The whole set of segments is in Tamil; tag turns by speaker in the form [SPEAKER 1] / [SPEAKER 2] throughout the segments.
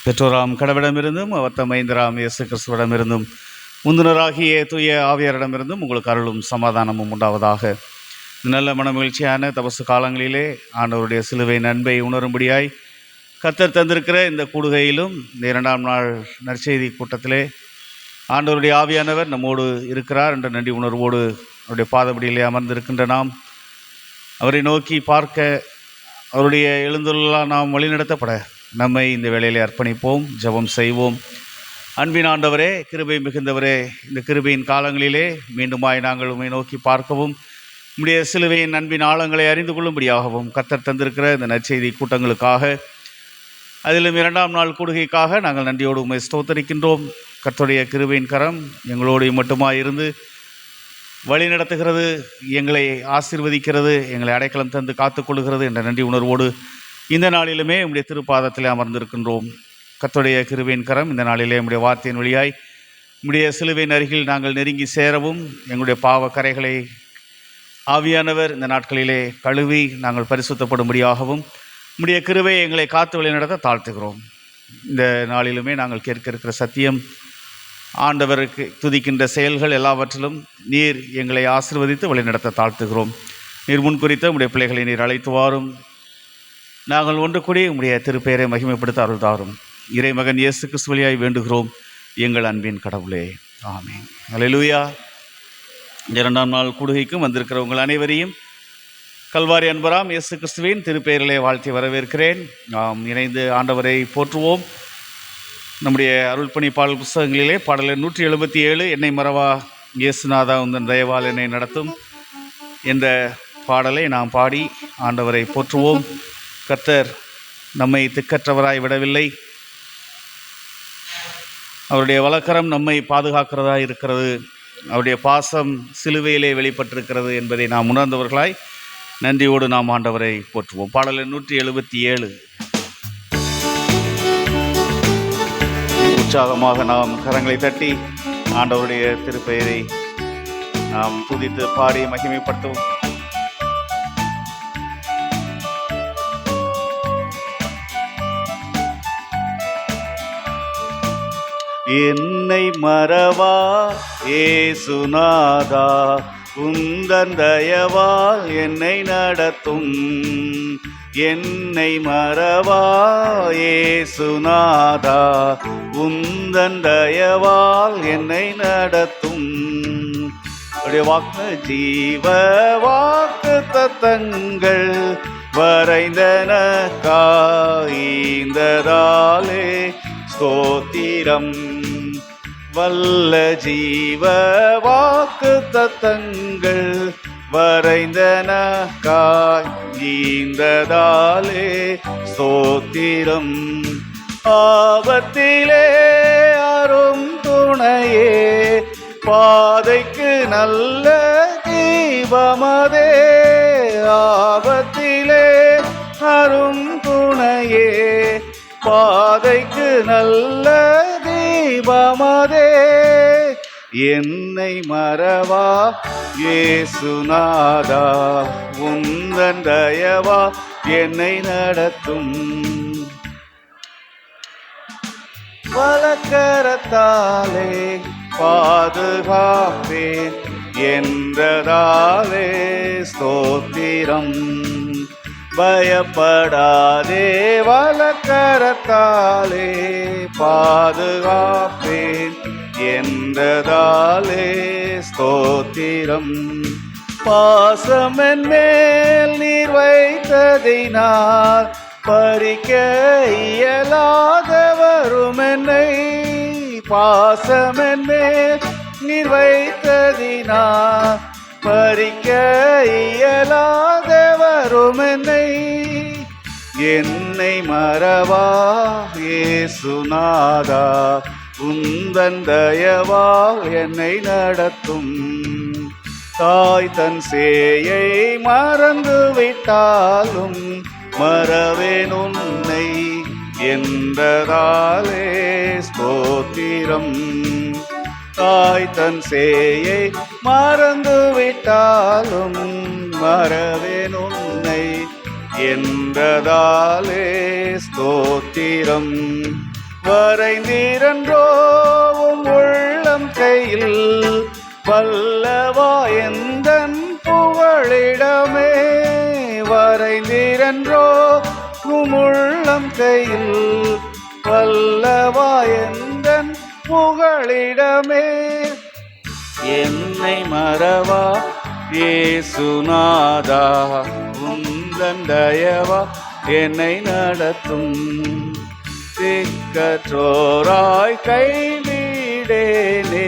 [SPEAKER 1] பெற்றோராம் கடவுளிடமிருந்தும் அவர் தம் மைந்தராம் இயேசு கிறிஸ்துவிடமிருந்தும் முந்தினராகிய தூய ஆவியாரிடமிருந்தும் உங்களுக்கு அருளும் சமாதானமும் உண்டாவதாக. நல்ல மனமகிழ்ச்சியான தபசு காலங்களிலே ஆண்டவருடைய சிலுவை நன்மை உணரும்படியாய் கர்த்தர் தந்திருக்கிற இந்த கூடுகையிலும் இந்த 2ஆம் நாள் நற்செய்தி கூட்டத்திலே ஆண்டவருடைய ஆவியானவர் நம்மோடு இருக்கிறார் என்ற நன்றி உணர்வோடு அவருடைய பாதபடியிலே அமர்ந்திருக்கின்ற நாம் அவரை நோக்கி பார்க்க, அவருடைய எழுந்துள்ளால் நாம் வழிநடத்தப்பட நம்மை இந்த வேளையிலே அர்ப்பணிப்போம், ஜெபம் செய்வோம். அன்பின் ஆண்டவரே, கிருபை மிகுந்தவரே, இந்த கிருபையின் காலங்களிலே மீண்டுமாய் நாங்கள் உம்மை நோக்கி பார்க்கவும், நம்முடைய சிலுவையின் அன்பின் ஆழங்களை அறிந்து கொள்ளும்படியாகவும் கர்த்தர் தந்திருக்கிற இந்த நற்செய்தி கூட்டங்களுக்காக, அதிலும் 2ஆம் நாள் கூடுகைக்காக நாங்கள் நன்றியோடு உம்மை ஸ்தோத்தரிக்கின்றோம். கர்த்தருடைய கிருபையின் கரம் எங்களோடு மட்டுமாய் இருந்து வழி நடத்துகிறது, எங்களை ஆசீர்வதிக்கிறது, எங்களை அடைக்கலம் தந்து காத்துக்கொள்கிறது என்ற நன்றி உணர்வோடு இந்த நாளிலுமே உம்முடைய திருப்பாதத்திலே அமர்ந்திருக்கின்றோம். கர்த்தருடைய கிருபையின் கரம் இந்த நாளிலே உம்முடைய வார்த்தையின் வழியாய் உம்முடைய சிலுவையின் அருகில் நாங்கள் நெருங்கி சேரவும், எங்களுடைய பாவ கரைகளை ஆவியானவர் இந்த நாட்களிலே கழுவி நாங்கள் பரிசுத்தப்படும்படியாகவும் உம்முடைய கிருபை எங்களை காத்து வழி நடத்த தாழ்த்துகிறோம். இந்த நாளிலுமே நாங்கள் கேட்க இருக்கிற சத்தியம், ஆண்டவருக்கு துதிக்கின்ற செயல்கள் எல்லாவற்றிலும் நீர் எங்களை ஆசீர்வதித்து வழிநடத்த தாழ்த்துகிறோம். நீர் முன்குறித்த உம்முடைய பிள்ளைகளை நீர் அழைத்து வாரும். நாங்கள் ஒன்று கூடி உம்முடைய திருப்பெயரை மகிமைப்படுத்த அருள் தாரும். இறைமகன் இயேசு கிறிஸ்து வழியாய் வேண்டுகிறோம் எங்கள் அன்பின் கடவுளே, ஆமென். அல்லேலூயா. 2ஆம் நாள் கூடுகைக்கும் வந்திருக்கிற உங்கள் அனைவரையும் கல்வாரி அன்பராம் இயேசு கிறிஸ்துவின் திருப்பெயரிலே வாழ்த்தி வரவேற்கிறேன். நாம் இணைந்து ஆண்டவரை போற்றுவோம். நம்முடைய அருள்பணி பாடல் புஸ்தகங்களிலே பாடல் 177 என்னை மறவா இயேசுநாதா உந்தன் தயவால் என்னை நடத்தும் என்ற பாடலை நாம் பாடி ஆண்டவரை போற்றுவோம். கர்த்தர் நம்மை திக்கற்றவராய் விடவில்லை, அவருடைய வலக்கரம் நம்மை பாதுகாக்கிறதா இருக்கிறது, அவருடைய பாசம் சிலுவையிலே வெளிப்பட்டிருக்கிறது என்பதை நாம் உணர்ந்தவர்களாய் நன்றியோடு நாம் ஆண்டவரை போற்றுவோம். பாடல் 177 உற்சாகமாக நாம் கரங்களை தட்டி ஆண்டவருடைய திருப்பெயரை நாம் துதித்து பாடி மகிமைப்படுத்துவோம். என்னை மறவா இயேசுநாதா உந்தன் தயவால் என்னை நடத்தும். என்னை மறவா இயேசுநாதா உந்தன் தயவால் என்னை நடத்தும். வாக்கு ஜீவ வாக்கு தத்தங்கள் வரைந்தன காய்ந்ததாலே ஸ்தோத்திரம். வல்ல ஜீவ வாக்கு தத்தங்கள் வரைந்தன காய்ந்ததாலே ஸ்தோத்திரம். ஆபத்திலே அரும் துணையே பாதைக்கு நல்ல தீபமதே. ஆபத்திலே அரும் துணையே பாதைக்கு நல்ல தீபமதே. என்னை மறவா இயேசுநாதா உந்தன் தயவா என்னை நடத்தும். வலக்கரத்தாலே பாதுகாப்பேன் என்றதாலே ஸ்தோத்திரம். பயப்படாதே வலக்கரத்தாலே பாதுகாப்பேன் என்றதாலே ஸ்தோத்திரம். பாசமென் மேல் நீர் வைத்ததினால் பறிக்க இயலாதவரும் என்னை. பாசமென் மேல் நீர் வைத்ததினால் பறிக்க இயலாதவரும் என்னை. என்னை மறவா இயேசுநாதா உந்தன் தயவால் என்னை நடத்தும். தாய் தன் சேயை மறந்து விட்டாலும் மறவேன் உன்னை என்றதாலே ஸ்தோத்திரம். தாய் தன் சேயை மறந்து விட்டாலும் மறவேன் உன்னை என்றதாலே ஸ்தோத்திரம். வரைந்தீரன்றோ உம் உள்ளம் கையில் வல்லவா எந்தன் புகழிடமே. வரைந்தீரன்றோ உம் உள்ளம் கையில் வல்லவா எந்தன் புகழிடமே. என்னை மறவா இயேசுநாதா உந்தன் தயவா என்னை நடத்தும். திக்கற்றோராய் கைவிடேனே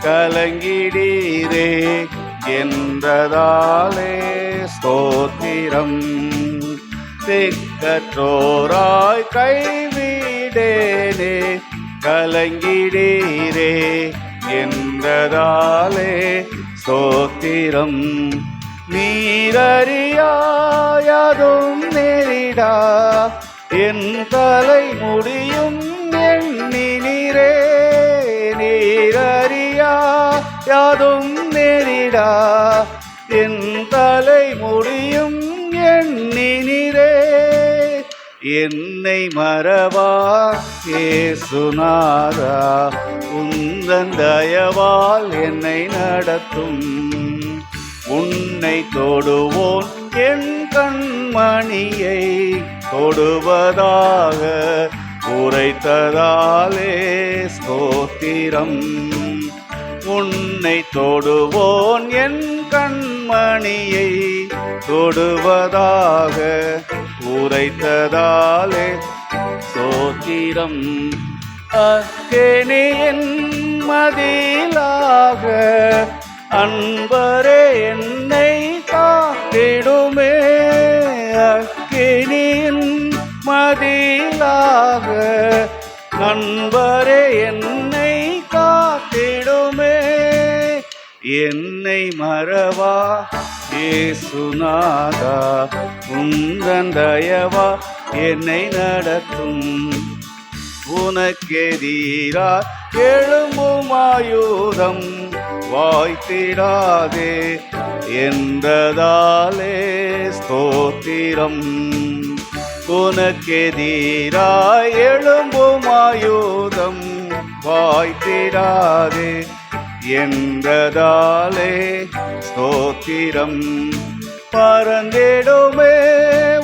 [SPEAKER 1] கலங்கிடீரே என்றதாலே ஸ்தோத்திரம். திக்கற்றோராய் கைவிடேனே கலங்கிடீரே என்றதாலே ஸ்தோத்திரம். நீரறியாயதும் நேரிடா என் தலை முடியும் எண்ணினீரே. நீரறியாயதும் நேரிடா என் தலை முடியும் எண்ணினீரே. என்னை மறவா இயேசுநாதா உந்தன் தயவால் என்னை நடத்தும். உன்னை தொடுவோன் என் கண்மணியை தொடுவதாக உரைத்ததாலே ஸ்தோத்திரம். உன்னை தொடுவோன் என் கண்மணியை தொடுவதாக உரைத்ததாலே ஸ்தோத்திரம். அக்கேனியின் மதிலாக அன்பரே என்னை காத்திடுமே. அக்கினியின் மதிலாக அன்பரே என்னை காத்திடுமே. என்னை மறவா இயேசுநாதா உந்தன் தயவா என்னை நடத்தும். உனக்கெதிரா எழும்பும் ஆயுதம் வாய்த்திடாதே என்றதாலே ஸ்தோத்திரம். உனக்கெதிராய் எழும்பும் ஆயுதம் வாய்த்திடாதே என்றதாலே ஸ்தோத்திரம். பறந்திடுமே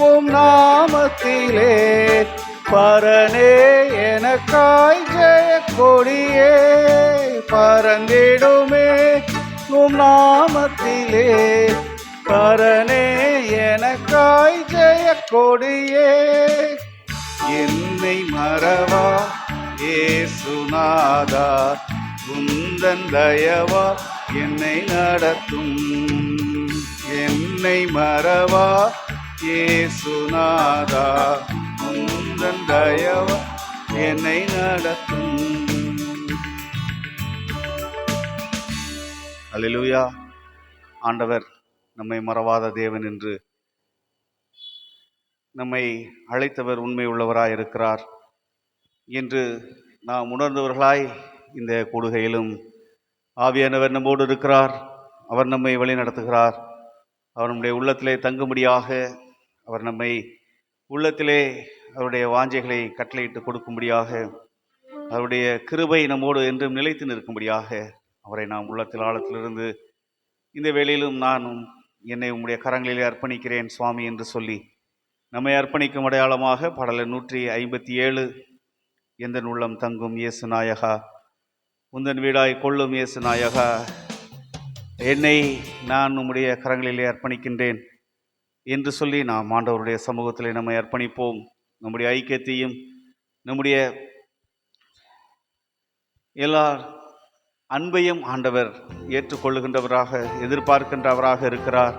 [SPEAKER 1] உம் நாமத்திலே பரனே எனக்காய் ஜெய கொடியே. பறந்திடுமே உம் நாமத்திலே பரனே எனக்காய் ஜெய கொடியே. என்னை மறவா இயேசுநாதா உந்தன் தயவா என்னை நடத்தும். என்னை மறவா இயேசுநாதா உந்தன் தயவா என்னை நடத்தும். அல்லேலூயா. ஆண்டவர் நம்மை மறவாத தேவன் என்று நம்மை அழைத்தவர் உண்மை உள்ளவராய் இருக்கிறார் என்று நாம் உணர்ந்தவர்களாய் இந்த கூடுகையிலும் ஆவியானவர் நம்மோடு இருக்கிறார். அவர் நம்மை வழி நடத்துகிறார். அவர் நம்முடைய உள்ளத்திலே தங்கும்படியாக அவர் நம்மை உள்ளத்திலே அவருடைய வாஞ்சைகளை கட்டளையிட்டு கொடுக்கும்படியாக அவருடைய கிருபை நம்மோடு என்றும் நிலைத்து நிற்கும்படியாக அவரை நாம் உள்ளத்தில் ஆழத்திலிருந்து இந்த வேளையிலும் நானும் என்னை உம்முடைய கரங்களிலே அர்ப்பணிக்கிறேன் சுவாமி என்று சொல்லி நம்மை அர்ப்பணிக்கும் அடையாளமாக பாடல் 157 எந்தன் உள்ளம் தங்கும் இயேசு நாயகா உந்தன் வீடாய் கொள்ளும் இயேசு நாயகா என்னை நான் உம்முடைய கரங்களிலே அர்ப்பணிக்கின்றேன் என்று சொல்லி நாம் ஆண்டவருடைய சமூகத்திலே நம்மை அர்ப்பணிப்போம். நம்முடைய ஐக்கியத்தையும் நம்முடைய எல்லா அன்பையும் ஆண்டவர் ஏற்றுக்கொள்ளுகின்றவராக எதிர்பார்க்கின்றவராக இருக்கிறார்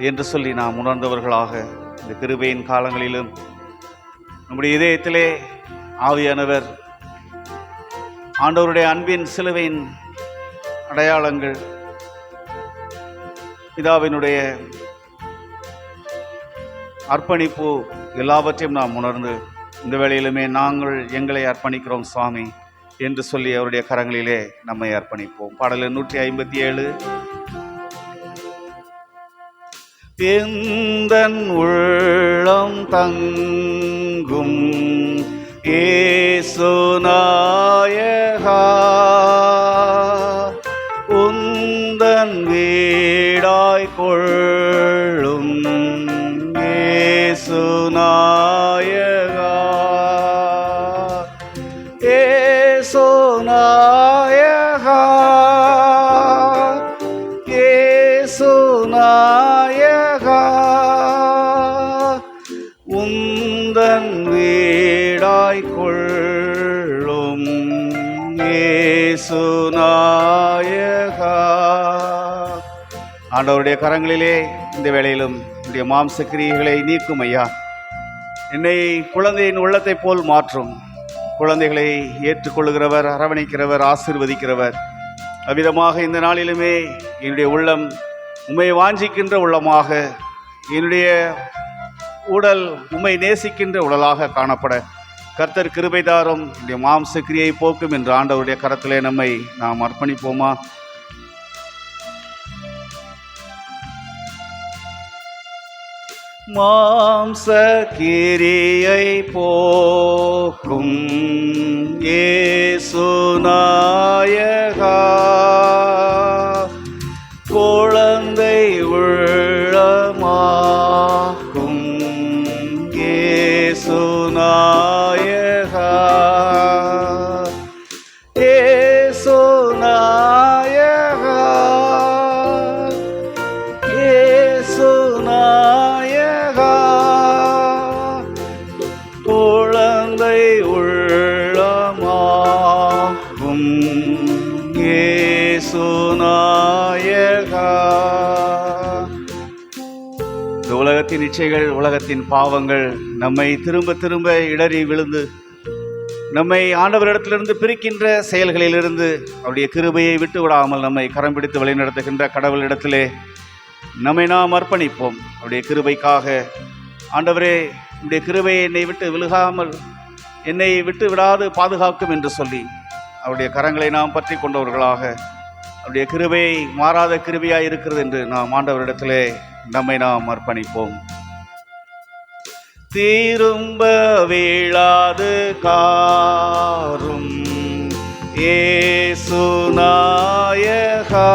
[SPEAKER 1] என்று சொல்லி நாம் உணர்ந்தவர்களாக இந்த கிருபையின் காலங்களிலும் நம்முடைய இதயத்திலே ஆவியானவர் ஆண்டவருடைய அன்பின் சிலுவையின் அடையாளங்கள், பிதாவினுடைய அர்ப்பணிப்பு எல்லாவற்றையும் நாம் உணர்ந்து இந்த வேளையிலுமே நாங்கள் எங்களை அர்ப்பணிக்கிறோம் சுவாமி என்று சொல்லி அவருடைய கரங்களிலே நம்மை அர்ப்பணிப்போம். பாடல் 157. எந்தன் உள்ளம் தங்கும் இயேசு நாயகா, உந்தன் வீடாய் கொள்ளும் இயேசு நாயகா, இயேசு நாயகா, இயேசு நாயகா, உந்தன் வீடாய் கொள்ளும் இயேசு நாயகா. ஆண்டவருடைய கரங்களிலே இந்த வேளையிலும் என்னுடைய மாம்ச கிரியைகளை நீக்கும் ஐயா. என்னை குழந்தையின் உள்ளத்தை போல் மாற்றும். குழந்தைகளை ஏற்றுக்கொள்கிறவர், அரவணைக்கிறவர், ஆசீர்வதிக்கிறவர். அவ்விதமாக இந்த நாளிலுமே என்னுடைய உள்ளம் உம்மை வாஞ்சிக்கின்ற உள்ளமாக, என்னுடைய உடல் உம்மை நேசிக்கின்ற உடலாக காணப்பட கர்த்தர் கிருபை தாரும். என்னுடைய மாம்ச கிரியை போக்கும் என்று ஆண்டவருடைய கரத்திலே நம்மை நாம் அர்ப்பணிப்போமா? மாம்ச கிரியை போக்கும் இயேசு நாயகா, குழந்தை உள்ளமாக்கும் இயேசு நாயகா, இயேசு நாயகா, இயேசு நாயகா, குழந்தை உள்ளமாக்கும் இயேசு நாயகா. இந்த உலகத்தின் இச்சைகள், உலகத்தின் பாவங்கள் நம்மை திரும்ப திரும்ப இடறி விழுந்து நம்மை ஆண்டவரிடத்திலிருந்து பிரிக்கின்ற செயல்களிலிருந்து அவருடைய கிருபையை விட்டு விடாமல் நம்மை கரம் பிடித்து வழிநடத்துகின்ற கடவுளிடத்திலே நம்மை நாம் அர்ப்பணிப்போம். அவருடைய கிருபைக்காக, ஆண்டவரே உடைய கிருபையை என்னை விட்டு விழுகாமல் என்னை விட்டு விடாது பாதுகாக்கும் என்று சொல்லி அவருடைய கரங்களை நாம் பற்றி கொண்டவர்களாக, அவருடைய கிருபை மாறாத கிருபையாய் இருக்கிறது என்று நாம் ஆண்டவரிடத்திலே நம்மை நாம் அர்ப்பணிப்போம். திரும்ப வீழாது காரும் இயேசு நாயகா,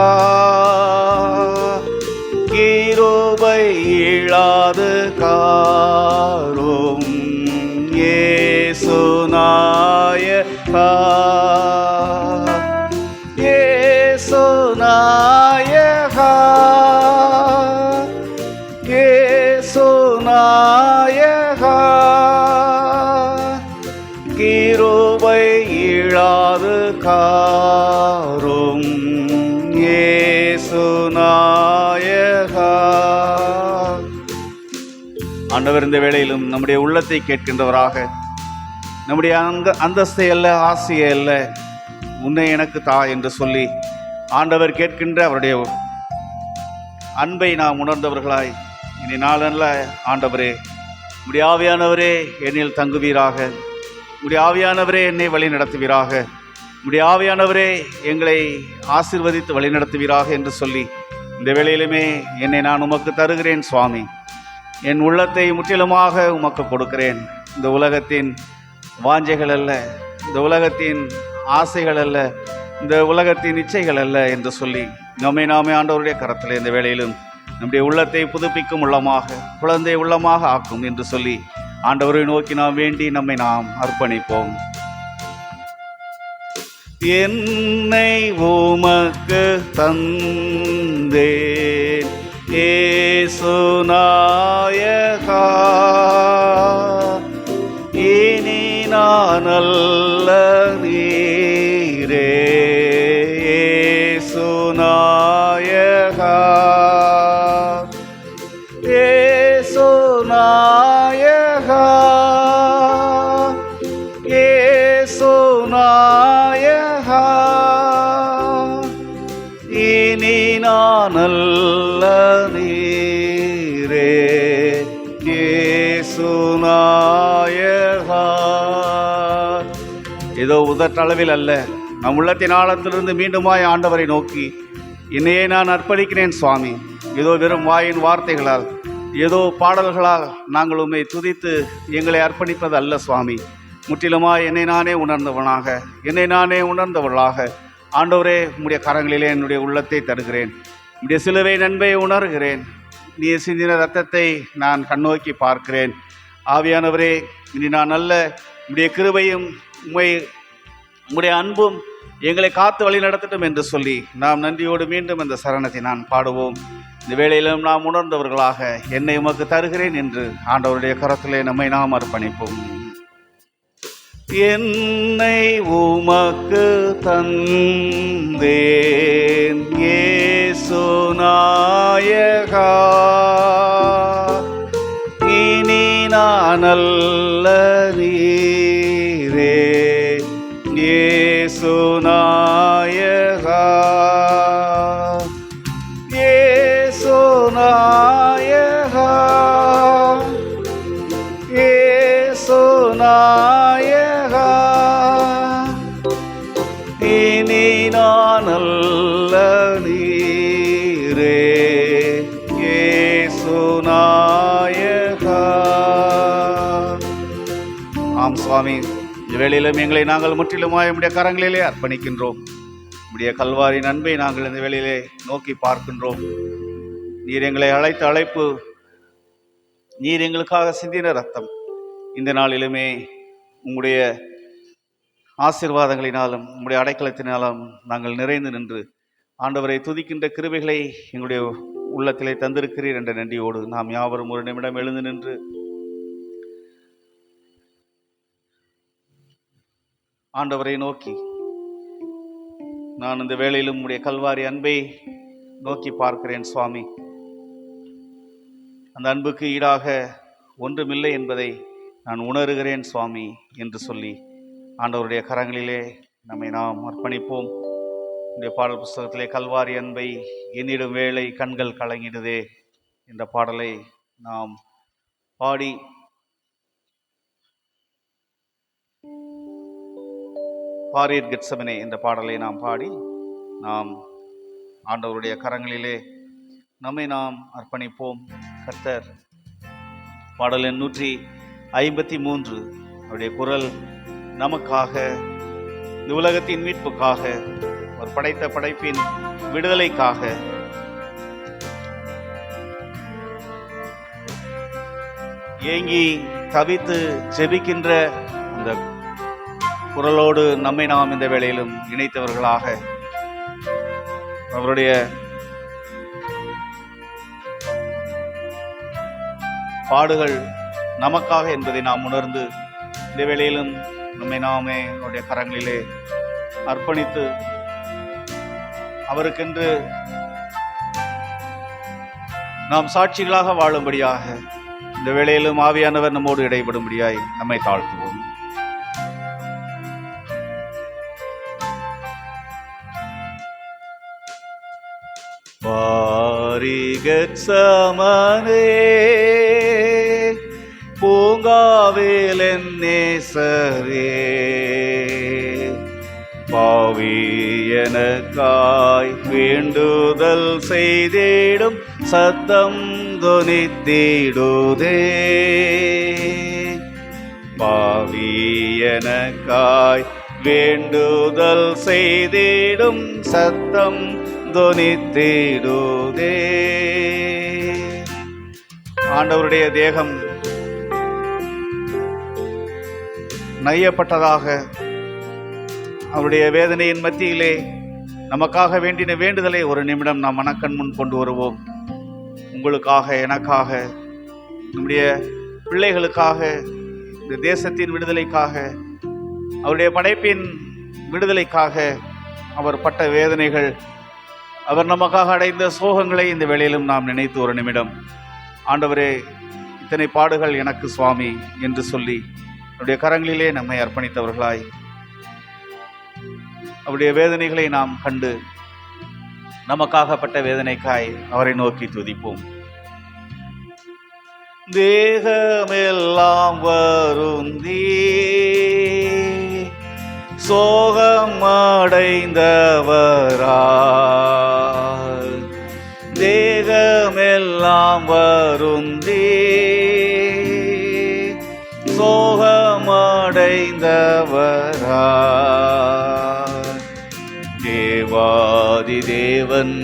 [SPEAKER 1] கிருபை இழாது காரும் இயேசு நாயகா, இயேசு நாயகா, இயேசு நாயகா, கிருபை இழாது காரும் இயேசு நாயகா. ஆண்டவர் இந்த வேளையிலும் நம்முடைய உள்ளத்தை கேட்கின்றவராக, நம்முடைய அந்தஸ்தை அல்ல, ஆசையை அல்ல, உன்னை எனக்கு தா என்று சொல்லி ஆண்டவர் கேட்கின்ற அவருடைய அன்பை நாம் உணர்ந்தவர்களாய் இனி நாளல்ல ஆண்டவரே, உம்முடைய ஆவியானவரே என்னில் தங்குவீராக, உம்முடைய ஆவியானவரே என்னை வழி நடத்துவீராக, உம்முடைய ஆவியானவரே எங்களை ஆசீர்வதித்து வழி நடத்துவீராக என்று சொல்லி இந்த வேளையிலுமே என்னை நான் உமக்கு தருகிறேன் சுவாமி. என் உள்ளத்தை முற்றிலுமாக உமக்கு கொடுக்கிறேன். இந்த உலகத்தின் வாஞ்சைகள் அல்ல, இந்த உலகத்தின் ஆசைகள் அல்ல, இந்த உலகத்தின் இச்சைகள் அல்ல என்று சொல்லி நம்மை நாமே ஆண்டவருடைய கரத்தில் இந்த வேளையிலும் நம்முடைய உள்ளத்தை புதுப்பிக்கும் உள்ளமாக, குழந்தை உள்ளமாக ஆக்கும் என்று சொல்லி ஆண்டவரை நோக்கி நாம் வேண்டி நம்மை நாம் அர்ப்பணிப்போம். என்னை உமக்கு தந்தேன் இயேசு நாயகா, இனி நான் அல்ல நீரே இயேசு நாயகா, இயேசு நாயகா, நாயகா, இனி நான் அல்ல நீரே இயேசு நாயகா. ஏதோ உதட்டளவில் அல்ல, நம் உள்ளத்தின் ஆழத்திலிருந்து மீண்டுமாய் ஆண்டவரை நோக்கி என்னையே நான் அர்ப்பணிக்கிறேன் சுவாமி. ஏதோ வெறும் வாயின் வார்த்தைகளால், ஏதோ பாடல்களால் நாங்கள் உம்மை துதித்து எங்களை அர்ப்பணிப்பது அல்ல சுவாமி. முற்றிலுமாய் என்னை நானே உணர்ந்தவளாக ஆண்டவரே உம்முடைய கரங்களிலே என்னுடைய உள்ளத்தை தருகிறேன். உம்முடைய சிலுவை நன்மை உணர்கிறேன். நீ சிந்தின இரத்தத்தை நான் கண்ணோக்கி பார்க்கிறேன். ஆவியானவரே, இனி நான் அல்ல, உம்முடைய கிருபையும் உம்முடைய அன்பும் எங்களை காத்து வழி நடத்தட்டும் என்று சொல்லி நாம் நன்றியோடு மீண்டும் இந்த சரணத்தை நான் பாடுவோம். இந்த வேளையிலும் நாம் உணர்ந்தவர்களாக என்னை உமக்கு தருகிறேன் என்று ஆண்டவருடைய கரத்திலே நம்மை நாம் அர்ப்பணிப்போம். என்னை உமக்கு தந்தேன் இயேசு நாயகா, இனி நான் அல்ல நீரே இயேசு நாயகா, இயேசு நாயகா, இயேசு நாயகா, இனி நான் அல்ல நீரே இயேசு நாயகா. ஆம் சுவாமி, வேளையிலும் எங்களை நாங்கள் முற்றிலுமாய் உம்முடைய கரங்களிலே அர்ப்பணிக்கின்றோம். உம்முடைய கல்வாரின் அன்பை நாங்கள் இந்த வேளையிலே நோக்கி பார்க்கின்றோம். நீர் எங்களை அழைத்த அழைப்பு, நீர் எங்களுக்காக சிந்தின ரத்தம், இந்த நாளிலுமே உம்முடைய ஆசீர்வாதங்களினாலும் உம்முடைய அடைக்கலத்தினாலும் நாங்கள் நிறைந்து நின்று ஆண்டவரை துதிக்கின்ற கிருபைகளை எங்களுடைய உள்ளத்திலே தந்திருக்கிறீர் என்ற நன்றியோடு நாம் யாவரும் ஒரு நிமிடம் எழுந்து நின்று ஆண்டவரை நோக்கி, நான் இந்த வேளையிலும் உம்முடைய கல்வாரி அன்பை நோக்கி பார்க்கிறேன் சுவாமி. அந்த அன்புக்கு ஈடாக ஒன்றுமில்லை என்பதை நான் உணர்கிறேன் சுவாமி என்று சொல்லி ஆண்டவருடைய கரங்களிலே நம்மை நாம் அர்ப்பணிப்போம். இந்த பாடல் புஸ்தகத்திலே கல்வாரி அன்பை எண்ணிடும் வேளை கண்கள் கலங்கிடுதே என்ற பாடலை நாம் பாடி பாரீர் கெத்செமனே என்ற பாடலை நாம் பாடி நாம் ஆண்டவருடைய கரங்களிலே நம்மை நாம் அர்ப்பணிப்போம். கர்த்தர் பாடல் எண் 153 அவருடைய குரல் நமக்காக, இந்த உலகத்தின் மீட்புக்காக, ஒரு படைத்த படைப்பின் விடுதலைக்காக ஏங்கி தவித்து ஜெபிக்கின்ற அந்த குரலோடு நம்மை நாம் இந்த வேளையிலும் இணைத்தவர்களாக அவருடைய பாடுகள் நமக்காக என்பதை நாம் உணர்ந்து இந்த வேளையிலும் நம்மை நாமே அவருடைய கரங்களிலே அர்ப்பணித்து அவருக்கென்று நாம் சாட்சிகளாக வாழும்படியாக இந்த வேளையிலும் ஆவியானவர் நம்மோடு இடைபடும்படியாய் நம்மை தாழ்த்துவோம். பாரீர் கெத்செமனே பூங்காவில் என் நேசரே, பாவி எனக்காய் வேண்டுதல் செய்திடும் சத்தம் தொனித்திடுதே, பாவி எனக்காய் வேண்டுதல் செய்திடும் சத்தம் தொனித்திடுதே. ஆண்டவருடைய தேகம் நையப்பட்டதாக அவருடைய வேதனையின் மத்தியிலே நமக்காக வேண்டின வேண்டுதலை ஒரு நிமிடம் நாம் மனக்கண் முன் கொண்டு வருவோம். உங்களுக்காக, எனக்காக, நம்முடைய பிள்ளைகளுக்காக, இந்த தேசத்தின் விடுதலைக்காக, அவருடைய படைப்பின் விடுதலைக்காக அவர் பட்ட வேதனைகள், அவர் நமக்காக அடைந்த சோகங்களை இந்த வேளையிலும் நாம் நினைத்து ஒரு நிமிடம் ஆண்டவரே இத்தனை பாடுகள் எனக்கு சுவாமி என்று சொல்லி அவருடைய கரங்களிலே நம்மை அர்ப்பணித்தவர்களாய் அவருடைய வேதனைகளை நாம் கண்டு நமக்காகப்பட்ட வேதனைக்காய் அவரை நோக்கி துதிப்போம். தேகமெல்லாம் வருந்தி சோகம் அடைந்தவரால், தேகமெல்லாம் வருந்தி சோகம் அடைந்தவரால், தேவாதி தேவன்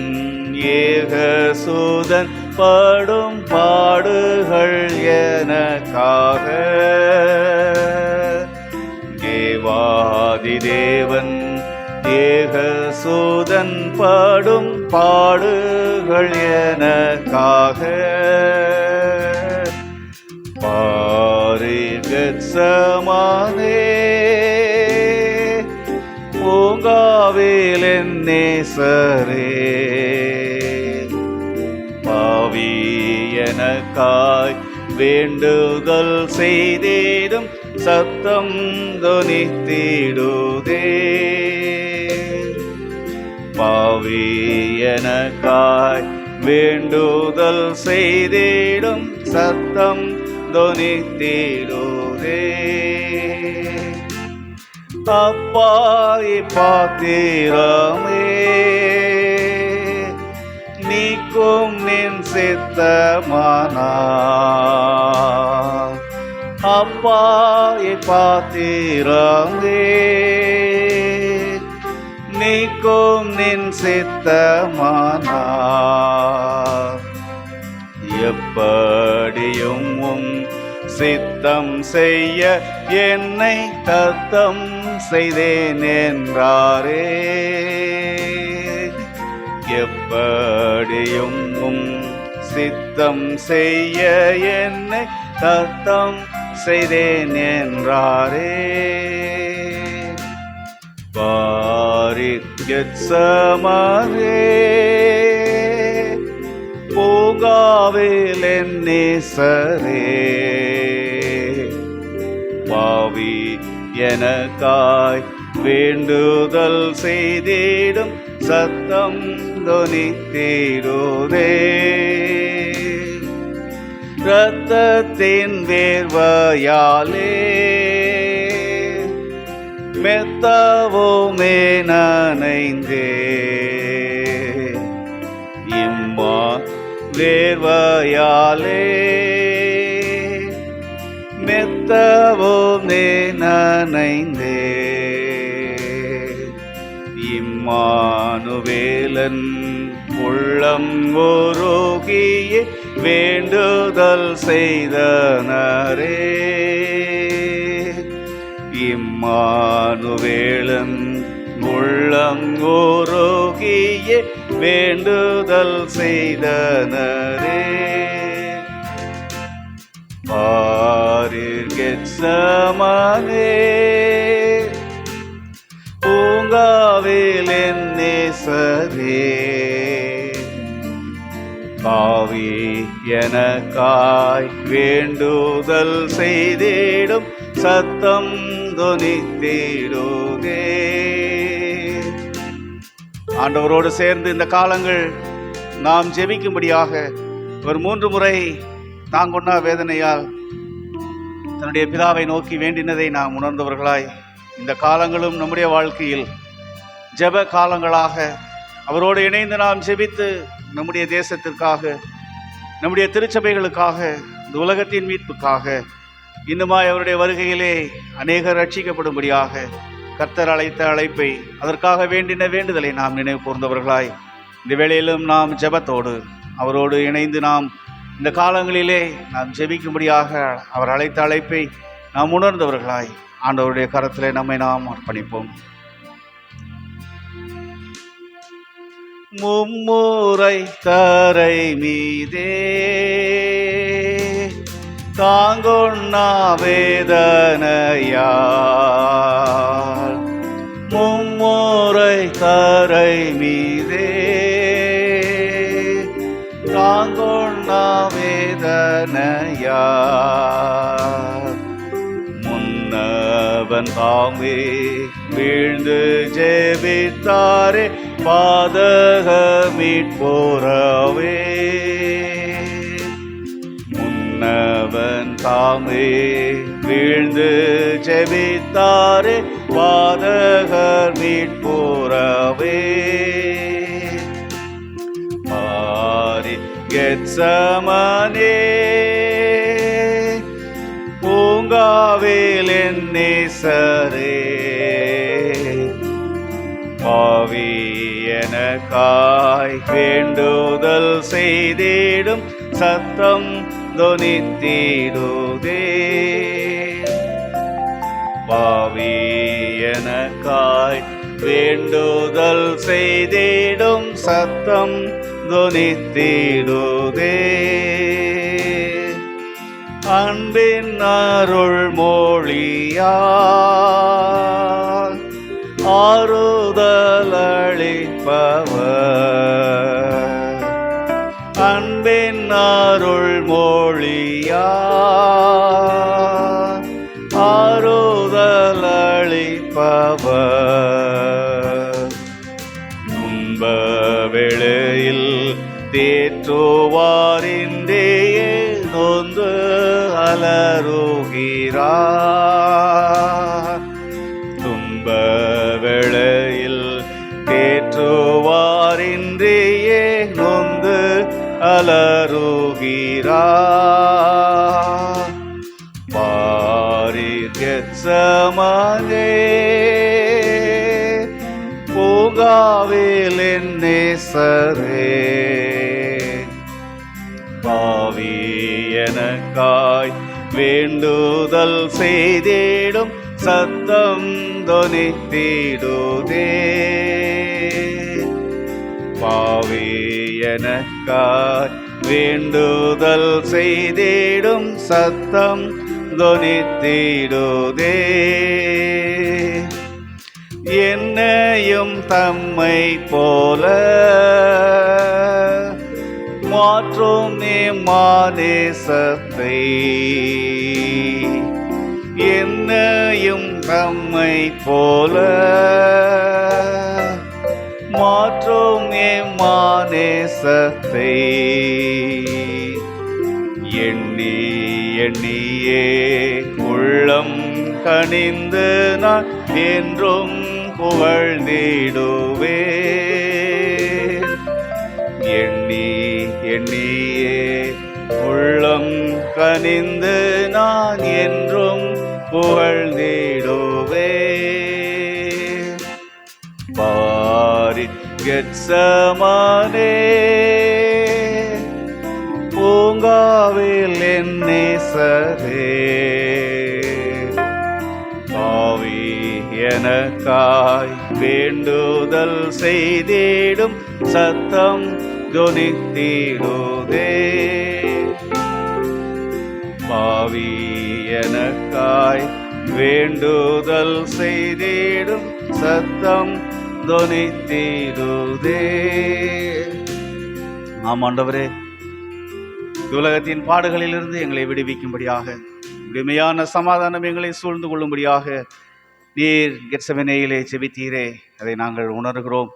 [SPEAKER 1] ஏகசூதன் படும் பாடுகள் எனக்காக, தேவாதி தேவன் ஏகசூதன் படும் பாடுகள் எனக்காக, பாரில் கெத்செமனே பூங்காவில் என் நேசரே, பாவி எனக்காய் வேண்டுதல் செய்தேடும் சத்தம் தொனித்திடுதே, பாவி எனக்காய் வேண்டுதல் செய்தேடும் சத்தம் தொனித்திடுதே. அப்பாய் பாத்திரமே நீக்கும் நின் சித்தமானார், அப்பாய் பாத்திரமே நீக்கும் நின் சித்தமானார், எப்படியும் சித்தம் செய்ய என்னை தத்தம் செய்தேன் என்றாரே, எப்படியும் சித்தம் செய்ய என்னை தத்தம் செய்தேன் என்றாரே, பாரில் கெத்செமனே பூங்காவில் என் நேசரே, பாவி எனக்காய் வேண்டுதல் செய்திடும் சத்தம் தொனித்திடுதே, இரத்தத்தின் வேர்வையாலே மெத்தவுமே நனைந்தே, இம்மா வேர்வையாலே மெத்தவுமே நனைந்தே, இம்மானுவேலன் உள்ளம் உருகியே வேண்டுதல் செய்தனரே, இம்மானுவேலன் உள்ளம் உருகியே வேண்டுதல் செய்தனரே, பாரில் கெத்செமனே பூங்காவில் என் நேசரே, பாவி எனக்காய் வேண்டுதல் செய்திடும் சத்தம் தொனித்திடுதே. ஆண்டவரோடு சேர்ந்து இந்த காலங்கள் நாம் ஜெபிக்கும்படியாக ஒரு 3 முறை தாங்கொண்ணா வேதனையால் தன்னுடைய பிதாவை நோக்கி வேண்டினதை நாம் உணர்ந்தவர்களாய் இந்த காலங்களும் நம்முடைய வாழ்க்கையில் ஜெப காலங்களாக அவரோடு இணைந்து நாம் ஜெபித்து நம்முடைய தேசத்திற்காக, நம்முடைய திருச்சபைகளுக்காக, இந்த உலகத்தின் மீட்புக்காக, இன்னுமாய் அவருடைய வருகையிலே அநேகர் ரட்சிக்கப்படும்படியாக கர்த்தர் அழைத்த அழைப்பை, அதற்காக வேண்டின வேண்டுதலை நாம் நினைவு கூர்ந்தவர்களாய் இந்த வேளையிலும் நாம் ஜெபத்தோடு அவரோடு இணைந்து நாம் இந்த காலங்களிலே நாம் ஜெபிக்கும்படியாக அவர் அழைத்த அழைப்பை நாம் உணர்ந்தவர்களாய் ஆண்டவருடைய கரத்திலே நம்மை நாம் அர்ப்பணிப்போம். மும்முறை தரை மீதே தாங்கொண்ணா வேதனையால், மும்முறை தரை மீதே தாங்கொண்ணா வேதனையால், முன்னவன் தாமே வீழ்ந்து ஜெபித்தாரே பாதக மீட்போரவே. முன்னவன் தாமே வீழ்ந்து ஜெபித்தாரே பாதகர் மீட்போரவே. மாறி கெத்சமனே பூங்காவில் என் நேசரே பாவி எனக்காய் வேண்டுதல் செய்திடும் சத்தம் தொனித்திடுதே. பாவி எனக்காய் வேண்டுதல் செய்திடும் சத்தம் தொனித்திடுதே. அன்பின் அருள் மொழியால் ஆறுதல் அளிப்பவர். அன்பின் அருள் மொழியால் ஆறுதல் அளிப்பவர். துன்ப வேளையில் தேற்றுவாரின்றே நொந்து அலறுகிறார். துன்ப வேளையில் தேற்றுவாரின்றியே நொந்து அலறுகிறார். பாரிர் கெத்சமனே பூங்காவில் என் நேசரே பாவி எனக்காய் வேண்டுதல் செய்திடும் சத்தம் தொனித்திடுதே. பாவி எனக்காய் வேண்டுதல் செய்திடும் சத்தம் தொனித்திடுதே. என்னையும் தம்மை போல மாற்றும் நேசத்தை என்னையும் தம்மை போல மாற்றும் நேசத்தை எண்ணி எண்ணியே உள்ளம் கனிந்து நான் என்றும் புகழ்ந்திடுவே. எண்ணி எண்ணியே உள்ளம் கனிந்து நான் என்றும் புகழ்ந்திடுவே. பாரித் கெத்சமனே பூங்காவில் என் நேசரே பாவி எனக்காய் வேண்டுதல் செய்திடும் சத்தம் தொனித்திடுதே. பாவி எனக்காய் வேண்டுதல் செய்திடும் சத்தம் தொனித்திடுதே. ஆமாண்டவரே, உலகத்தின் பாடுகளிலிருந்து எங்களை விடுவிக்கும்படியாக விடுமையான சமாதானம் எங்களை சூழ்ந்து கொள்ளும்படியாக நீர் கெத்செமனேயிலே ஜெபித்தீரே, அதை நாங்கள் உணர்கிறோம்.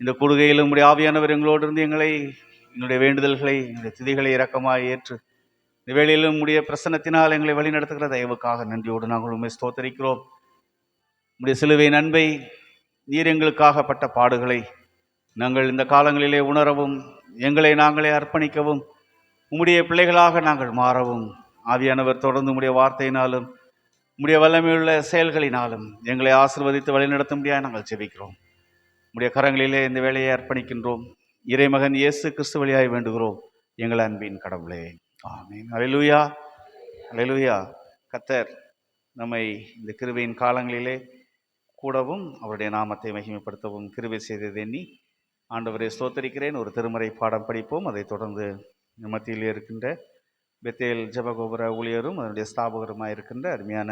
[SPEAKER 1] இந்த கூடுகையிலும் உடைய ஆவியானவர் எங்களோடு இருந்து எங்களுடைய வேண்டுதல்களை எங்களுடைய துதிகளை இரக்கமாய் ஏற்று இந்த வேளையிலும் உடைய பிரசன்னத்தினால் எங்களை வழி நடத்துகிற தயவுக்காக நன்றியோடு நாங்கள் உண்மை ஸ்தோத்தரிக்கிறோம். உடைய சிலுவையின் அன்பை நீர் எங்களுக்காகப்பட்ட பாடுகளை நாங்கள் இந்த காலங்களிலே உணரவும் எங்களை நாங்களே அர்ப்பணிக்கவும் உம்முடைய பிள்ளைகளாக நாங்கள் மாறவும் ஆவியானவர் தொடர்ந்து உம்முடைய வார்த்தையினாலும் உம்முடைய வல்லமையுள்ள செயல்களினாலும் எங்களை ஆசீர்வதித்து வழிநடத்தும்படியாக நாங்கள் ஜெபிக்கிறோம். உம்முடைய கரங்களிலே இந்த வேலையை அர்ப்பணிக்கின்றோம். இறைமகன் இயேசு கிறிஸ்து வழியாய் வேண்டுகிறோம் எங்கள் அன்பின் கடவுளே, ஆமென். அல்லேலூயா, அல்லேலூயா. கர்த்தர் நம்மை இந்த கிருபையின் காலங்களிலே கூடவும் அவருடைய நாமத்தை மகிமைப்படுத்தவும் கிருபை செய்தது எண்ணி ஆண்டவரை ஸ்தோத்தரிக்கிறேன். ஒரு திருமறை பாடம் படிப்போம். அதை தொடர்ந்து மத்தியில் இருக்கின்ற பெத்தேல் ஜெபகோபுர ஊழியரும் அதனுடைய ஸ்தாபகருமாக இருக்கின்ற அருமையான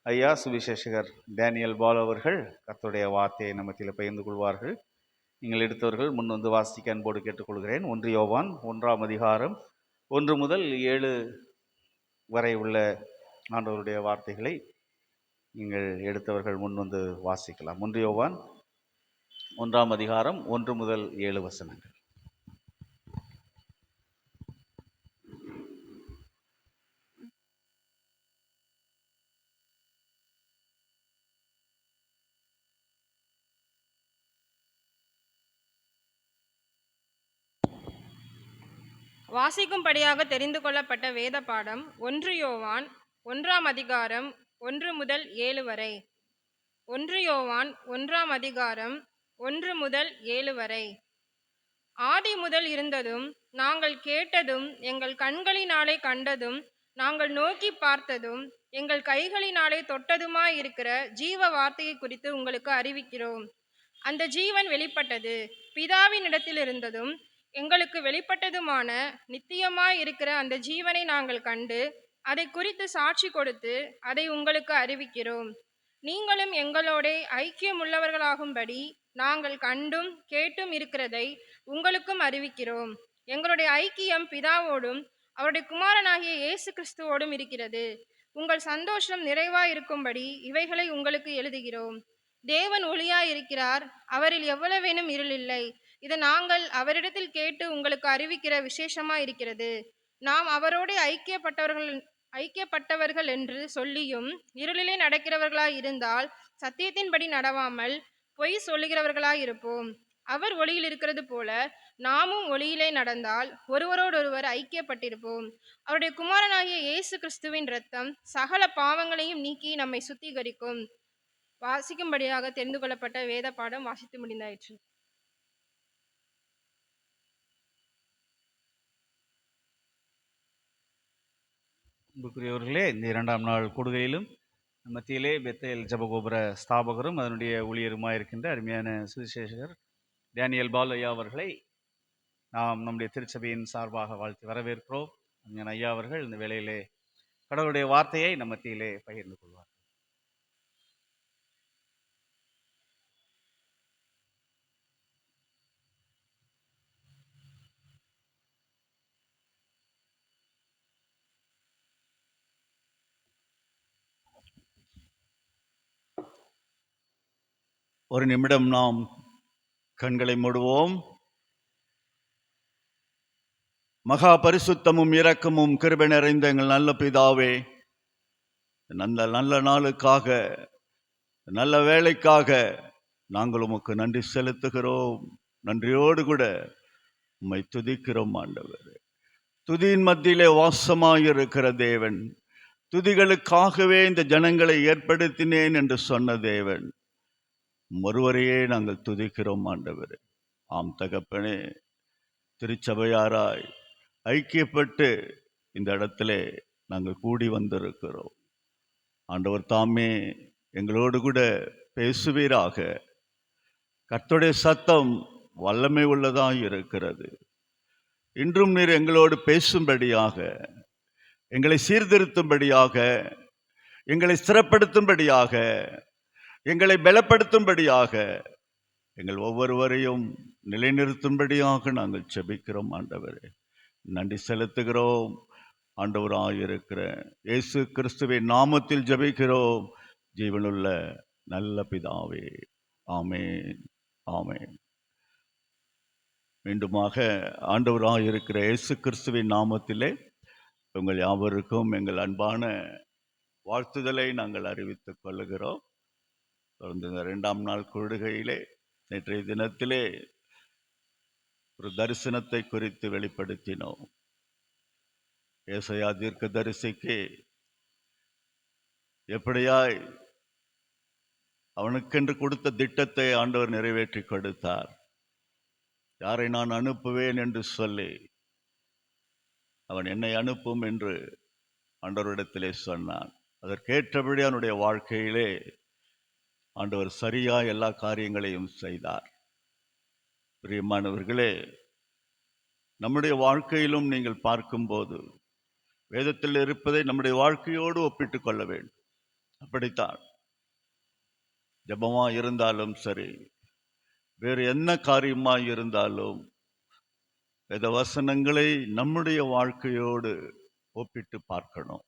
[SPEAKER 1] ஐயா சுவிசேஷகர் டேனியல் பால் அவர்கள் கர்த்தருடைய வார்த்தையை நம்மத்தில் பகிர்ந்து கொள்வார்கள். நீங்கள் எடுத்தவர்கள் முன் வந்து வாசிக்க அன்போடு கேட்டுக்கொள்கிறேன். 1 யோவான் 1ஆம் அதிகாரம் 1 முதல் 7 வரை உள்ள ஆண்டவருடைய வார்த்தைகளை நீங்கள் எடுத்தவர்கள் முன் வந்து வாசிக்கலாம். 1 யோவான் 1ஆம் அதிகாரம் 1 முதல் 7 வசனங்கள்.
[SPEAKER 2] வாசிக்கும்படியாக தெரிந்து கொள்ளப்பட்ட வேத பாடம் 1 யோவான் 1ஆம் அதிகாரம் 1 முதல் 7 வரை. 1 யோவான் 1ஆம் அதிகாரம் 1 முதல் 7 வரை. ஆதி முதல் இருந்ததும் நாங்கள் கேட்டதும் எங்கள் கண்களினாலே கண்டதும் நாங்கள் நோக்கி பார்த்ததும் எங்கள் கைகளினாலே தொட்டதுமாயிருக்கிற ஜீவ வார்த்தையை குறித்து உங்களுக்கு அறிவிக்கிறோம். அந்த ஜீவன் வெளிப்பட்டது, பிதாவினிடத்தில் இருந்ததும் எங்களுக்கு வெளிப்பட்டதுமான நித்தியமாயிருக்கிற அந்த ஜீவனை நாங்கள் கண்டு அதை குறித்து சாட்சி கொடுத்து அதை உங்களுக்கு அறிவிக்கிறோம். நீங்களும் எங்களோட ஐக்கியம் உள்ளவர்களாகும்படி நாங்கள் கண்டும் கேட்டும் இருக்கிறதை உங்களுக்கும் அறிவிக்கிறோம். எங்களுடைய ஐக்கியம் பிதாவோடும் அவருடைய குமாரனாகிய இயேசு கிறிஸ்துவோடும் இருக்கிறது. உங்கள் சந்தோஷம் நிறைவாயிருக்கும்படி இவைகளை உங்களுக்கு எழுதுகிறோம். தேவன் ஒளியாயிருக்கிறார், அவரில் எவ்வளவேனும் இருள் இல்லை. இதை நாங்கள் அவரிடத்தில் கேட்டு உங்களுக்கு அறிவிக்கிற விசேஷமா இருக்கிறது. நாம் அவரோடு ஐக்கியப்பட்டவர்கள் என்று சொல்லியும் இருளிலே நடக்கிறவர்களாய் இருந்தால் சத்தியத்தின்படி நடவாமல் பொய் சொல்லுகிறவர்களாய் இருப்போம். அவர் ஒளியில் இருக்கிறது போல நாமும் ஒளியிலே நடந்தால் ஒருவரோடொருவர் ஐக்கியப்பட்டிருப்போம். அவருடைய குமாரனாகிய இயேசு கிறிஸ்துவின் இரத்தம் சகல பாவங்களையும் நீக்கி நம்மை சுத்திகரிக்கும். வாசிக்கும்படியாக தெரிந்து கொள்ளப்பட்ட வேத பாடம் வாசித்து முடிந்தாயிற்று.
[SPEAKER 1] அன்புக்குரியவர்களே, இந்த 2ஆம் நாள் கூடுகையிலும் மத்தியிலே பெத்தேல் ஜெபகோபுர ஸ்தாபகரும் அதனுடைய ஊழியருமாய் இருக்கின்ற அருமையான சுவிசேஷகர் டேனியல் பால் ஐயா அவர்களை நாம் நம்முடைய திருச்சபையின் சார்பாக வாழ்த்தி வரவேற்கிறோம். அருமையான ஐயா அவர்கள் இந்த வேளையிலே கடவுளுடைய வார்த்தையை நம் மத்தியிலே பகிர்ந்து கொள்வார். ஒரு நிமிடம் நாம் கண்களை மூடுவோம். மகா பரிசுத்தமும் இரக்கமும் கிருபை நிறைந்த எங்கள் நல்ல பிதாவே, நல்ல நாளுக்காக, நல்ல வேலைக்காக நாங்கள் உமக்கு நன்றி செலுத்துகிறோம். நன்றியோடு கூட உம்மை துதிக்கிறோம் ஆண்டவர். துதியின் மத்தியிலே வாசமாயிருக்கிற தேவன், துதிகளுக்காகவே இந்த ஜனங்களை ஏற்படுத்தினேன் என்று சொன்ன தேவன், ஒருவரையே நாங்கள் துதிக்கிறோம் ஆண்டவர். ஆம் தகப்பனே, திருச்சபையாராய் ஐக்கியப்பட்டு இந்த இடத்திலே நாங்கள் கூடி வந்திருக்கிறோம். ஆண்டவர் தாமே எங்களோடு கூட பேசுவீராக. கர்த்தருடைய சத்தம் வல்லமை உள்ளதாக இருக்கிறது. இன்றும் நீர் எங்களோடு பேசும்படியாக, எங்களை சீர்திருத்தும்படியாக, எங்களை ஸ்திரப்படுத்தும்படியாக, எங்களை பலப்படுத்தும்படியாக, எங்கள் ஒவ்வொருவரையும் நிலைநிறுத்தும்படியாக நாங்கள் செபிக்கிறோம் ஆண்டவரே. நன்றி செலுத்துகிறோம். ஆண்டவராயிருக்கிற இயேசு கிறிஸ்துவின் நாமத்தில் ஜெபிக்கிறோம் ஜீவனுள்ள நல்ல பிதாவே. ஆமென், ஆமென். மீண்டுமாக ஆண்டவராயிருக்கிற இயேசு கிறிஸ்துவின் நாமத்திலே உங்கள் யாவருக்கும் எங்கள் அன்பான வாழ்த்துதலை நாங்கள் அறிவித்துக் கொள்ளுகிறோம். தொடர்ந்து இந்த 2ஆம் நாள் கூடுகையிலே நேற்றைய தினத்திலே ஒரு தரிசனத்தை குறித்து வெளிப்படுத்தினோம். ஏசாயா தீர்க்கதரிசிக்கு எப்படியாய் அவனுக்கென்று கொடுத்த திட்டத்தை ஆண்டவர் நிறைவேற்றி கொடுத்தார். யாரை நான் அனுப்புவேன் என்று சொல்லி அவன் என்னை அனுப்பும் என்று ஆண்டவரிடத்திலே சொன்னான். அதற்கேற்றபடி அவனுடைய வாழ்க்கையிலே ஆண்டவர் சரியா எல்லா காரியங்களையும் செய்தார். பிரியமானவர்களே, நம்முடைய வாழ்க்கையிலும் நீங்கள் பார்க்கும்போது வேதத்தில் இருப்பதை நம்முடைய வாழ்க்கையோடு ஒப்பிட்டு கொள்ள வேண்டும். அப்படித்தான் ஜெபமாக இருந்தாலும் சரி, வேறு என்ன காரியமாக இருந்தாலும் வேத வசனங்களை நம்முடைய வாழ்க்கையோடு ஒப்பிட்டு பார்க்கணும்.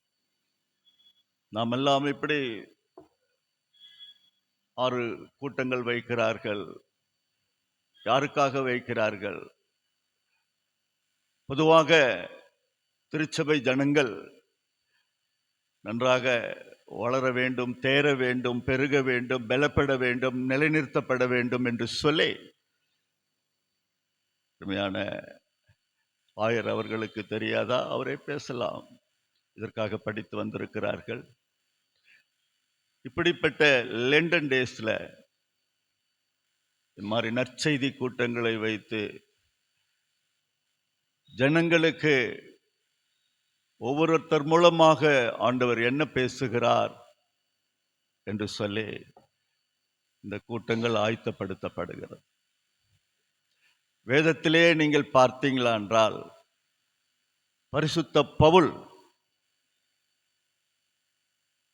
[SPEAKER 1] நாம் எல்லாம் இப்படி
[SPEAKER 3] 6 கூட்டங்கள் வைக்கிறார்கள். யாருக்காக வைக்கிறார்கள்? பொதுவாக திருச்சபை ஜனங்கள் நன்றாக வளர வேண்டும், தேர வேண்டும், பெருக வேண்டும், பலப்பட வேண்டும், நிலைநிறுத்தப்பட வேண்டும் என்று சொல்லி உண்மையான ஆயர் அவர்களுக்கு தெரியாதா? அவரே பேசலாம். இதற்காக படித்து வந்திருக்கிறார்கள். இப்படிப்பட்ட லண்டன் டேஸ்ல இந்த மாதிரி நற்செய்தி கூட்டங்களை வைத்து ஜனங்களுக்கு ஒவ்வொருத்தர் மூலமாக ஆண்டவர் என்ன பேசுகிறார் என்று சொல்லி இந்த கூட்டங்கள் ஆயத்தப்படுத்தப்படுகிறது. வேதத்திலே நீங்கள் பார்த்தீங்களா என்றால் பரிசுத்த பவுல்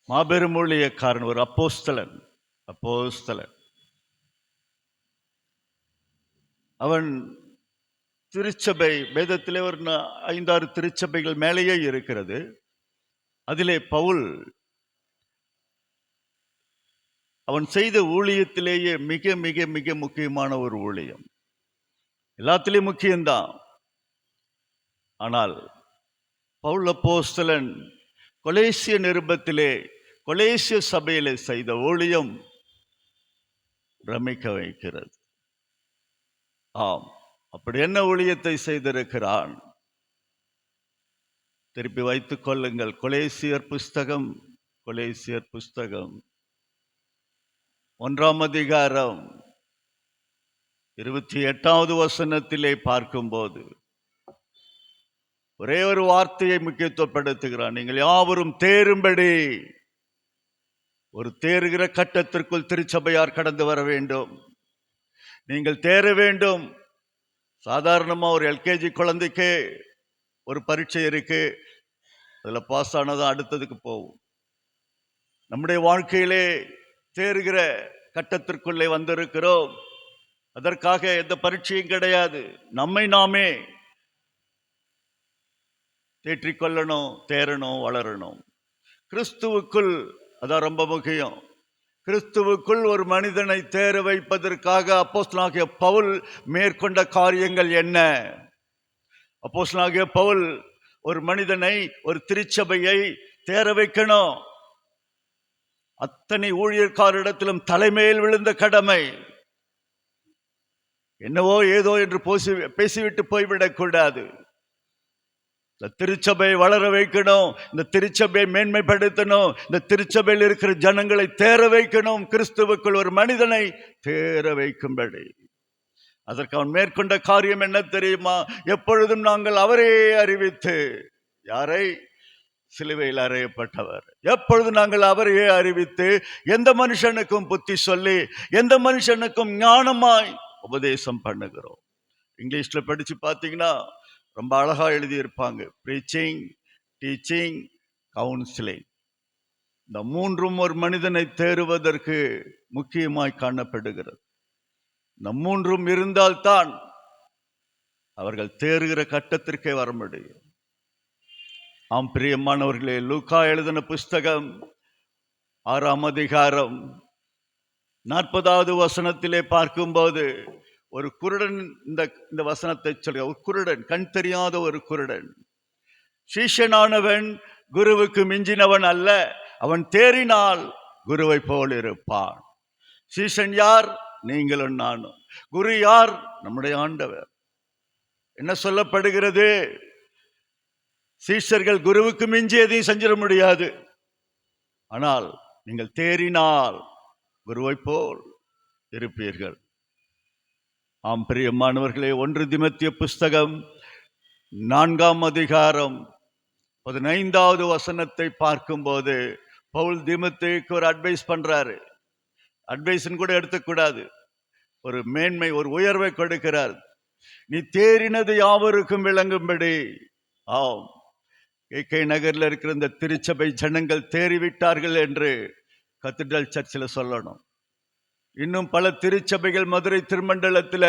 [SPEAKER 3] மாபெரும் ஊழியக்காரன், ஒரு அப்போஸ்தலன். அவன் திருச்சபை, வேதத்திலே ஒரு 5-6 திருச்சபைகள் மேலேயே இருக்கிறது. அதிலே பவுல் அவன் செய்த ஊழியத்திலேயே மிக மிக மிக முக்கியமான ஒரு ஊழியம். எல்லாத்திலையும் முக்கியம்தான். ஆனால் பவுல் அப்போஸ்தலன் கொலேசிய நிருபத்திலே, கொலேசிய சபையிலே செய்த ஊழியம் பிரமிக்க வைக்கிறது. ஆம், அப்படி என்ன ஊழியத்தை செய்திருக்கிறான்? திருப்பி வைத்துக் கொள்ளுங்கள். கொலேசியர் புஸ்தகம் 1ஆம் அதிகாரம் 28வது வசனத்திலே பார்க்கும்போது ஒரே ஒரு வார்த்தையை முக்கியத்துவப்படுத்துகிறான். நீங்கள் யாவரும் தேரும்படி. ஒரு தேறுகிற கட்டத்திற்குள் திருச்சபையார் கடந்து வர வேண்டும். நீங்கள் தேர வேண்டும். சாதாரணமா ஒரு எல்கேஜி குழந்தைக்கு ஒரு பரீட்சை இருக்கு, அதுல பாஸ் ஆனதான் அடுத்ததுக்கு போகும். நம்முடைய வாழ்க்கையிலே தேறுகிற கட்டத்திற்குள்ளே வந்திருக்கிறோம். அதற்காக எந்த பரீட்சையும் கிடையாது. நம்மை நாமே தேற்றிக்கொள்ளணும், தேரணும், வளரணும். கிறிஸ்துவுக்குள் அதான் ரொம்ப முக்கியம். கிறிஸ்துவுக்குள் ஒரு மனிதனை தேர வைப்பதற்காக அப்போஸ்தலனாகிய பவுல் மேற்கொண்ட காரியங்கள் என்ன? அப்போஸ்தலனாகிய பவுல் ஒரு மனிதனை, ஒரு திருச்சபையை தேர வைக்கணும். அத்தனை ஊழியர்காரிடத்திலும் தலைமையில் விழுந்த கடமை. என்னவோ ஏதோ என்று பேசிவிட்டு போய்விடக் கூடாது. இந்த திருச்சபையை வளர வைக்கணும், இந்த திருச்சபையை மேன்மைப்படுத்தணும், இந்த திருச்சபையில் இருக்கிற ஜனங்களை தேர வைக்கணும். கிறிஸ்துவுக்குள் ஒரு மனிதனை தேர வைக்கும்படி அதற்கு அவன் மேற்கொண்ட காரியம் என்ன தெரியுமா? எப்பொழுதும் நாங்கள் அவரே அறிவித்து. யாரை? சிலுவையில் அறையப்பட்டவர். எப்பொழுது நாங்கள் அவரையே அறிவித்து எந்த மனுஷனுக்கும் புத்தி சொல்லி எந்த மனுஷனுக்கும் ஞானமாய் உபதேசம் பண்ணுகிறோம். இங்கிலீஷ்ல படிச்சு பார்த்தீங்கன்னா ரொம்ப அழகா எழுதியிருப்பாங்க. Preaching, teaching, counselling. இந்த மூன்றும் ஒரு மனிதனை தேறுவதற்கு முக்கியமாய் காணப்படுகிறது. இந்த மூன்றும் இருந்தால்தான் அவர்கள் தேறுகிற கட்டத்திற்கே வர முடியும். ஆம் பிரியமானவர்களே, லூக்கா எழுதின புஸ்தகம் 6ஆம் அதிகாரம் 40வது வசனத்திலே பார்க்கும்போது ஒரு குருடன் இந்த வசனத்தை சொல்ல. ஒரு குருடன், கண் தெரியாத ஒரு குருடன். சீஷனானவன் குருவுக்கு மிஞ்சினவன் அல்ல, அவன் தேறினால் குருவை போல் இருப்பான். சீஷன் யார்? நீங்களும் நானும். குரு யார்? நம்முடைய ஆண்டவர். என்ன சொல்லப்படுகிறது? சீஷர்கள் குருவுக்கு மிஞ்சி எதையும் செஞ்சிட முடியாது. ஆனால் நீங்கள் தேறினால் குருவை போல் இருப்பீர்கள். ஆம் பிரியமானவர்களே, 1 தீமோத்தேயு புஸ்தகம் 4ஆம் அதிகாரம் 15வது வசனத்தை பார்க்கும்போது பவுல் தீமோத்தேயுக்கு ஒரு அட்வைஸ் பண்றாரு. அட்வைஸ்ன்னு கூட எடுத்துக்கூடாது, ஒரு மேன்மை, ஒரு உயர்வை கொடுக்கிறார். நீ தேறினது யாவருக்கும் விளங்கும்படி. ஆம், கேகே நகர்ல இருக்கிற இந்த திருச்சபை ஜனங்கள் தேறிவிட்டார்கள் என்று கத்தீட்ரல் சர்ச்சில் சொல்லணும். இன்னும் பல திருச்சபைகள் மதுரை திருமண்டலத்தில்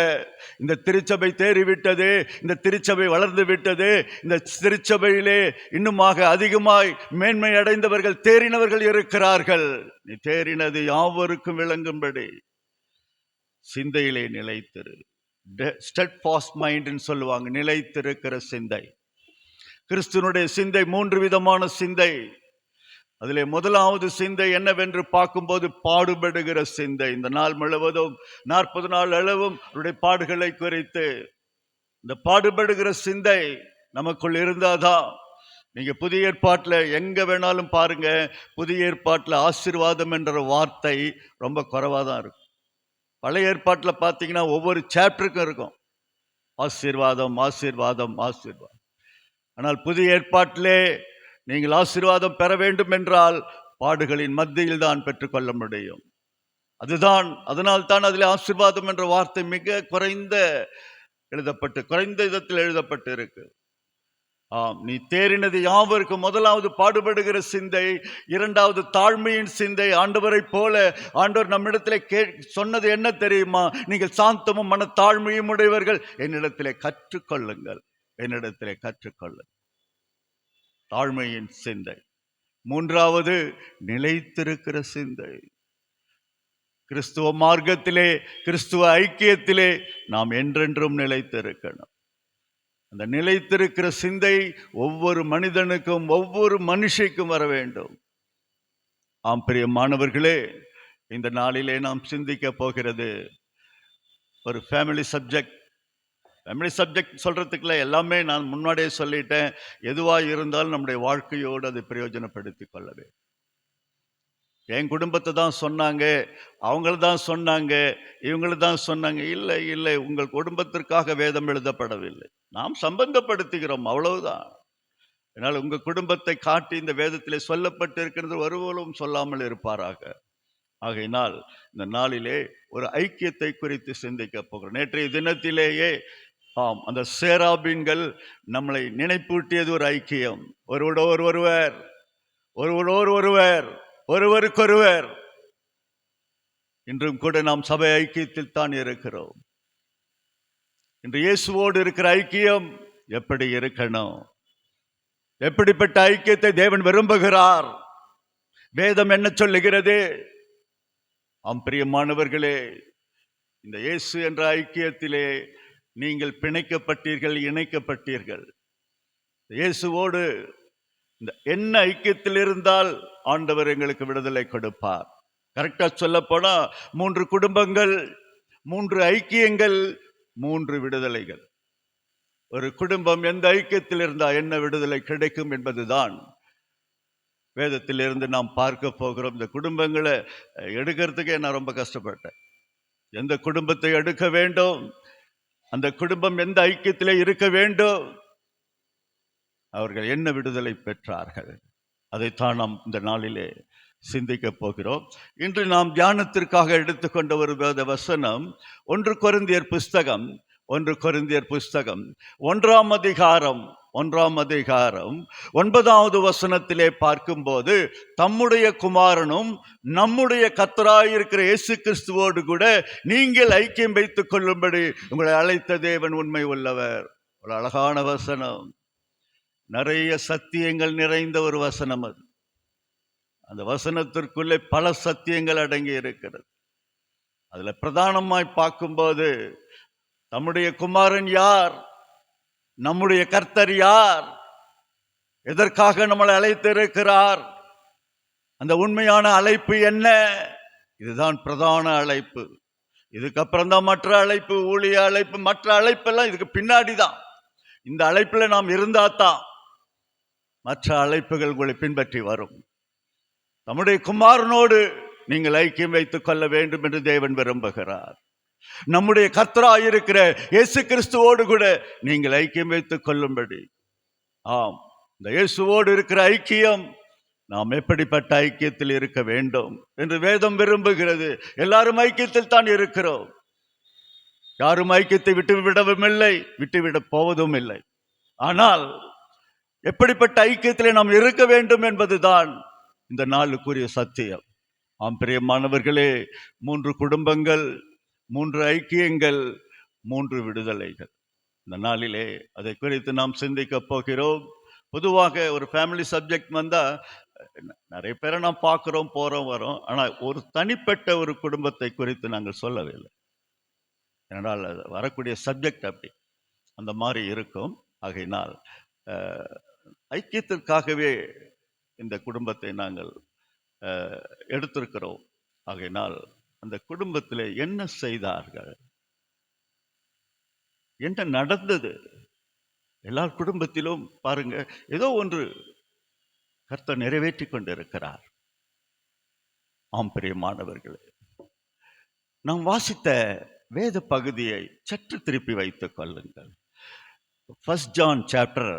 [SPEAKER 3] இந்த திருச்சபை தேறிவிட்டது, இந்த திருச்சபை வளர்ந்து விட்டது, இந்த திருச்சபையிலே இன்னுமாக அதிகமாய் மேன்மை அடைந்தவர்கள் தேறினவர்கள் இருக்கிறார்கள். நீ தேறினது யாவருக்கும் விளங்கும்படி சிந்தையிலே நிலைத்திரு. ஸ்டெட்ஃபாஸ்ட் மைண்ட்னு சொல்லுவாங்க, நிலைத்திருக்கிற சிந்தை. கிறிஸ்துவனுடைய சிந்தை 3 விதமான சிந்தை. அதிலே முதலாவது சிந்தை என்னவென்று பார்க்கும்போது பாடுபடுகிற சிந்தை. இந்த நாள் முழுவதும் 40 நாள் அளவும் அவருடைய பாடுகளை குறித்து இந்த பாடுபடுகிற சிந்தை நமக்குள் இருந்தாதான். நீங்க புதிய ஏற்பாட்டில் எங்க வேணாலும் பாருங்க, புதிய ஏற்பாட்டில் ஆசீர்வாதம் என்ற வார்த்தை ரொம்ப குறைவா தான் இருக்கும். பழைய ஏற்பாட்டில் பார்த்தீங்கன்னா ஒவ்வொரு சாப்டருக்கும் இருக்கும் ஆசீர்வாதம் ஆசீர்வாதம் ஆசீர்வாதம். ஆனால் புதிய ஏற்பாட்டிலே நீங்கள் ஆசீர்வாதம் பெற வேண்டும் என்றால் பாடுகளின் மத்தியில் தான் பெற்றுக்கொள்ள முடியும். அதனால் தான் அதில் ஆசீர்வாதம் என்ற வார்த்தை மிக குறைந்த விதத்தில் எழுதப்பட்டு இருக்கு. ஆம், நீ தேறினது யாவருக்கும் முதலாவது பாடுபடுகிற சிந்தை, இரண்டாவது தாழ்மையின் சிந்தை. ஆண்டவரை போல ஆண்டவர் நம்மிடத்திலே சொன்னது என்ன தெரியுமா? நீங்கள் சாந்தமும் மன தாழ்மையும் உடையவர்கள், என்னிடத்திலே கற்றுக்கொள்ளுங்கள், என்னிடத்திலே கற்றுக்கொள்ளுங்கள். தாழ்மையின் சிந்தை. மூன்றாவது நிலைத்திருக்கிற சிந்தை. கிறிஸ்துவ மார்க்கத்திலே, கிறிஸ்துவ ஐக்கியத்திலே நாம் என்றென்றும் நிலைத்திருக்கணும். அந்த நிலைத்திருக்கிற சிந்தை ஒவ்வொரு மனிதனுக்கும் ஒவ்வொரு மனுஷிக்கும் வர வேண்டும். ஆம் பிரியமானவர்களே, இந்த நாளிலே நாம் சிந்திக்க போகிறது ஒரு ஃபேமிலி சப்ஜெக்ட். சொல்றதுக்குள்ள எல்லாமே நான் முன்னாடியே சொல்லிட்டேன். எதுவாக இருந்தாலும் நம்முடைய வாழ்க்கையோடு அதை பிரயோஜனப்படுத்திக் கொள்ளவே. என் குடும்பத்தை தான் சொன்னாங்க, அவங்கள தான் சொன்னாங்க, இவங்கள தான் சொன்னாங்க. இல்லை இல்லை, உங்கள் குடும்பத்திற்காக வேதம் எழுதப்படவில்லை. நாம் சம்பந்தப்படுத்துகிறோம், அவ்வளவுதான். அதனால் உங்கள் குடும்பத்தை காட்டி இந்த வேதத்திலே சொல்லப்பட்டு இருக்கிறது ஒருவரும் சொல்லாமல் இருப்பாராக. ஆகையினால் இந்த நாளிலே ஒரு ஐக்கியத்தை குறித்து சிந்திக்க போகிறோம். நேற்றைய தினத்திலேயே அந்த சேராபீன்கள் நம்மளை நினைப்பூட்டியது ஒரு ஐக்கியம். ஒருவருக்கொருவர், இன்றும் கூட நாம் சபை ஐக்கியத்தில் தான் இருக்கிறோம். இன்று இயேசுவோடு இருக்கிற ஐக்கியம் எப்படி இருக்கணும்? எப்படிப்பட்ட ஐக்கியத்தை தேவன் விரும்புகிறார்? வேதம் என்ன சொல்லுகிறது? பிரியமானவர்களே, இந்த இயேசு என்ற ஐக்கியத்திலே நீங்கள் பிணைக்கப்பட்டீர்கள், இணைக்கப்பட்டீர்கள். இயேசுவோடு இந்த என்ன ஐக்கியத்தில் இருந்தால் ஆண்டவர் எங்களுக்கு விடுதலை கொடுப்பார். கரெக்டா சொல்ல போனா 3 குடும்பங்கள், 3 ஐக்கியங்கள், 3 விடுதலைகள். ஒரு குடும்பம் எந்த ஐக்கியத்தில் இருந்தால் என்ன விடுதலை கிடைக்கும் என்பதுதான் வேதத்திலிருந்து நாம் பார்க்க போகிறோம். இந்த குடும்பங்களை எடுக்கிறதுக்கே நான் ரொம்ப கஷ்டப்பட்டேன். எந்த குடும்பத்தை எடுக்க வேண்டும், அந்த குடும்பம் எந்த ஐக்கியத்திலே இருக்க வேண்டும், அவர்கள் என்ன விடுதலை பெற்றார்கள், அதைத்தான் நாம் இந்த நாளிலே சிந்திக்க போகிறோம். இன்று நாம் தியானத்திற்காக எடுத்துக்கொண்ட ஒரு வேத வசனம் 1 கொரிந்தியர் புஸ்தகம் 1ஆம் அதிகாரம் 9வது வசனத்திலே பார்க்கும்போது, தம்முடைய குமாரனும் நம்முடைய கர்த்தராயிருக்கிற இயேசு கிறிஸ்துவோடு கூட நீங்கள் ஐக்கியம் வைத்துக் கொள்ளும்படி உங்களை அழைத்த தேவன் உண்மை உள்ளவர். ஒரு அழகான வசனம், நிறைய சத்தியங்கள் நிறைந்த ஒரு வசனம் அது. அந்த வசனத்திற்குள்ளே பல சத்தியங்கள் அடங்கி இருக்கிறது. அதுல பிரதானமாய் பார்க்கும்போது, தம்முடைய குமாரன் யார், நம்முடைய கர்த்தர் யார், எதற்காக நம்மளை அழைத்திருக்கிறார், அந்த உண்மையான அழைப்பு என்ன, இதுதான் பிரதான அழைப்பு. இதுக்கப்புறம் தான் மற்ற அழைப்பு, ஊழிய அழைப்பு, மற்ற அழைப்பெல்லாம் இதுக்கு பின்னாடி தான். இந்த அழைப்புல நாம் இருந்தாதான் மற்ற அழைப்புகள் உங்களை பின்பற்றி வரும். நம்முடைய குமாரனோடு நீங்கள் ஐக்கியம் வைத்துக் கொள்ள வேண்டும் என்று தேவன் விரும்புகிறார். நம்முடைய கர்த்தராயிருக்கிற இயேசு கிறிஸ்துவோடு கூட நீங்கள் ஐக்கியம் வைத்துக் கொள்ளும்படி. ஆம், இந்த இயேசுவோடு இருக்கிற ஐக்கியம் நாம் எப்படிப்பட்ட ஐக்கியத்தில் இருக்க வேண்டும் என்று வேதம் விரும்புகிறது. எல்லாரும் ஐக்கியத்தில் தான் இருக்கிறோம். யாரும் ஐக்கியத்தை விட்டுவிடவும் இல்லை, விட்டுவிட போவதும் இல்லை. ஆனால் எப்படிப்பட்ட ஐக்கியத்திலே நாம் இருக்க வேண்டும் என்பதுதான் இந்த நாளுக்குரிய சத்தியம். ஆம் பிரியமானவர்களே, 3 குடும்பங்கள், 3 ஐக்கியங்கள், 3 விடுதலைகள். இந்த நாளிலே அதை குறித்து நாம் சிந்திக்க போகிறோம். பொதுவாக ஒரு ஃபேமிலி சப்ஜெக்ட் வந்தா நிறைய பேரை நாம் பார்க்கிறோம், போறோம், வரோம். ஆனால் ஒரு தனிப்பட்ட ஒரு குடும்பத்தை குறித்து நாங்கள் சொல்லவில்லை. ஏனால் அது வரக்கூடிய சப்ஜெக்ட் அப்படி அந்த மாதிரி இருக்கும். ஆகையினால் ஐக்கியத்திற்காகவே இந்த குடும்பத்தை நாங்கள் எடுத்திருக்கிறோம். ஆகையினால் அந்த குடும்பத்தில் என்ன செய்தார்கள், என்ன நடந்தது? எல்லா குடும்பத்திலும் பாருங்க, ஏதோ ஒன்று கர்த்தர் நிறைவேற்றி கொண்டிருக்கிறார். ஆம் பிரியமானவர்களே, நாம் வாசித்த வேத பகுதியை சற்று திருப்பி வைத்துக் கொள்ளுங்கள். First John chapter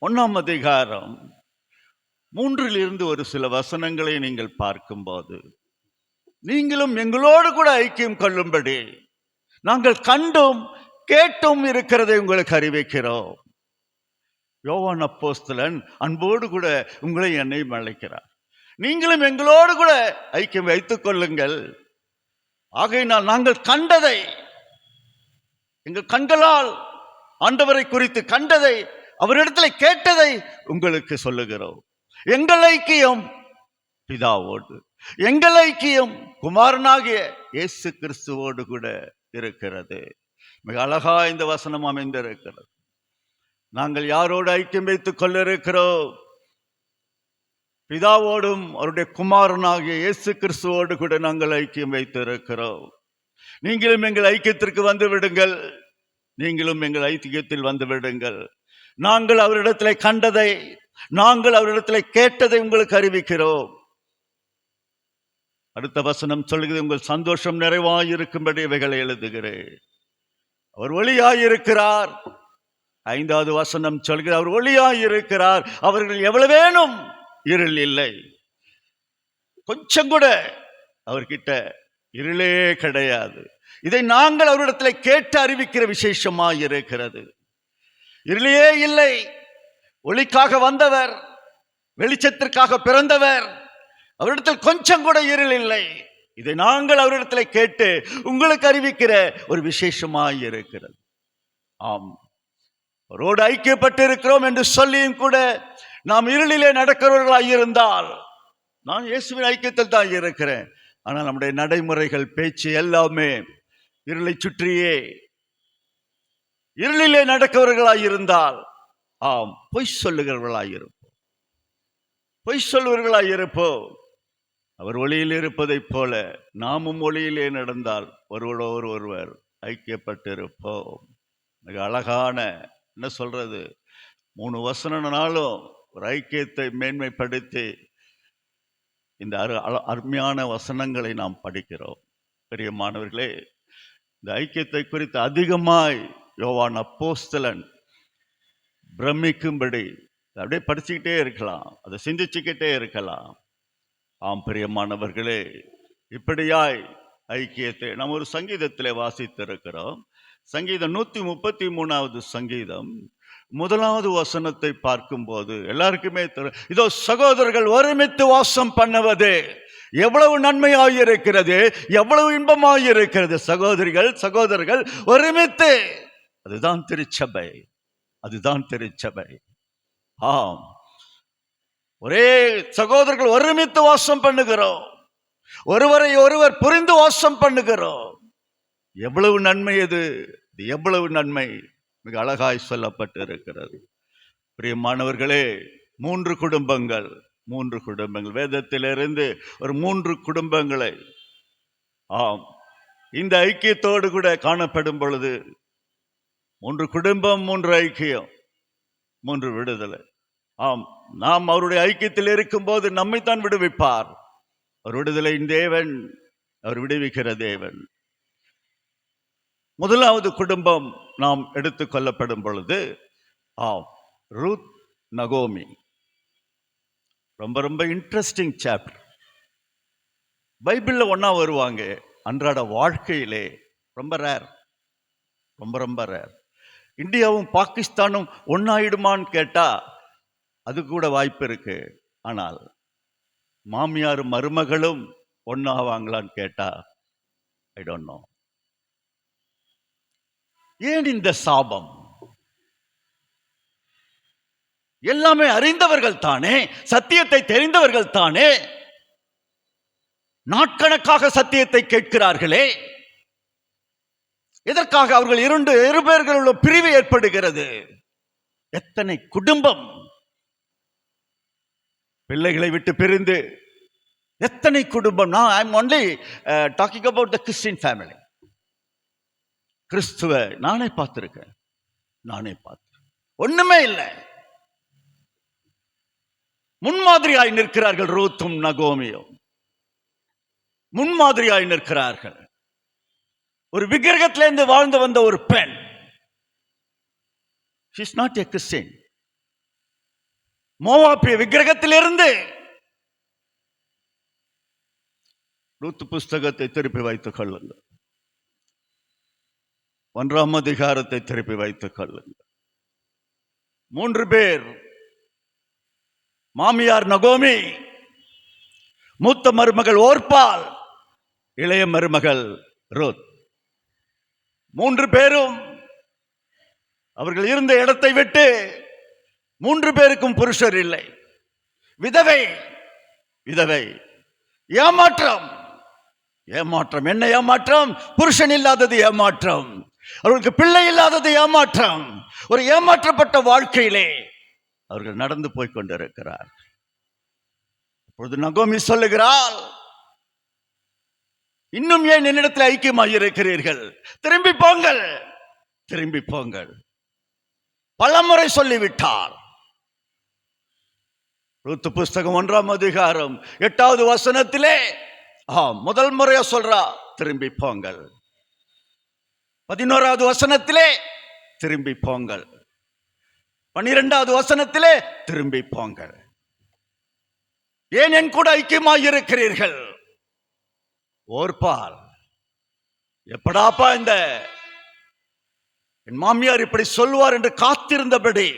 [SPEAKER 3] 1 அதிகாரம் 3 ஒரு சில வசனங்களை நீங்கள் பார்க்கும்போது, நீங்களும் எங்களோடு கூட ஐக்கியம் கொள்ளும்படி நாங்கள் கண்டும் கேட்டும் இருக்கிறதை உங்களுக்கு அறிவிக்கிறோம். யோவான் அப்போஸ்தலன் அன்போடு கூட உங்களை என்னையும் அழைக்கிறார். நீங்களும் எங்களோடு கூட ஐக்கியம் வைத்துக் கொள்ளுங்கள். ஆகையினால் நாங்கள் கண்டதை, எங்கள் கண்களால் ஆண்டவரை குறித்து கண்டதை, அவரிடத்தில் கேட்டதை உங்களுக்கு சொல்லுகிறோம். எங்கள் ஐக்கியம் பிதாவோடு, எங்கள் ஐக்கியம் குமாரனாகிய இயேசு கிறிஸ்துவோடு கூட இருக்கிறது. மிக அழகா இந்த வசனம் அமைந்திருக்கிறது. நாங்கள் யாரோடு ஐக்கியம் வைத்துக் கொண்டிருக்கிறோம்? பிதாவோடும் அவருடைய குமாரனாகிய இயேசு கிறிஸ்துவோடு கூட நாங்கள் ஐக்கியம் வைத்திருக்கிறோம். நீங்களும் எங்கள் ஐக்கியத்திற்கு வந்து விடுங்கள், நீங்களும் எங்கள் ஐக்கியத்தில் வந்து விடுங்கள். நாங்கள் அவரிடத்தில் கண்டதை, நாங்கள் அவரிடத்தில் கேட்டதை உங்களுக்கு அறிவிக்கிறோம். அடுத்த வசனம் சொல்கிறது, உங்கள் சந்தோஷம் நிறைவாயிருக்கும்படி இவைகளை எழுதுகிறேன். அவர் ஒளியாயிருக்கிறார். 5வது வசனம் சொல்கிறது, அவர் ஒளியாயிருக்கிறார். அவர்கள் எவ்வளவு வேணும் இருள் இல்லை. கொஞ்சம் கூட அவர்கிட்ட இருளே கிடையாது. இதை நாங்கள் அவரிடத்தில் கேட்டு அறிவிக்கிற விசேஷமாக இருக்கிறது. இருளே இல்லை. ஒளிக்காக வந்தவர், வெளிச்சத்திற்காக பிறந்தவர், அவரிடத்தில் கொஞ்சம் கூட இருள் இல்லை. இதை நாங்கள் அவரிடத்தில் கேட்டு உங்களுக்கு அறிவிக்கிற ஒரு விசேஷமாக இருக்கிறது. ஆம், அவரோடு ஐக்கியப்பட்டு இருக்கிறோம் என்று சொல்லியும் கூட நாம் இருளிலே நடக்கிறவர்களாக இருந்தால், நான் இயேசுவின் ஐக்கியத்தில் தான் இருக்கிறேன், ஆனால் நம்முடைய நடைமுறைகள், பேச்சு எல்லாமே இருளை சுற்றியே இருளிலே நடக்கிறவர்களாக இருந்தால், ஆம், பொய் சொல்லுகிறவர்களாக இருப்போம், பொய் சொல்லுவர்களாக இருப்போம். அவர் ஒளியில் இருப்பதைப் போல நாமும் ஒளியிலே நடந்தால் ஒருவரோடு ஒருவர் ஐக்கியப்பட்டிருப்போம். மிக அழகான, என்ன சொல்றது, 3 வசனனாலும் ஒரு ஐக்கியத்தை மேன்மைப்படுத்தி இந்த அருமையான வசனங்களை நாம் படிக்கிறோம். பிரியமானவர்களே, இந்த ஐக்கியத்தை குறித்து அதிகமாய் யோவான் அப்போஸ்தலன் பிரமிக்கும்படி அப்படியே படிச்சுக்கிட்டே இருக்கலாம், அதை சிந்திச்சுக்கிட்டே இருக்கலாம். ஆம் பிரியமானவர்களே, இப்படியாய் ஐக்கியத்தை நாம் ஒரு சங்கீதத்திலே வாசித்திருக்கிறோம். சங்கீதம் 133வது சங்கீதம் 1வது வசனத்தை பார்க்கும்போது எல்லாருக்குமே தெரியும், இதோ சகோதரர்கள் ஒருமித்து வாசம் பண்ணுவது எவ்வளவு நன்மையாயிருக்கிறது, எவ்வளவு இன்பமாயிருக்கிறது. சகோதரர்கள் ஒருமித்து, அதுதான் திருச்சபை, அதுதான் திருச்சபை. ஆம், ஒரே சகோதரர்கள் ஒருமித்து வாசம் பண்ணுகிறோம், ஒருவரை ஒருவர் புரிந்து வாசம் பண்ணுகிறோம். எவ்வளவு நன்மை இது, எவ்வளவு நன்மை, மிக அழகாய் சொல்லப்பட்டு இருக்கிறது. பிரியமானவர்களே, 3 குடும்பங்கள், வேதத்திலிருந்து ஒரு 3 குடும்பங்களை, ஆம், இந்த ஐக்கியத்தோடு கூட காணப்படும் பொழுது 3 குடும்பம், 3 ஐக்கியம், 3 விடுதலை. ஆம், நாம் அவருடைய ஐக்கியத்தில் இருக்கும்போது நம்மைத்தான் விடுவிப்பார். அவர் விடுதலையின் தேவன், அவர் விடுவிக்கிற தேவன். 1வது குடும்பம் நாம் எடுத்துக் கொள்ளப்படும் பொழுது, ரூத், நகோமி. ரொம்ப ரொம்ப இன்ட்ரெஸ்டிங் சாப்டர். பைபிள்ல ஒண்ணா வருவாங்க, அன்றாட வாழ்க்கையிலே ரொம்ப ரேர், ரொம்ப ரொம்ப ரேர். இந்தியாவும் பாகிஸ்தானும் ஒன்னாயிடுமான்னு கேட்டா அது கூட வாய்ப்பு இருக்கு. ஆனால் மாமியாரும் மருமகளும் ஒன்னாவாங்களான்னு கேட்டா ஐ டோன்ட் நோ. ஏன் இந்த சாபம்? எல்லாமே அறிந்தவர்கள் தானே, சத்தியத்தை தெரிந்தவர்கள் தானே, நாட்கணக்காக சத்தியத்தை கேட்கிறார்களே, எதற்காக அவர்கள் இரு பேர்களுள்ள பிரிவு ஏற்படுகிறது? எத்தனை குடும்பம் பிள்ளைகளை விட்டு பிரிந்து, எத்தனை குடும்பம். நான் I am only talking about the Christian family. கிறிஸ்துவ நானே பார்த்திருக்கேன். ஒண்ணுமே இல்லை. முன்மாதிரியாய் நிற்கிறார்கள். ரூத்தும் நகோமியும் முன்மாதிரியாய் நிற்கிறார்கள். ஒரு விக்கிரகத்திலிருந்து வாழ்ந்து வந்த ஒரு பெண். she is not a Christian. மோவாபிய விக்கிரகத்திலிருந்து ரூத் புஸ்தகத்தை திருப்பி வைத்துக் கொள்ளுங்கள். 1ஆம் அதிகாரத்தை திருப்பி வைத்துக் கொள்ளுங்கள். 3 பேர், மாமியார் நகோமி, மூத்த மருமகள் ஓர்பால், இளைய மருமகள் ரூத். 3 பேரும் அவர்கள் இருந்த இடத்தை விட்டு 3 பேருக்கும் புருஷர் இல்லை. விதவை. ஏமாற்றம். என்ன ஏமாற்றம்? புருஷன் இல்லாதது ஏமாற்றம். அவர்களுக்கு பிள்ளை இல்லாதது ஏமாற்றம். ஒரு ஏமாற்றப்பட்ட வாழ்க்கையிலே அவர்கள் நடந்து போய் கொண்டிருக்கிறார். அப்பொழுது நகோமி சொல்லுகிறாள், இன்னும் ஏன் என்னிடத்தில் ஐக்கியமாக இருக்கிறீர்கள்? திரும்பி போங்கள். பலமுறை சொல்லிவிட்டார். ரூத் புஸ்தகம் 1ஆம் அதிகாரம் 8வது வசனத்திலே முதல் முறையா சொல்றா, திரும்பி போங்கள். 11வது வசனத்திலே திரும்பி போங்கள். 12வது வசனத்திலே திரும்பி போங்கள். ஏன் என் கூட ஐக்கியமாக இருக்கிறீர்கள்? ஓர்பால், எப்படாப்பா இந்த என் மாமியார் இப்படி சொல்வார் என்று காத்திருந்தபடி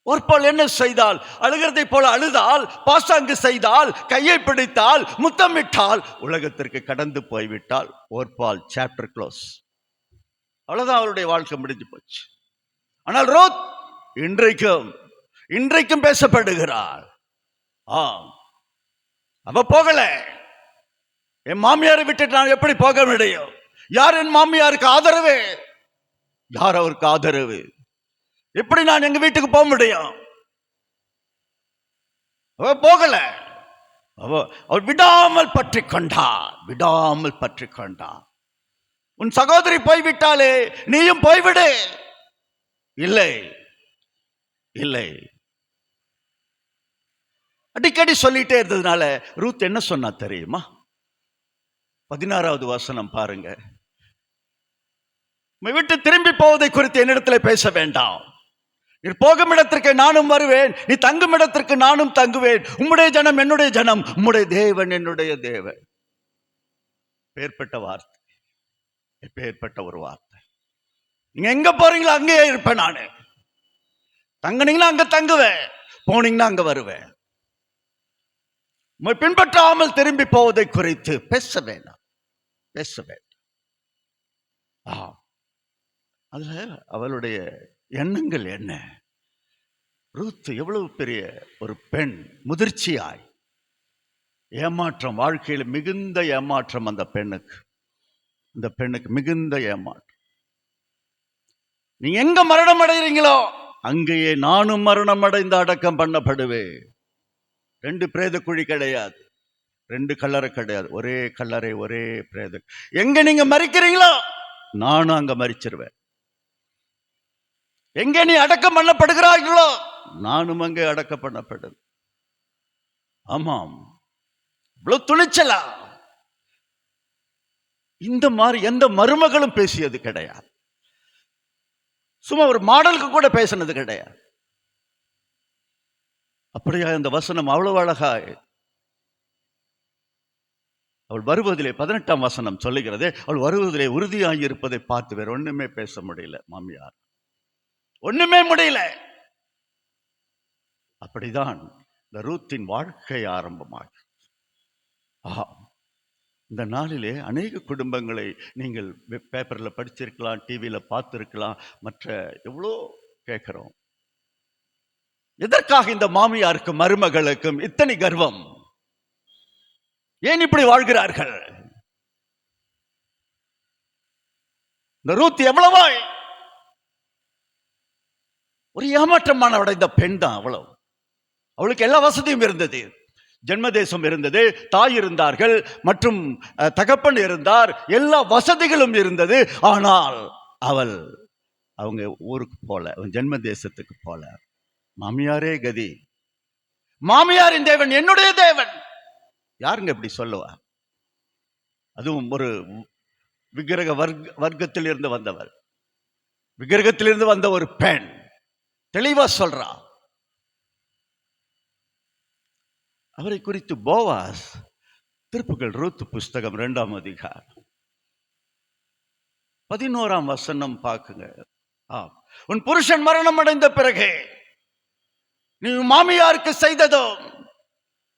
[SPEAKER 3] ஓர்பால் என்ன செய்தால்? அழுகிறதை போல அழுதால், பாசாங்கு செய்தால், கையை பிடித்தால், முத்தமிட்டால், உலகத்திற்கு கடந்து போய்விட்டால். ஓர்பால் சாப்டர் க்ளோஸ். அவ்வளவுதான், அவருடைய வாழ்க்கை முடிஞ்சு போச்சு. ஆனால் ரூத் இன்றைக்கும் பேசப்படுகிறாள். அவ போகல. என் மாமியாரை விட்டுட்டு நான் எப்படி போக முடியும்? யார் என் மாமியாருக்கு ஆதரவு? யார் அவருக்கு ஆதரவு? எப்படி நான் எங்க வீட்டுக்கு போக முடியும்? அவ போகல. அவள் விடாமல் பற்றி கொண்டார். உன் சகோதரி போய்விட்டாலே நீயும் போய்விடு. இல்லை. அடிக்கடி சொல்லிட்டே இருந்ததுனால ரூத் என்ன சொன்னா தெரியுமா? 16வது வசனம் பாருங்க. விட்டு திரும்பி போவதை குறித்து என்னிடத்தில் பேச வேண்டாம். நீ போகும் இடத்திற்கு நானும் வருவேன், நீ தங்கும் இடத்திற்கு நானும் தங்குவேன். உம்முடைய ஜனம் என்னுடைய ஜனம், உம்முடைய தேவன் என்னுடைய தேவன். பேர்பட்ட வார்த்தை, பேர்பட்ட ஒரு வார்த்தை. நீங்க எங்க போறீங்களோ அங்கேயே இருப்பேன். நானு தங்குனீங்கன்னா அங்க தங்குவேன், போனீங்கன்னா அங்க வருவேன். பின்பற்றாமல் திரும்பி போவதை குறித்து பேச வேண்டாம். அதுல அவளுடைய எண்ணங்கள் என்ன? ரூத் எவ்வளவு பெரிய ஒரு பெண், முதிர்ச்சியாய். ஏமாற்றம், வாழ்க்கையில் மிகுந்த ஏமாற்றம். அந்த பெண்ணுக்கு மிகுந்த ஏமாற்றம். நீங்க எங்க மரணம் அடைகிறீங்களோ அங்கேயே நானும் மரணம் அடைந்து அடக்கம் பண்ணப்படுவேன். 2 பிரேத குழி கிடையாது, 2 கல்லறை கிடையாது, ஒரே கல்லறை, ஒரே பிரேத. எங்க நீங்க மறிக்கிறீங்களோ நானும் அங்க மறிச்சிருவேன். எங்க நீ அடக்கம் பண்ணப்படுகிறார்களோ நானும் அங்கே அடக்கம் பண்ணப்படுது. ஆமாம், இவ்வளவு துணிச்சலா இந்த மாதிரி எந்த மருமகளும் பேசியது கிடையாது. சும்மா ஒரு மாடலுக்கு கூட பேசினது கிடையாது. அப்படியா இந்த வசனம் அவ்வளவு அழகாய் அவள் வருவதிலே 18ஆம் வசனம் சொல்லுகிறது. அவள் வருவதிலே உறுதியாகி இருப்பதை பார்த்து வேற ஒண்ணுமே பேச முடியல. மாமியார் ஒண்ணுமே முடியல. அப்படிதான் இந்த ரூத்தின் வாழ்க்கை ஆரம்பமாகும். இந்த நாளிலே அநேக குடும்பங்களை நீங்கள் பேப்பரில் படிச்சிருக்கலாம், டிவியில் பார்த்துருக்கலாம், மற்ற எவ்வளோ கேட்குறோம். எதற்காக இந்த மாமியாருக்கும் மருமகளுக்கும் இத்தனை கர்வம்? ஏன் இப்படி வாழ்கிறார்கள்? இந்த ரூத் எவ்வளவாய் ஒரு ஏமாற்றமானவட இந்த பெண் தான். அவ்வளவு, அவளுக்கு எல்லா வசதியும் இருந்தது. ஜென்மதேசம் இருந்தது, தாய் இருந்தார்கள், மற்றும் தகப்பன் இருந்தார், எல்லா வசதிகளும் இருந்தது. ஆனால் அவங்க ஊருக்கு போல, ஜென்ம தேசத்துக்கு போல. மாமியாரே கதி. மாமியாரின் தேவன் என்னுடைய தேவன். யாருங்க இப்படி சொல்லுவா? அதுவும் ஒரு விக்கிரக வர்க்கத்தில் இருந்து வந்தவர், விக்கிரகத்திலிருந்து வந்த ஒரு பெண் தெளிவா சொல்றா. அவரை குறித்து போவாஸ் திருப்புகள் ரூத் புஸ்தகம் 2ஆம் அதிகாரம் 11ஆம் வசனம் பாக்குங்க. உன் புருஷன் மரணம் அடைந்த பிறகு நீ மாமியாருக்கு செய்ததும்,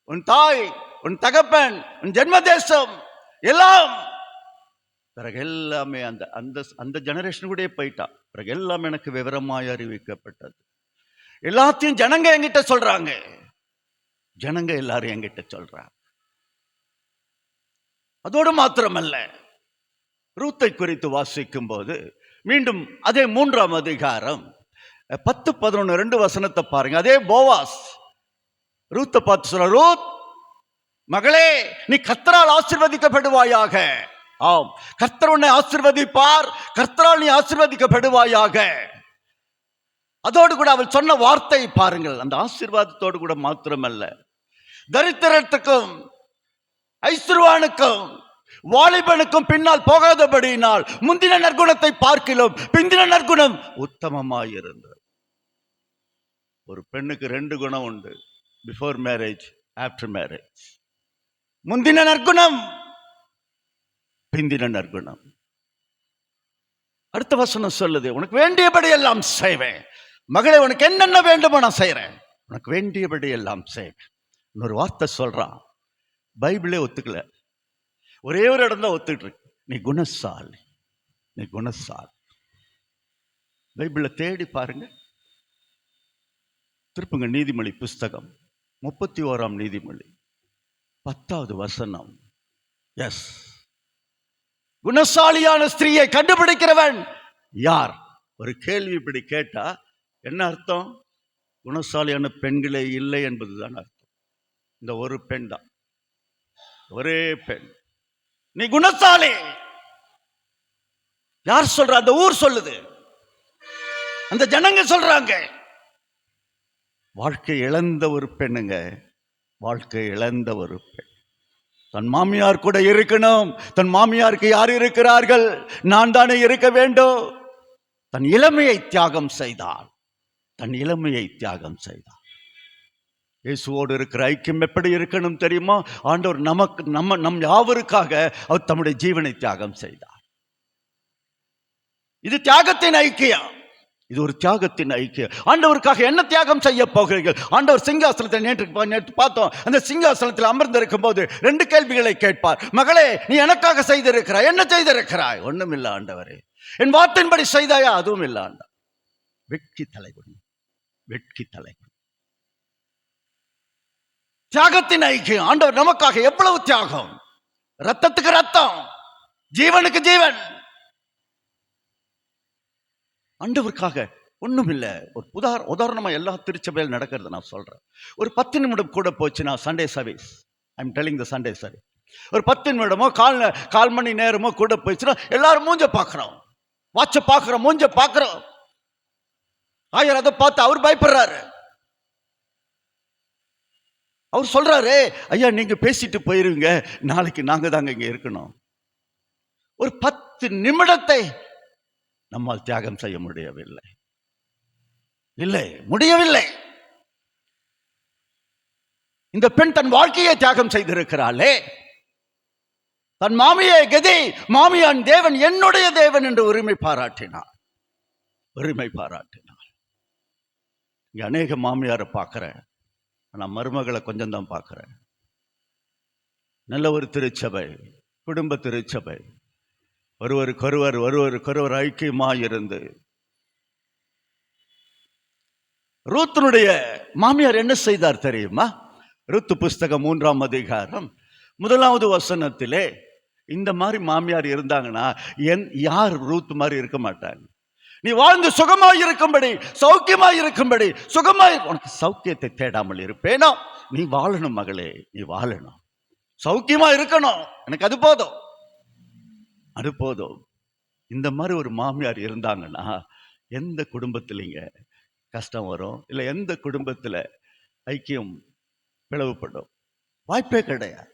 [SPEAKER 3] உன் தாய், உன் தகப்பன், உன் ஜென்மதேசம் எல்லாம், பிறகு எல்லாமே அந்த அந்த அந்த ஜெனரேஷன் கூட போயிட்டா. பிறகு எல்லாம் எனக்கு விவரமாய் அறிவிக்கப்பட்டது. எல்லாத்தையும் ஜனங்க என்கிட்ட சொல்றாங்க. ஜனங்க எல்லாரும் என்கிட்ட சொல்றாங்க. அதோடு மாத்திரமல்ல, ரூத்தை குறித்து வாசிக்கும் போது மீண்டும் அதே 3ஆம் அதிகாரம் 10, 11, 2 வசனத்தை பாருங்க. அதே போவாஸ் ரூத்தை பார்த்து சொல்ற, ரூத் மகளே, நீ கர்த்தரால் ஆசீர்வதிக்கப்படுவாயாக. ஆம், கர்த்தர் உன்னை ஆசீர்வதிப்பார், கர்த்தரால் நீ ஆசீர்வதிக்கப்படுவாயாக. அதோடு கூட அவள் சொன்ன வார்த்தை பாருங்கள். அந்த ஆசீர்வாதத்தோடு கூட மாத்திரமல்ல, தரித்திரத்துக்கும் ஐஸ்வர்வானுக்கும் வாலிபனுக்கும் பின்னால் போகாதபடியினால் முந்தின நற்குணத்தை பார்க்கிலும் பிந்தின நற்குணம் உத்தமமாயிருந்தது. ஒரு பெண்ணுக்கு 2 குணம் உண்டு, பிஃபோர் மேரேஜ், ஆஃப்டர் மேரேஜ். முந்தின நற்குணம், பிந்தின நற்குணம். அடுத்த வசனம் சொல்லுது, உனக்கு வேண்டியபடி எல்லாம் செய்வேன். மகளே, உனக்கு என்னென்ன வேண்டுமோ நான் செய்யறேன், உனக்கு வேண்டியபடி எல்லாம் செய்வேன். இன்னொரு வார்த்தை சொல்றான், பைபிளே ஒத்துக்கல, ஒரே ஒரு இடம் தான் ஒத்துட்டு இருக்கு, நீ குணசாலி, நீ குணசாலி. பைபிளை தேடி பாருங்க, திருப்புங்க நீதிமொழி புஸ்தகம் 31ஆம் நீதிமொழி 10வது வசனம். எஸ், குணசாலியான ஸ்திரீயை கண்டுபிடிக்கிறவன் யார்? ஒரு கேள்வி இப்படி கேட்டா என்ன அர்த்தம்? குணசாலியான பெண்களே இல்லை என்பதுதான் அர்த்தம். இந்த ஒரு பெண் தான், ஒரே பெண். நீ குணசாலி. யார் சொல்ற? அந்த ஊர் சொல்லுது, அந்த ஜனங்க சொல்றாங்க. வாழ்க்கை இழந்த ஒரு பெண்ணுங்க, வாழ்க்கை இழந்த ஒரு பெண். தன் மாமியார் கூட இருக்கணும். தன் மாமியாருக்கு யார் இருக்கிறார்கள்? நான் தானே இருக்க வேண்டும். தன் இளமையை தியாகம் செய்தாள், தன் இளமையை தியாகம் செய்தாள். இயேசுவோடு இருக்கிற ஐக்கியம் எப்படி இருக்கணும் தெரியுமா? ஆண்டவர் நமக்கு நம் யாவருக்காக அவர் தம்முடைய ஜீவனை தியாகம் செய்தார். இது தியாகத்தின் ஐக்கியம், இது ஒரு தியாகத்தின் ஐக்கியம். ஆண்டவருக்காக என்ன தியாகம் செய்ய போகிறீர்கள்? ஆண்டவர் சிங்காசனத்தை நேற்று பார்த்தோம். அந்த சிங்காசனத்தில் அமர்ந்திருக்கும் போது 2 கேள்விகளை கேட்பார். மகளே, நீ எனக்காக செய்திருக்கிறாய், என்ன செய்திருக்கிறாய்? ஒண்ணும் இல்லை ஆண்டவரே. என் வார்த்தையின்படி செய்தாயா? அதுவும் இல்லை ஆண்டவர். வெட்கி தலைவன், வெட்கி தலைவன். தியாகத்தின் ஐக்கியம். ஆண்டவர் நமக்காக எவ்வளவு தியாகம்! ரத்தத்துக்கு ரத்தம், ஜீவனுக்கு ஜீவன். ஆண்டவருக்காக ஒண்ணும் இல்லை. ஒரு உதாரணமா எல்லா திருச்சபையில் நடக்கிறது நான் சொல்றேன். ஒரு 10 நிமிடம் கூட போச்சுன்னா Sunday service, I am telling the Sunday service, ஒரு 10 நிமிடமோ கால் மணி நேரமோ கூட போயிடுச்சுன்னா எல்லாரும் மூஞ்ச பார்க்கிறோம், வாட்ச பார்க்கிறோம், மூஞ்ச பார்க்கிறோம். ஆயர் அதை பார்த்து அவர் பயப்படுறாரு. அவர் சொல்றாரு, ஐயா நீங்க பேசிட்டு போயிருவீங்க, நாளைக்கு நாங்க தாங்க இங்க இருக்கணும். ஒரு 10 நிமிடத்தை நம்மால் தியாகம் செய்ய முடியவில்லை. இல்லை, முடியவில்லை. இந்த பெண் தன் வாழ்க்கையை தியாகம் செய்திருக்கிறாளே. தன் மாமியை கதி, மாமியான் தேவன் என்னுடைய தேவன் என்று உரிமை பாராட்டினார், உரிமை பாராட்டினார். இங்க அநேக மாமியாரை பார்க்கிறேன், நான் மருமகளை கொஞ்சம் தான் பார்க்குறேன். நல்ல ஒரு திருச்சபை, குடும்ப திருச்சபை, ஒருவருக்கொருவர் ஐக்கியமாக இருந்து. ரூத்தினுடைய மாமியார் என்ன செய்தார் தெரியுமா? ரூத்து புஸ்தகம் 3ஆம் அதிகாரம் 1வது வசனத்திலே இந்த மாதிரி மாமியார் இருந்தாங்கன்னா யார் ரூத் மாதிரி இருக்க மாட்டாங்க. நீ வாழ்ந்து சுகமாய் இருக்கும்படி, சௌக்கியமாய் இருக்கும்படி, உனக்கு சௌக்கியத்தை தேடாமல் இருப்பேனோ? நீ வாழணும் மகளே, நீ வாழணும், சௌக்கியமா இருக்கணும், எனக்கு அது போதும், அது போதும். இந்த மாதிரி ஒரு மாமியார் இருந்தாங்கன்னா எந்த குடும்பத்திலங்க கஷ்டம் வரும், இல்லை எந்த குடும்பத்துல ஐக்கியம் பிளவுபடும்? வாய்ப்பே கிடையாது.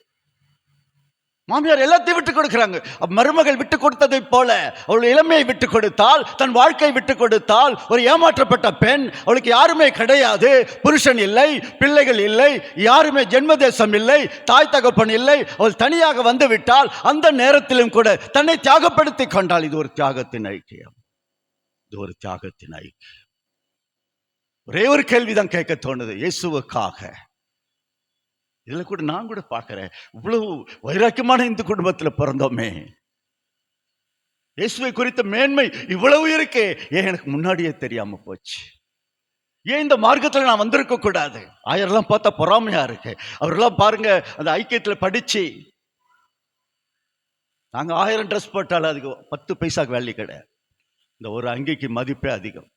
[SPEAKER 3] மாமியார் எல்லாத்தையும் விட்டு கொடுக்கிறாங்க. மருமகள் விட்டு கொடுத்ததை போல அவளுடைய இளமையை விட்டு கொடுத்தால், தன் வாழ்க்கை விட்டு கொடுத்தால், ஒரு ஏமாற்றப்பட்ட பெண், அவளுக்கு யாருமே கிடையாது, புருஷன் இல்லை, பிள்ளைகள் இல்லை, யாருமே ஜென்மதேசம் இல்லை, தாய் தகப்பன் இல்லை, அவள் தனியாக வந்து விட்டால் அந்த நேரத்திலும் கூட தன்னை தியாகப்படுத்தி கொண்டாள். இது ஒரு தியாகத்தின் ஐக்கியம், இது ஒரு தியாகத்தின் ஐக்கியம். ஒரே ஒரு கேள்விதான் கேட்க தோணுது, இயேசுவுக்காக. இதுல கூட நான் கூட பார்க்கிறேன், இவ்வளவு வைராக்கியமான இந்த குடும்பத்துல பிறந்தோமே, இயேசுவை குறித்த மேன்மை இவ்வளவு இருக்கே, ஏன் எனக்கு முன்னாடியே தெரியாம போச்சு? ஏன் இந்த மார்க்கத்துல நான் வந்திருக்க கூடாது? ஆயிரம்லாம் பார்த்தா பொறாமையா இருக்கு. அவரெல்லாம் பாருங்க, அந்த ஐக்கியத்துல படிச்சு, நாங்க 1000 ட்ரெஸ் போட்டாலும் அதுக்கு 10 பைசாக்கு வேல்யூ கிடையாது. இந்த ஒரு அங்கிக்கு மதிப்பே அதிகம்.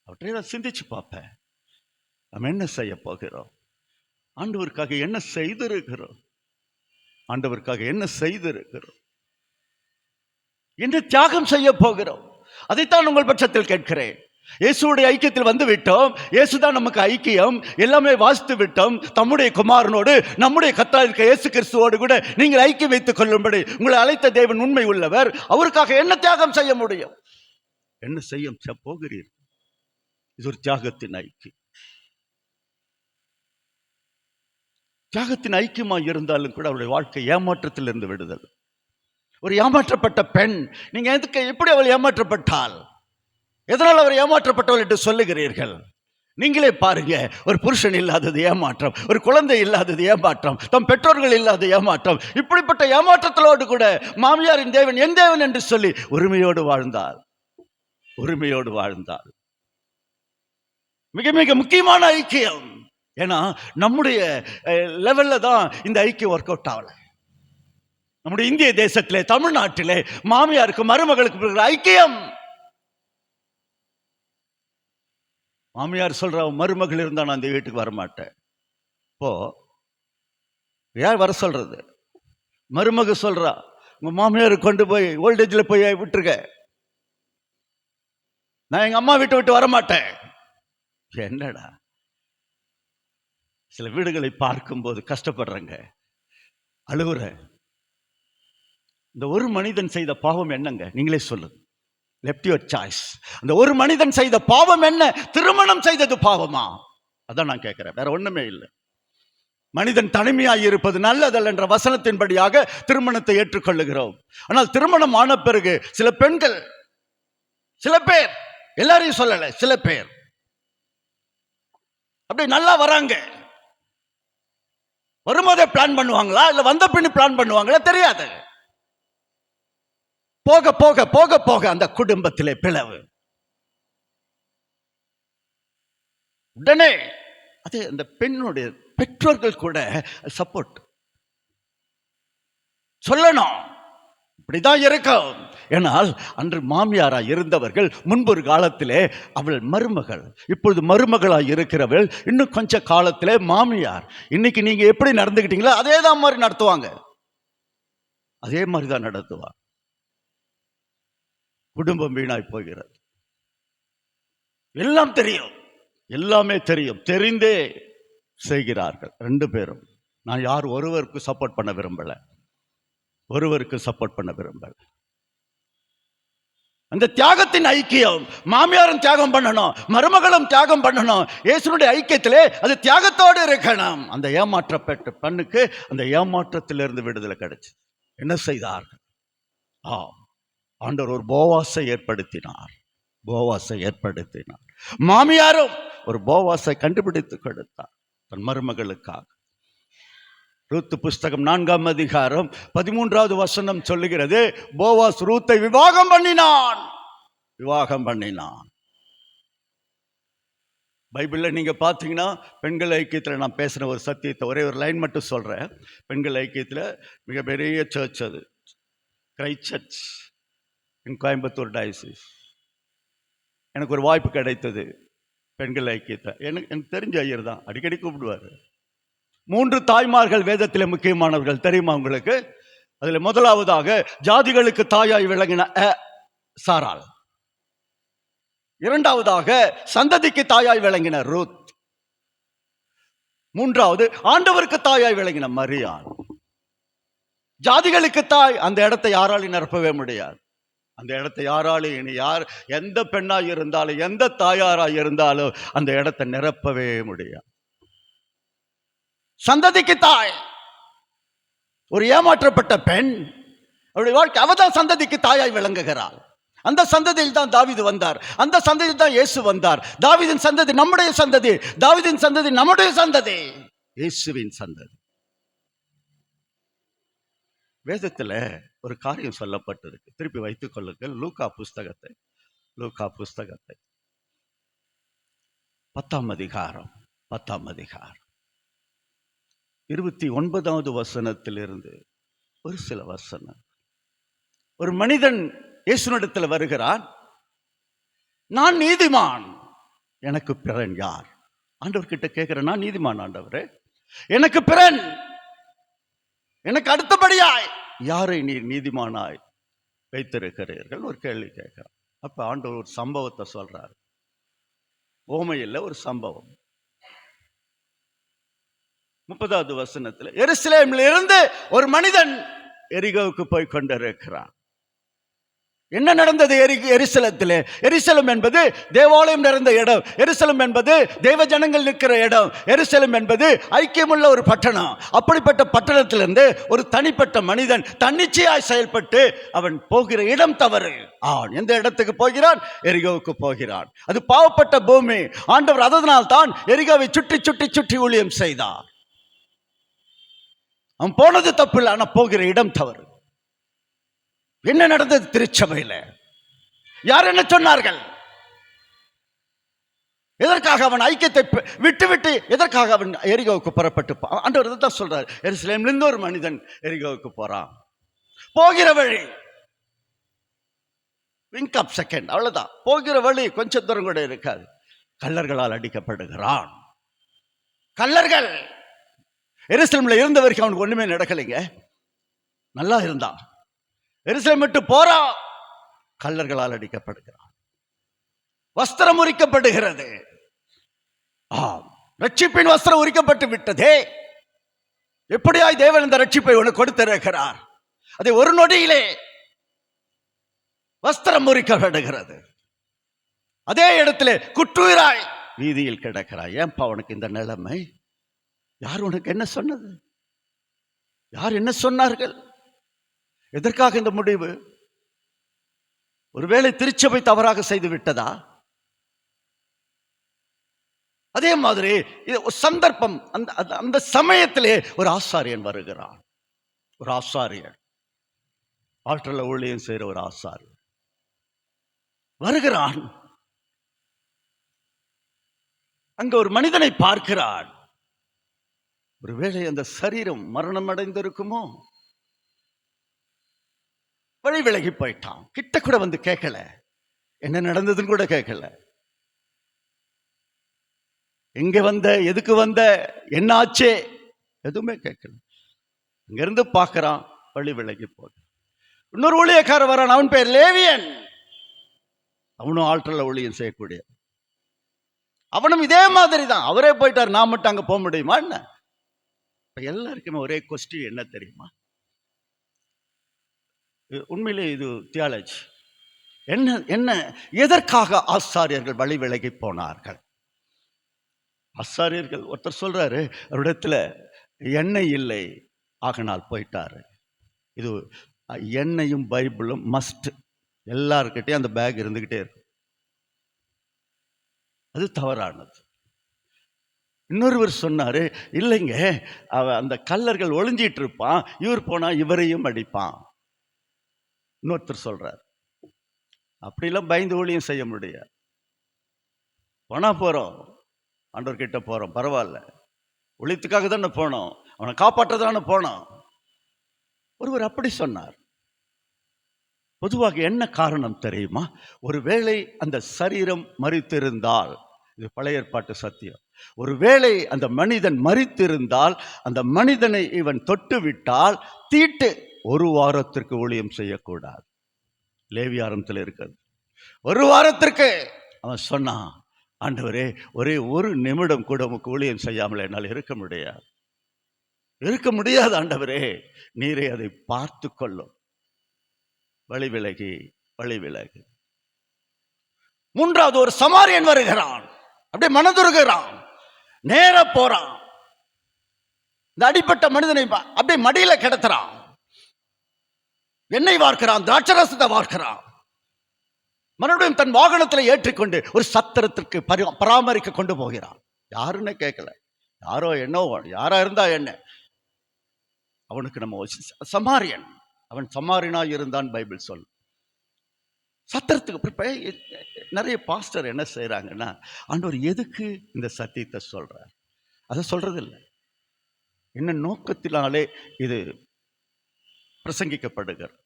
[SPEAKER 3] அவற்றை நான் சிந்திச்சு பார்ப்பேன், நம்ம என்ன செய்ய போகிறோம்? ஆண்டவருக்காக என்ன செய்திருக்கிறோம்? ஆண்டவருக்காக என்ன செய்திருக்கிறோம்? என்ன தியாகம் செய்ய போகிறோம்? அதைத்தான் உங்கள் பட்சத்தில் கேட்கிறேன். இயேசுடைய ஐக்கியத்தில் வந்து விட்டோம், இயேசுதான் நமக்கு ஐக்கியம், எல்லாமே வாசித்து விட்டோம். தம்முடைய குமாரனோடு, நம்முடைய கர்த்தராகிய இயேசு கிறிஸ்துவோடு கூட நீங்கள் ஐக்கியம் வைத்துக் கொள்ளும்படி உங்களை அழைத்த தேவன் உண்மை உள்ளவர். அவருக்காக என்ன தியாகம் செய்ய முடியும்? என்ன செய்ய போகிறீர்கள்? இது ஒரு தியாகத்தின் ஐக்கியம். தியாகத்தின் ஐக்கியமாக இருந்தாலும் கூட அவருடைய வாழ்க்கை ஏமாற்றத்தில் இருந்து விடுதல். ஒரு ஏமாற்றப்பட்ட பெண், நீங்க எப்படி அவள் ஏமாற்றப்பட்டால், எதனால் அவர் ஏமாற்றப்பட்டவள் என்று சொல்லுகிறீர்கள்? நீங்களே பாருங்க. ஒரு புருஷன் இல்லாதது ஏமாற்றம், ஒரு குழந்தை இல்லாதது ஏமாற்றம், தம் பெற்றோர்கள் இல்லாத ஏமாற்றம். இப்படிப்பட்ட ஏமாற்றத்தோடு கூட மாமியாரின் தேவன் என் தேவன் என்று சொல்லி உரிமையோடு வாழ்ந்தாள், உரிமையோடு வாழ்ந்தாள். மிக மிக முக்கியமான ஐக்கியம். ஏன்னா நம்முடைய லெவல்ல தான் இந்த ஐக்கியம் ஒர்க் அவுட் ஆகல. நம்முடைய இந்திய தேசத்திலே, தமிழ்நாட்டிலே மாமியாருக்கு மருமகளுக்கு இருக்கிற ஐக்கியம். மாமியார் சொல்ற, மருமகள் இருந்தா நான் அந்த வீட்டுக்கு வரமாட்டேன். இப்போ யார் வர சொல்றது? மருமக சொல்றா, உங்க மாமியார் கொண்டு போய் ஓல்டேஜ்ல போய் விட்டுருக்க, நான் எங்க அம்மா வீட்டை விட்டு வரமாட்டேன். என்னடா, சில வீடுகளை பார்க்கும்போது கஷ்டப்படுறேங்க, அழுகுறேன். இந்த ஒரு மனிதன் செய்த பாவம் என்னங்க? நீங்களே சொல்லுங்க. Left your choice. அந்த ஒரு மனிதன் செய்த பாவம் என்ன? திருமணம் செய்தது பாவமா? அதான் நான் கேட்கிறேன், வேற ஒண்ணுமே இல்லை. மனிதன் தனிமையாய் இருப்பது நல்லதல்ல என்ற வசனத்தின்படியாக திருமணத்தை ஏற்றுக்கொள்ளுகிறோம். ஆனால் திருமணம் ஆன பிறகு சில பெண்கள், சில பேர், எல்லாரையும் சொல்லல, சில பேர் அப்படி நல்லா வராங்க. வரும்போதே பிளான் பண்ணுவாங்களா, இல்ல வந்த பின் பிளான் பண்ணுவாங்களா தெரியாது. போக போக போக போக அந்த குடும்பத்திலே பிளவு. உடனே அது அந்த பெண்ணுடைய பெற்றோர்கள் கூட சப்போர்ட் சொல்லணும், இப்படிதான் இருக்கும். ஏனால் அன்று மாமியாரா இருந்தவர்கள் முன்பொரு காலத்திலே அவள் மருமகள், இப்பொழுது மருமகளாய் இருக்கிறவள் இன்னும் கொஞ்ச காலத்திலே மாமியார். இன்னைக்கு நீங்க எப்படி நடந்துக்கிட்டீங்களோ அதே தான் மாதிரி நடத்துவாங்க, அதே மாதிரி தான் நடத்துவாங்க. குடும்பம் வீணாய் போகிறது. எல்லாம் தெரியும், எல்லாமே தெரியும், தெரிந்தே செய்கிறார்கள் 2 பேரும். நான் யார் ஒருவருக்கு சப்போர்ட் பண்ண விரும்பல, ஒருவருக்கு சப்போர்ட் பண்ண விரும்பல. அந்த தியாகத்தின் ஐக்கியம், மாமியாரும் தியாகம் பண்ணணும், மருமகளும் தியாகம் பண்ணணும். இயேசுனுடைய ஐக்கியத்திலே அது தியாகத்தோடு இருக்கணும். அந்த ஏமாற்றப்பட்ட பெண்ணுக்கு அந்த ஏமாற்றத்திலிருந்து விடுதலை கிடைச்சு என்ன செய்தார்கள்? ஆண்டவர் ஒரு போவாசை ஏற்படுத்தினார், போவாசை ஏற்படுத்தினார். மாமியாரும் ஒரு போவாசை கண்டுபிடித்து கொடுத்தார் தன் மருமகளுக்காக. ரூத் புஸ்தகம் 4ஆம் அதிகாரம் 13வது வசனம் சொல்லுகிறது, போவாஸ் ரூத்தை விவாகம் பண்ணினான். பைபிள்ல நீங்க பாத்தீங்கன்னா பெண்கள் ஐக்கியத்தில் நான் பேசுன ஒரு சத்தியத்தை ஒரே ஒரு லைன் மட்டும் சொல்றேன். பெண்கள் ஐக்கியத்தில் மிகப்பெரிய சர்ச் அது, கிரைஸ்ட் சர்ச் இன் கோயம்புத்தூர் டயசிஸ். எனக்கு ஒரு வாய்ப்பு கிடைத்தது பெண்கள் ஐக்கியத்தை. எனக்கு தெரிஞ்ச ஐயர் தான், அடிக்கடி கூப்பிடுவார். 3 தாய்மார்கள் வேதத்தில் முக்கியமானவர்கள் தெரியுமா உங்களுக்கு? அதுல முதலாவதாக ஜாதிகளுக்கு தாயாய் விளங்கின சாராள். இரண்டாவதாக சந்ததிக்கு தாயாய் விளங்கின ரூத். மூன்றாவது ஆண்டவருக்கு தாயாய் விளங்கின மரியாள். ஜாதிகளுக்கு தாய், அந்த இடத்தை யாராலும் நிரப்பவே முடியாது. அந்த இடத்தை யாராலும் இனி எந்த பெண்ணாய் இருந்தாலும் எந்த தாயாராய் இருந்தாலும் அந்த இடத்தை நிரப்பவே முடியாது. சந்ததிக்கு தாய், ஒரு ஏமாற்றப்பட்ட பெண், அவருடைய வாழ்க்கை அவதான் சந்ததிக்கு தாயாய் விளங்குகிறாள். அந்த சந்ததியில் தான் தாவீது வந்தார், அந்த சந்ததியில் தான் இயேசு வந்தார். தாவீதின் சந்ததி நம்முடைய சந்ததி, தாவீதின் சந்ததி நம்முடைய சந்ததி, இயேசுவின் சந்ததி. வேதத்துல ஒரு காரியம் சொல்லப்பட்டிருக்கு, திருப்பி வைத்துக் கொள்ளுங்கள். லூக்கா புஸ்தகத்தை 10ஆம் அதிகாரம் 29வது வசனத்திலிருந்து ஒரு சில வசனம். ஒரு மனிதன் இயேசுவினிடத்தில் வருகிறான். நான் நீதிமான், எனக்கு பிறன் யார்? ஆண்டவர்கிட்ட கேட்கிறேன், நான் நீதிமான் ஆண்டவரே, எனக்கு பிறன், எனக்கு அடுத்தபடியாய் யாரை நீர் நீதிமானாய் வைத்திருக்கிறீர்கள்? ஒரு கேள்வி கேட்கிறார். அப்ப ஆண்டவர் ஒரு சம்பவத்தை சொல்றார். ஓமையில் ஒரு சம்பவம். 30வது வசனத்தில், எருசலேமில் இருந்து ஒரு மனிதன் எரிகோவுக்கு போய் கொண்டிருக்கிறான். என்ன நடந்தது எருசலேமிலே? எருசலேம் என்பது தேவாலயம் நிறைந்த இடம், எருசலேம் என்பது தேவ ஜனங்கள் நிற்கிற இடம், எருசலேம் என்பது ஐக்கியமுள்ள ஒரு பட்டணம். அப்படிப்பட்ட பட்டணத்திலிருந்து ஒரு தனிப்பட்ட மனிதன் தன்னிச்சையாய் செயல்பட்டு அவன் போகிற இடம் தவறு. எந்த இடத்துக்கு போகிறான்? எரிகோவுக்கு போகிறான். அது பாவப்பட்ட பூமி. ஆண்டவர் அதனால் தான் எரிகோவை சுற்றி சுற்றி சுற்றி ஊழியம் செய்தார். அவன் போனது தப்பு இல்லை, ஆனா போகிற இடம் தவறு. என்ன நடந்தது திருச்சபையில்? யார் என்ன சொன்னார்கள்? எதற்காக அவன் ஐக்கியத்தை விட்டு எதற்காக அவன் எரிகோவுக்கு புறப்பட்டு? ஆண்டவர் தான் சொல்றார், எருசலேமிலிருந்து ஒரு மனிதன் எரிகோவுக்கு போறான். போகிற வழி விங்க் ஆஃப் செகண்ட், அவ்வளவுதான். போகிற வழி கொஞ்சம் தூரம் கூட இருக்காது. கள்ளர்களால் அடிக்கப்படுகிறான். கள்ளர்கள். எருசலேமில் இருந்த வரைக்கும் அவனுக்கு ஒண்ணுமே நடக்கலைங்க, நல்லா இருந்தான். எருசலேம் விட்டு போறா, கள்ளர்களால் அடிக்கப்படுகிறான். வஸ்திரம் உரிக்கப்படுகிறது. ரட்சிப்பின் வஸ்திரம் உரிக்கப்பட்டு விட்டதே. எப்படியாய் தேவன் இந்த ரட்சிப்பை உனக்கு கொடுத்திருக்கிறார். அதை ஒரு நொடியிலே வஸ்திரம் உரிக்கப்படுகிறது. அதே இடத்துல குற்றுயிராய் வீதியில் கிடக்கிறாய். ஏன்பா உனக்கு இந்த நிலைமை? யார் உனக்கு என்ன சொன்னது? யார் என்ன சொன்னார்கள்? எதற்காக இந்த முடிவு? ஒருவேளை திருச்சபை தவறாக செய்து விட்டதா? அதே மாதிரி ஒரு சந்தர்ப்பம், அந்த சமயத்திலே ஒரு ஆசாரியன் வருகிறான். ஒரு ஆசாரியன், ஆற்றல ஊழியம் செய்கிற ஒரு ஆசாரியன் வருகிறான். அங்க ஒரு மனிதனை பார்க்கிறான். ஒருவேளை அந்த சரீரம் மரணம் அடைந்திருக்குமோ? வழி விலகி போயிட்டான். கிட்ட கூட வந்து கேட்கல, என்ன நடந்ததுன்னு கூட கேட்கல. எங்க வந்த, எதுக்கு வந்த, என்ன ஆச்சே, எதுவுமே கேட்கல. இங்க இருந்து பார்க்கறான், வழி விலகி போகுது. இன்னொரு ஊழியக்காரர் வரான், அவன் பேர் லேவியன். அவனும் ஆற்றல ஊழியம் செய்யக்கூடிய. அவனும் இதே மாதிரி தான். அவரே போயிட்டார், நான் மட்டும் அங்க போக முடியுமா என்ன? எல்லாருக்குமே ஒரே கொஸ்டின் என்ன தெரியுமா? உண்மையிலே இது தியாலஜி. என்ன எதற்காக ஆசாரியர்கள் வழி விலகி போனார்கள்? ஆசாரியர்கள், ஒருத்தர் சொல்றாரு, அவரிடத்துல எண்ணெய் இல்லை, ஆகனால் போயிட்டாரு. இது எண்ணெயும் பைபிளும் மஸ்ட். எல்லாருக்கிட்டையும் அந்த பேக் இருந்துகிட்டே இருக்கும். அது தவறானது. இன்னொருவர் சொன்னாரு, இல்லைங்க, அந்த கள்ளர்கள் ஒளிஞ்சிட்டு இருப்பான், இவர் போனா இவரையும் அடிப்பான். இன்னொருத்தர் சொல்றார், அப்படிலாம் பயந்து ஊழியம் செய்ய முடியாது. போனா போறோம், ஆண்டவர்கிட்ட போறோம், பரவாயில்ல, ஒழித்துக்காக தானே போனோம், அவனை காப்பாற்ற தானே போனோம். ஒருவர் அப்படி சொன்னார். பொதுவாக என்ன காரணம் தெரியுமா? ஒருவேளை அந்த சரீரம் மரித்திருந்தால், இது பழைய ஏற்பாட்டு சத்தியம், ஒருவேளை அந்த மனிதன் மரித்திருந்தால், அந்த மனிதனை இவன் தொட்டு விட்டால் தீட்டு, ஒரு வாரத்திற்கு ஊழியம் செய்யக்கூடாது. லேவியாரத்தில் இருக்கிறது. ஒரு வாரத்திற்கு அவன் சொன்னான், ஆண்டவரே, ஒரே ஒரு நிமிடம் கூட உமக்கு ஊழியம் செய்யாமல் என்னால் இருக்க முடியாது ஆண்டவரே, நீரே அதை பார்த்து கொள்ளும். வழி விலகி. மூன்றாவது ஒரு சமாரியன் வருகிறான், அப்படியே மனதுருகிறான், நேர போறான், இந்த அடிப்பட்ட மனிதனை அப்படியே மடியில கிடத்துறான், எண்ணெய் வார்க்கிறான், திராட்சரசத்தை வார்க்கிறான், மறுபடியும் தன் வாகனத்தில் ஏற்றிக்கொண்டு ஒரு சத்திரத்திற்கு பராமரிக்க கொண்டு போகிறான். யாருன்னு கேட்கல, யாரோ என்னவோ, யாரா இருந்தா என்ன, அவனுக்கு நம்ம சமாரியன், அவன் சமாரியனா இருந்தான் பைபிள் சொல். சத்திரத்துக்கு நிறைய பாஸ்டர் என்ன செய்யறாங்கன்னா, ஆண்டவர் எதுக்கு இந்த சத்தியத்தை சொல்றார், அதை சொல்றது இல்லை, என்ன நோக்கத்தினாலே இது பிரசங்கிக்கப்படுகிறது.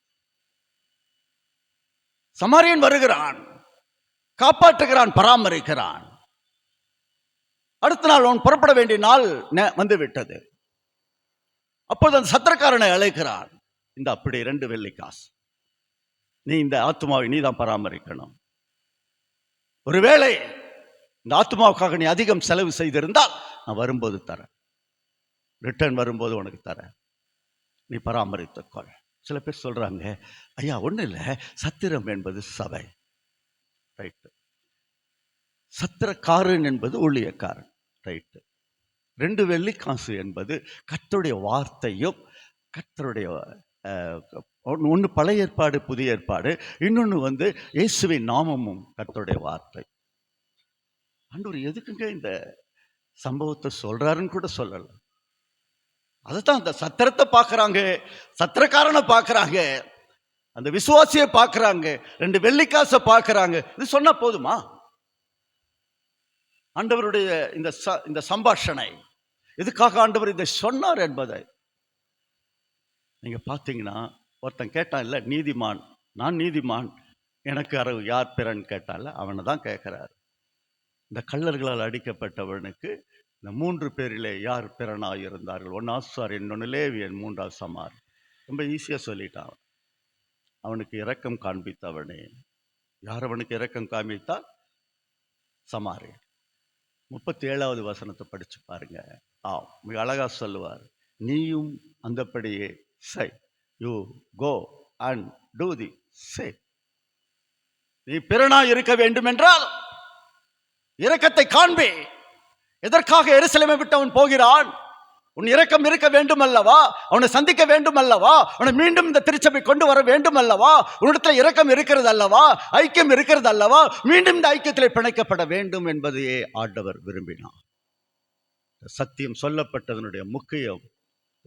[SPEAKER 3] சமாரியன் வருகிறான், காப்பாற்றுகிறான், பராமரிக்கிறான். அடுத்த நாள் அவன் புறப்பட வேண்டிய நாள் வந்து விட்டது. அப்போது அந்த சத்திரக்காரனை அழைக்கிறான், இந்த அப்படி 2 வெள்ளி காசு, நீ இந்த ஆத்மாவை நீ தான் பராமரிக்கணும். ஒருவேளை இந்த ஆத்மாவுக்காக நீ அதிகம் செலவு செய்திருந்தால் நான் வரும்போது தரேன், ரிட்டர்ன் வரும்போது உனக்கு தரேன், நீ பராமரித்துக்கொள். சில பேர் சொல்றாங்க, ஐயா ஒன்றும் இல்லை, சத்திரம் என்பது சபை, ரைட்டு, சத்திரக்காரன் என்பது ஊழியக்காரன், ரைட்டு, 2 வெள்ளி காசு என்பது கர்த்தருடைய வார்த்தையும், கர்த்தருடைய ஒன்று பழைய ஏற்பாடு புதிய ஏற்பாடு, இன்னொன்று இயேசுவின் நாமமும் கர்த்தருடைய வார்த்தை. ஆண்டவர் எதுக்குங்க இந்த சம்பவத்தை சொல்றாருன்னு கூட சொல்லல. அதுதான் அந்த சத்திரத்தை பார்க்கறாங்க, சத்திரக்காரனை பார்க்கறாங்க, அந்த விசுவாசியை பார்க்கறாங்க, 2 வெள்ளிக்காசை பார்க்கறாங்க. இது சொன்னா போதுமா? ஆண்டவருடைய இந்த சம்பாஷணை எதுக்காக ஆண்டவர் இதை சொன்னார் என்பதை நீங்க பார்த்தீங்கன்னா, ஒருத்தன் கேட்டான் இல்ல, நீதிமான், நான் நீதிமான், எனக்கு அறிவு யார் பிறன் கேட்டான்ல, அவனை தான் கேட்கிறார். இந்த கள்ளர்களால் அடிக்கப்பட்டவனுக்கு இந்த 3 பேரிலே யார் பிறனாக இருந்தார்கள்? 1 ஆசாரியன், இன்னொன்று லேவியன், 3 சமார். ரொம்ப ஈஸியாக சொல்லிட்டான். அவனுக்கு இரக்கம் காண்பித்தவனே. யார் அவனுக்கு இரக்கம் காண்பித்தால்? சமாரியன். 37வது வசனத்தை படிச்சு பாருங்க. மிக அழகா சொல்லுவார், நீயும் அந்தப்படியே செய், you go and do the same. நீ பிறனா இருக்க வேண்டும் என்றால் இரக்கத்தை காண்பே. எதற்காக எருசலேமை விட்டு அவன் போகிறான்? உன் இரக்கம் இருக்க வேண்டும் அல்லவா? அவனை சந்திக்க வேண்டும் அல்லவா? அவனை மீண்டும் இந்த திருச்சபை கொண்டு வர வேண்டும் அல்லவா? உன்னிடத்துல இரக்கம் இருக்கிறது அல்லவா? ஐக்கியம் இருக்கிறது அல்லவா? மீண்டும் இந்த ஐக்கியத்தில் பிணைக்கப்பட வேண்டும் என்பதையே ஆண்டவர் விரும்பினார். சத்தியம் சொல்லப்பட்டதனுடைய முக்கியம்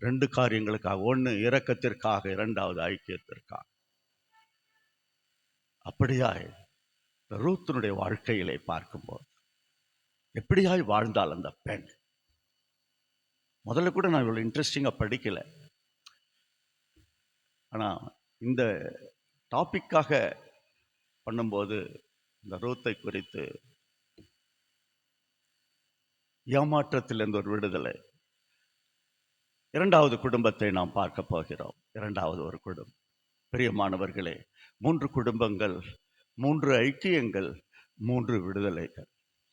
[SPEAKER 3] 2 காரியங்களுக்காக. 1 இரக்கத்திற்காக, 2வது ஐக்கியத்திற்காக. அப்படியாய் ரூத்தினுடைய வாழ்க்கையிலே பார்க்கும்போது எப்படியாய் வாழ்ந்தால் அந்த பெண், முதல்ல கூட நான் இவ்வளவு இன்ட்ரெஸ்டிங்கா படிக்கல, ஆனா இந்த டாபிக்காக பண்ணும்போது இந்த ரூத்தை குறித்து, ஏமாற்றத்திலிருந்து ஒரு விடுதலை, 2வது குடும்பத்தை நாம் பார்க்க போகிறோம். 2வது ஒரு குடும்பம். பிரியமானவர்களே, 3 குடும்பங்கள், 3 ஐக்கியங்கள், 3 விடுதலைகள்.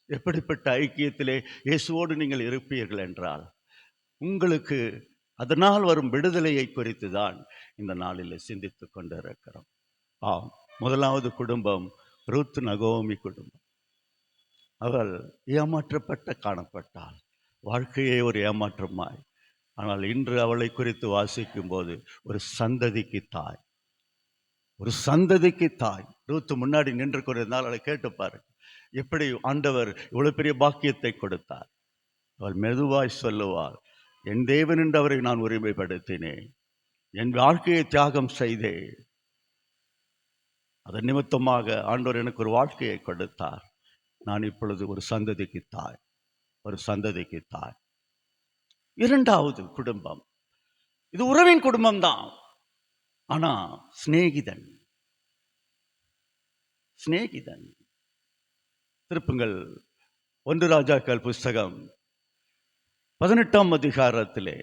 [SPEAKER 3] எப்படிப்பட்ட ஐக்கியத்திலே இயேசுவோடு நீங்கள் இருப்பீர்கள் என்றால் உங்களுக்கு அதனால் வரும் விடுதலையை குறித்து தான் இந்த நாளில் சிந்தித்து கொண்டு இருக்கிறோம். 1வது குடும்பம் ரூத் நகோமி குடும்பம். அவள் ஏமாற்றப்பட்ட காணப்பட்டாள், வாழ்க்கையே ஒரு ஏமாற்றமாய். ஆனால் இன்று அவளை குறித்து வாசிக்கும் போது ஒரு சந்ததிக்கு தாய், ஒரு சந்ததிக்கு தாய். ரூத் முன்னாடி நின்று கொண்டிருந்தால் அவளை கேட்டு பாருங்க, எப்படி ஆண்டவர் இவ்வளவு பெரிய பாக்கியத்தை கொடுத்தார். அவள் மெதுவாய் சொல்லுவாள், என் தேவன் என்று அவரை நான் உரிமைப்படுத்தினேன், என் வாழ்க்கையை தியாகம் செய்தேன், அதன் நிமித்தமாக ஆண்டவர் எனக்கு ஒரு வாழ்க்கையை கொடுத்தார். நான் இப்பொழுது ஒரு சந்ததிக்கு தாய், ஒரு சந்ததிக்கு தாய். இரண்டாவது குடும்பம், இது உறவின் குடும்பம் தான், ஆனா சிநேகிதன். சிநேகிதன். திருப்புங்கள் 1 ராஜாக்கள் புஸ்தகம் 18ஆம் அதிகாரத்திலே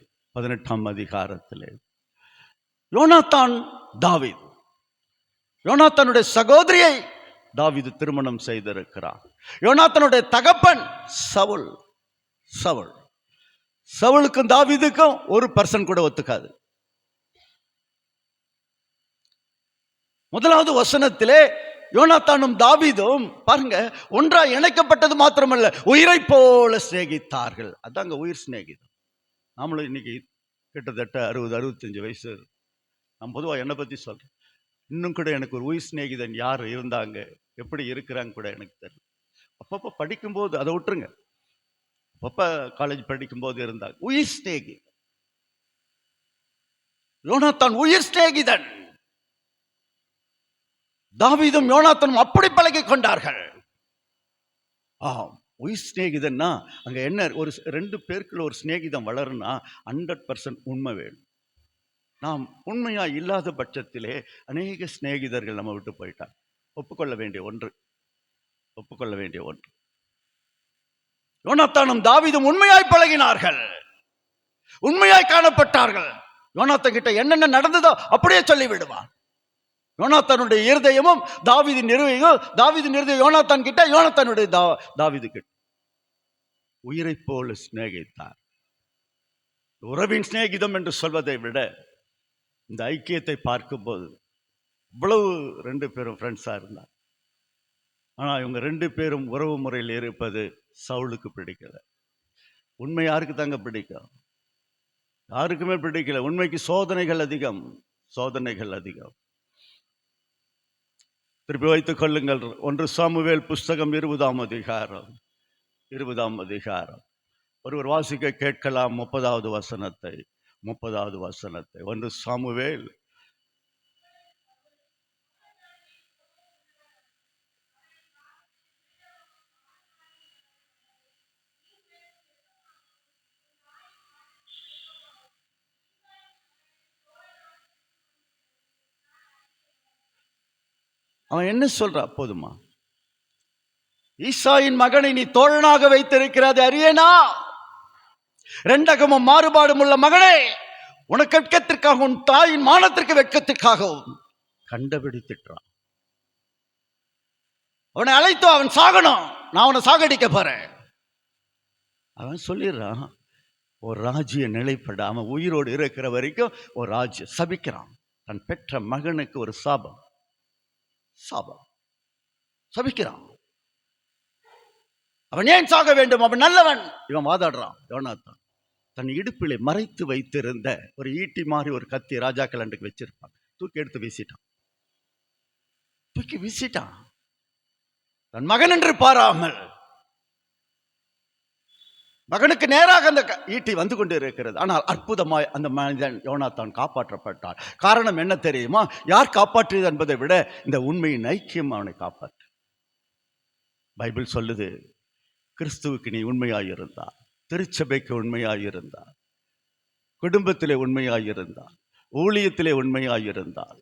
[SPEAKER 3] யோனாத்தான் தாவீது, யோனாத்தானுடைய சகோதரியை தாவீது திருமணம் செய்திருக்கிறார். யோனாத்தானுடைய தகப்பன் சவுல். சவுலுக்கும் தாவீதுக்கும் ஒரு பர்சன் கூட ஒத்துக்காது. முதலாவது வசனத்திலே யோனாத்தானும் தாவீதும் பாருங்க, ஒன்றாய் இணைக்கப்பட்டது மாத்திரமல்ல, உயிரை போல சிநேகித்தார்கள். அதாங்க உயிர் சிநேகிதம். நாமளும் இன்னைக்கு கிட்டத்தட்ட 60-65 வயசு. நான் பொதுவாக என்னை பற்றி சொல்றேன். இன்னும் கூட எனக்கு ஒரு உயிர் சிநேகிதன் யார் இருந்தாங்க, எப்படி இருக்கிறாங்க கூட எனக்கு தெரியல. அப்பப்போ படிக்கும்போது அதை விட்டுருங்க, அப்பப்போ காலேஜ் படிக்கும்போது இருந்தாங்க உயிர் சிநேகிதன். யோனாத்தான் உயிர் சிநேகிதன். தாவீதும் யோனாத்தானும் அப்படி பழகி கொண்டார்கள். உயிர் சிநேகிதன்னா அங்க என்ன, ஒரு 2 பேருக்குள்ள ஒரு சிநேகிதம் வளருன்னா 100% உண்மை வேணும். நாம் உண்மையா இல்லாத பட்சத்திலே அநேக சிநேகிதர்கள் நம்ம விட்டு போயிட்டாங்க. ஒப்புக்கொள்ள வேண்டிய ஒன்று. யோனாத்தானும் தாவீதும் உண்மையாய் பழகினார்கள், உண்மையாய் காணப்பட்டார்கள். யோனாத்தான் கிட்ட என்னென்ன நடந்ததோ அப்படியே சொல்லி விடுவான். யோனாத்தானுடைய இருதயமும் தாவீதின் இருதயம், தாவீதின் இருதயம் யோனாத்தான் கிட்ட, யோனாத்தானுடைய தாவீது கிட்ட. உயிரை போல சிநேகித்தார். உறவின் சிநேகிதம் என்று சொல்வதை விட இந்த ஐக்கியத்தை பார்க்கும்போது இவ்வளவு 2 பேரும் ஃப்ரெண்ட்ஸா இருந்தார். ஆனா இவங்க 2 பேரும் உறவு முறையில் இருப்பது சவுலுக்கு பிடிக்கல. உண்மை யாருக்கு தாங்க பிடிக்கும்? யாருக்குமே பிடிக்கல. உண்மைக்கு சோதனைகள் அதிகம். திருப்பி வைத்துக் கொள்ளுங்கள். 1 சாமுவேல் புஸ்தகம் 20ஆம் அதிகாரம். ஒருவர் வாசிக்க கேட்கலாம் 30வது வசனத்தை. 1 சாமுவேல் அவன் என்ன சொல்றா? போதுமா? ஈசாயின் மகனை நீ தோழனாக வைத்திருக்கிறது அறியேனா? 2 மாறுபாடும் உள்ள மகனே, உனக்கு வெட்கத்திற்காகவும் உன் தாயின் மானத்திற்கு வெட்கத்திற்காகவும் கண்டுபிடித்துட்டான். அவனை அழைத்தோ, அவன் சாகணும், நான் அவனை சாகடிக்க போறேன். அவன் சொல்லிடுறான், ஒரு ராஜ்ய நிலைப்படாம உயிரோடு இருக்கிற வரைக்கும் ஒரு ராஜ்ய சபிக்கிறான். தன் பெற்ற மகனுக்கு ஒரு சாபம் சபிக்கிறான். அவன் ஏன் சாக வேண்டும்? அவன் நல்லவன். இவன் வாதாடுறான். யோனாத்தான் தன் இடுப்பிலே மறைத்து வைத்திருந்த ஒரு ஈட்டி மாதிரி ஒரு கத்தி ராஜாக்கள் அன்றைக்கு வச்சிருப்பான். தூக்கி எடுத்து வீசிட்டான். தன் மகன் என்று பாராமல் மகனுக்கு நேராக அந்த ஈட்டி வந்து கொண்டு இருக்கிறது. ஆனால் அற்புதமாய் அந்த மனிதன் யோனாத்தான் காப்பாற்றப்பட்டான். காரணம் என்ன தெரியுமா? யார் காப்பாற்றியது என்பதை விட இந்த உண்மையின் ஐக்கியம் அவனை காப்பாற்று. பைபிள் சொல்லுது, கிறிஸ்துவுக்கு நீ உண்மையாயிருந்தார், திருச்சபைக்கு உண்மையாயிருந்தார், குடும்பத்திலே உண்மையாயிருந்தார், ஊழியத்திலே உண்மையாயிருந்தார்.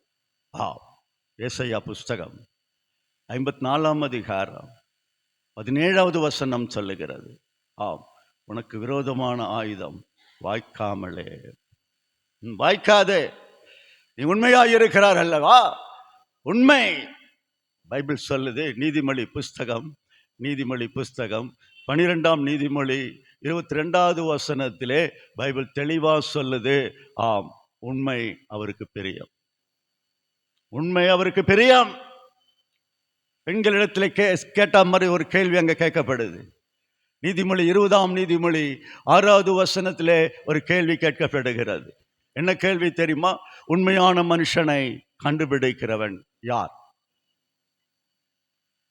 [SPEAKER 3] ஏசாயா புஸ்தகம் 54ஆம் அதிகாரம் 17வது வசனம் சொல்லுகிறது, உனக்கு விரோதமான ஆயுதம் வாய்க்காதே, நீ உண்மையாயிருக்கிறார் அல்லவா? உண்மை. பைபிள் சொல்லுது, நீதிமொழி புஸ்தகம் 12ஆம் நீதிமொழி 22வது வசனத்திலே பைபிள் தெளிவா சொல்லுது, உண்மை அவருக்கு பிரியம். பெண்களிடத்திலே கேட்ட மாதிரி ஒரு கேள்வி அங்க கேட்கப்படுது. நீதிமொழி 20ஆம் நீதிமொழி 6வது வசனத்திலே ஒரு கேள்வி கேட்கப்படுகிறது. என்ன கேள்வி தெரியுமா? உண்மையான மனுஷனை கண்டுபிடிக்கிறவன் யார்?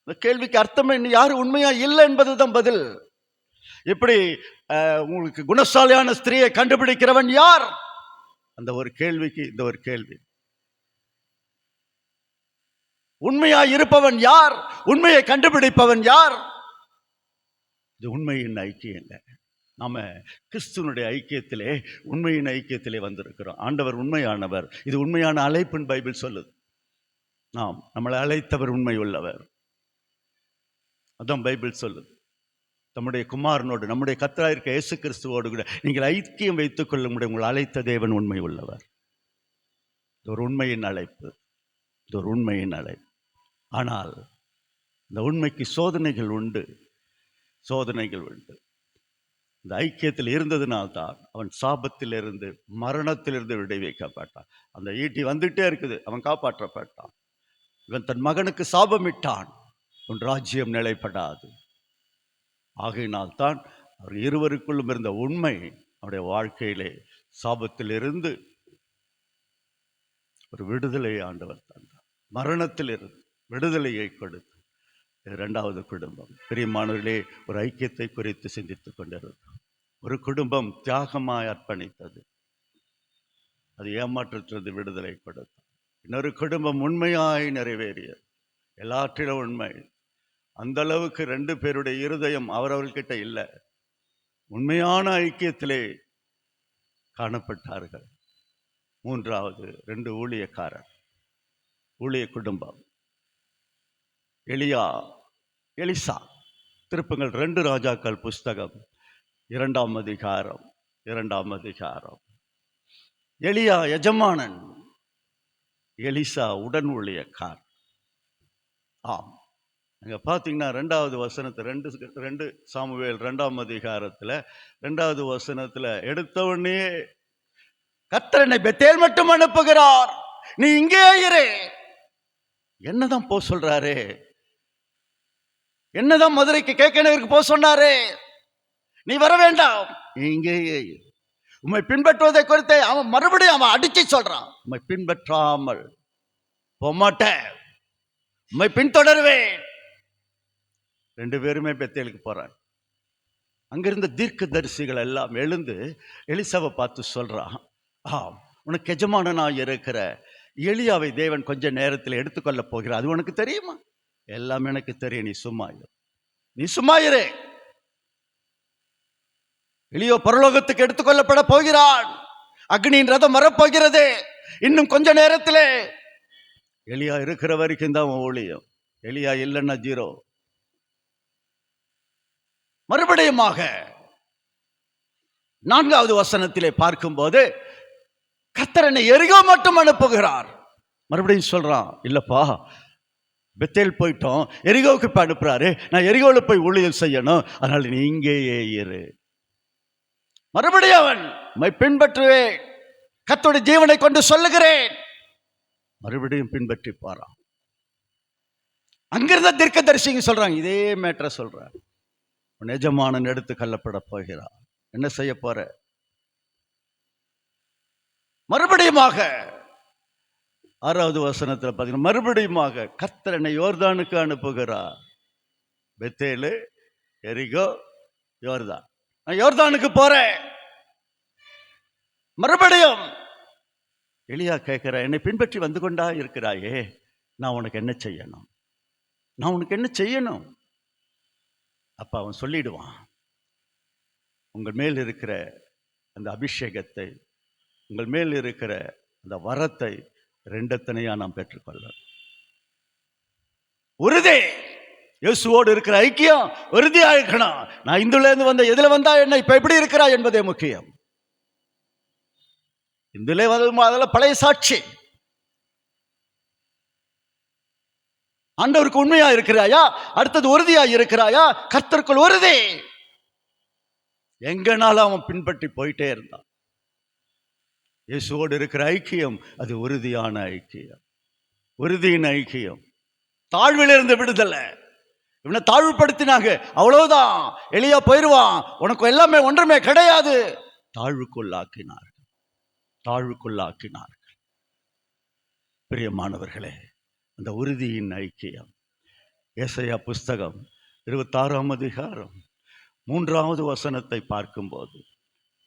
[SPEAKER 3] இந்த கேள்விக்கு அர்த்தமே இன்னும் யாரும் உண்மையா இல்லை என்பதுதான் பதில். எப்படி உங்களுக்கு குணசாலியான ஸ்திரீயை கண்டுபிடிக்கிறவன் யார்? அந்த ஒரு கேள்விக்கு இந்த ஒரு கேள்வி. உண்மையா இருப்பவன் யார்? உண்மையை கண்டுபிடிப்பவன் யார்? இது உண்மையின் ஐக்கியங்க. நாம கிறிஸ்துவனுடைய ஐக்கியத்திலே, உண்மையின் ஐக்கியத்திலே வந்திருக்கிறோம். ஆண்டவர் உண்மையானவர். இது உண்மையான அழைப்புன்னு பைபிள் சொல்லுது. நம்மளை அழைத்தவர் உண்மை உள்ளவர். அதான் பைபிள் சொல்லுது. நம்முடைய குமாரனோடு, நம்முடைய கர்த்தராயிருக்கிற இயேசு கிறிஸ்துவோடு கூட நீங்கள் ஐக்கியம் வைத்துக் கொள்ள முடியும். உங்களை அழைத்த தேவன் உண்மை உள்ளவர். இது ஒரு உண்மையின் அழைப்பு. இது ஒரு உண்மையின் அழைப்பு. ஆனால் இந்த உண்மைக்கு சோதனைகள் உண்டு. சோதனைகள் உண்டு. இந்த ஐக்கியத்தில் இருந்ததுனால்தான் அவன் சாபத்திலிருந்து, மரணத்திலிருந்து விடுவிக்கப்பட்டான். அந்த ஈட்டி வந்துட்டே இருக்குது, அவன் காப்பாற்றப்பட்டான். இவன் தன் மகனுக்கு சாபமிட்டான், உன் ராஜ்யம் நிலைப்படாது. ஆகையினால்தான் அவர் இருவருக்குள்ளும் இருந்த உண்மை அவருடைய வாழ்க்கையிலே சாபத்திலிருந்து ஒரு விடுதலை ஆண்டவர் தந்தார். மரணத்திலிருந்து விடுதலையை கொடுத்து. இரண்டாவது குடும்பம். பிரியமானவர்களே, ஒரு ஐக்கியத்தை குறித்து சிந்தித்துக் கொண்டிருந்தோம். ஒரு குடும்பம் தியாகமாய் அர்ப்பணித்தது, அது ஏமாற்றத்திலிருந்து விடுதலை கொடுத்தது. இன்னொரு குடும்பம் உண்மையாய் நிறைவேறியது, எல்லாற்றிலும் உண்மை. அந்த அளவுக்கு 2 பேருடைய இருதயம் அவரவர்கிட்ட இல்லை. உண்மையான ஐக்கியத்திலே காணப்பட்டார்கள். மூன்றாவது 2 ஊழியக்காரர், ஊழிய குடும்பம். எலிசா. திருப்புங்கள் 2 ராஜாக்கள் புஸ்தகம் 2ஆம் அதிகாரம். எலியா எஜமானன், எலிசா உடன் ஊழியக்கார். நீங்க பார்த்தீங்கன்னா 2வது வசனத்தை 2 சாமுவேல் 2ஆம் அதிகாரத்தில் 2வது வசனத்தில் எடுத்தவொடனே கர்த்தர் என்னை பெத்தேல் மட்டும் அனுப்புகிறார், நீ இங்கே இரு. என்னதான் போ சொல்றாரு? என்னதான் மதுரைக்கு கேட்கனருக்கு போக சொன்னாரு? நீ வர வேண்டாம், இங்கேயே உம்மை பின்பற்றுவதை குறித்து அவன் மறுபடியும் அவன் அடிச்சு சொல்றான். உம்மை பின்பற்றாமல் போமாட்டேன், உம்மை பின்தொடருவேன். 2 பேருமே பெத்தேலுக்கு போறாங்க. அங்கிருந்த தீர்க்க தரிசிகள் எல்லாம் எழுந்து எலிசாவை பார்த்து சொல்றான், உனக்கு எஜமானனாய் இருக்கிற எலியாவை தேவன் கொஞ்ச நேரத்தில் எடுத்துக்கொள்ள போகிறார், அது உனக்கு தெரியுமா? எல்லாம் எனக்கு தெரியும், நீ சும்மா இரு. எலியோ பரலோகத்துக்கு எடுத்துக்கொள்ளப்பட போகிறான், அக்னியின் ரதம் வரப்போகிறது இன்னும் கொஞ்ச நேரத்தில். எலியா இருக்கிற வரைக்கும் தான் ஊழியம், எலியா இல்லைன்னா 0. மறுபடியுமாக 4வது வசனத்திலே பார்க்கும்போது கர்த்தர் என்னை எரிகோ மட்டும் அனுப்புகிறார். மறுபடியும் சொல்றான், இல்லப்பா பெத்தேல் போயிட்டோம், எரிகோவுக்கு இப்ப அனுப்புறாரு, நான் எரிகோவில் போய் ஊழியம் செய்யணும், அதனால நீ இங்கேயே இரு. மறுபடியும் அவன் உம்மை பின்பற்றுவேன், கர்த்தருடைய ஜீவனை கொண்டு சொல்லுகிறேன். மறுபடியும் பின்பற்றி போறான். அங்கிருந்த தீர்க்கதரிசிங்க சொல்றாங்க, இதே மேட்டரை சொல்றாங்க. உன் எஜமானன் எடுத்து கொள்ளப்பட போகிறார், என்ன செய்ய போற? மறுபடியுமாக 6வது வசனத்தில் பார்த்தீங்கன்னா, மறுபடியுமாக கர்த்தர் என்னை யோர்தானுக்கு அனுப்புகிறார். பெத்தேலு, எரிகோ, யோர்தான். நான் யோர்தானுக்கு போறேன். மறுபடியும் எலியா கேட்கிற, என்னை பின்பற்றி வந்து கொண்டா இருக்கிறாயே, நான் உனக்கு என்ன செய்யணும்? அப்ப அவன் சொல்லிடுவான், உங்கள் மேல் இருக்கிற அந்த அபிஷேகத்தை, உங்கள் மேல் இருக்கிற அந்த வரத்தை 2 நாம் பெற்றுக்கொள்ள உறுதி. இயேசுவோடு இருக்கிற ஐக்கியம் உறுதியா இருக்கணும். நான் இந்துல இருந்து வந்த, எதுல வந்தா என்ன, இப்ப எப்படி இருக்கிறா என்பதே முக்கியம். இந்துல வந்து அதெல்லாம் பழைய சாட்சி. ஆண்டவருக்கு உண்மையா இருக்கிறாயா? அடுத்தது உறுதியா இருக்கிறாயா? கர்த்தருக்குள் உறுதி. எங்கனாலும் அவன் பின்பற்றி போயிட்டே இருந்தான். இயேசுவோடு இருக்கிற ஐக்கியம் அது உறுதியான ஐக்கியம், உறுதியின் ஐக்கியம். தாழ்விலிருந்து விடுதலை. இவனை தாழ்வுபடுத்தினாங்க, அவ்வளவுதான், எலியா போயிடுவான், உனக்கு எல்லாமே ஒன்றுமே கிடையாது. தாழ்வுக்குள்ளாக்கினார்கள். பிரியமானவர்களே, அந்த உறுதியின் ஐக்கியம். ஏசாயா புஸ்தகம் 26ஆம் அதிகாரம் 3வது வசனத்தை பார்க்கும்போது,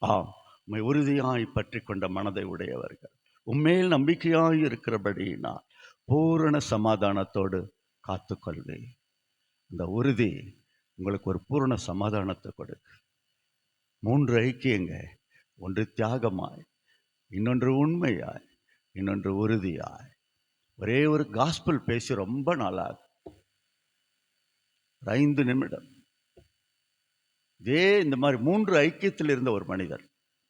[SPEAKER 3] ஆம், உம்மை உறுதியாய் பற்றி கொண்ட மனதை உடையவர்கள் உம்மேல் நம்பிக்கையாய் இருக்கிறபடியினால் பூரண சமாதானத்தோடு காத்துக்கொள்வேன். இந்த உறுதி உங்களுக்கு ஒரு பூரண சமாதானத்தை கொடுக்கு. 3 ஐக்கியங்க, ஒன்று தியாகமாய், இன்னொன்று உண்மையாய், இன்னொன்று உறுதியாய். ஒரே ஒரு காஸ்பல் பேசி ரொம்ப நாளாக 5 நிமிடம் இதே இந்த மாதிரி 3 ஐக்கியத்தில் இருந்த ஒரு மனிதர்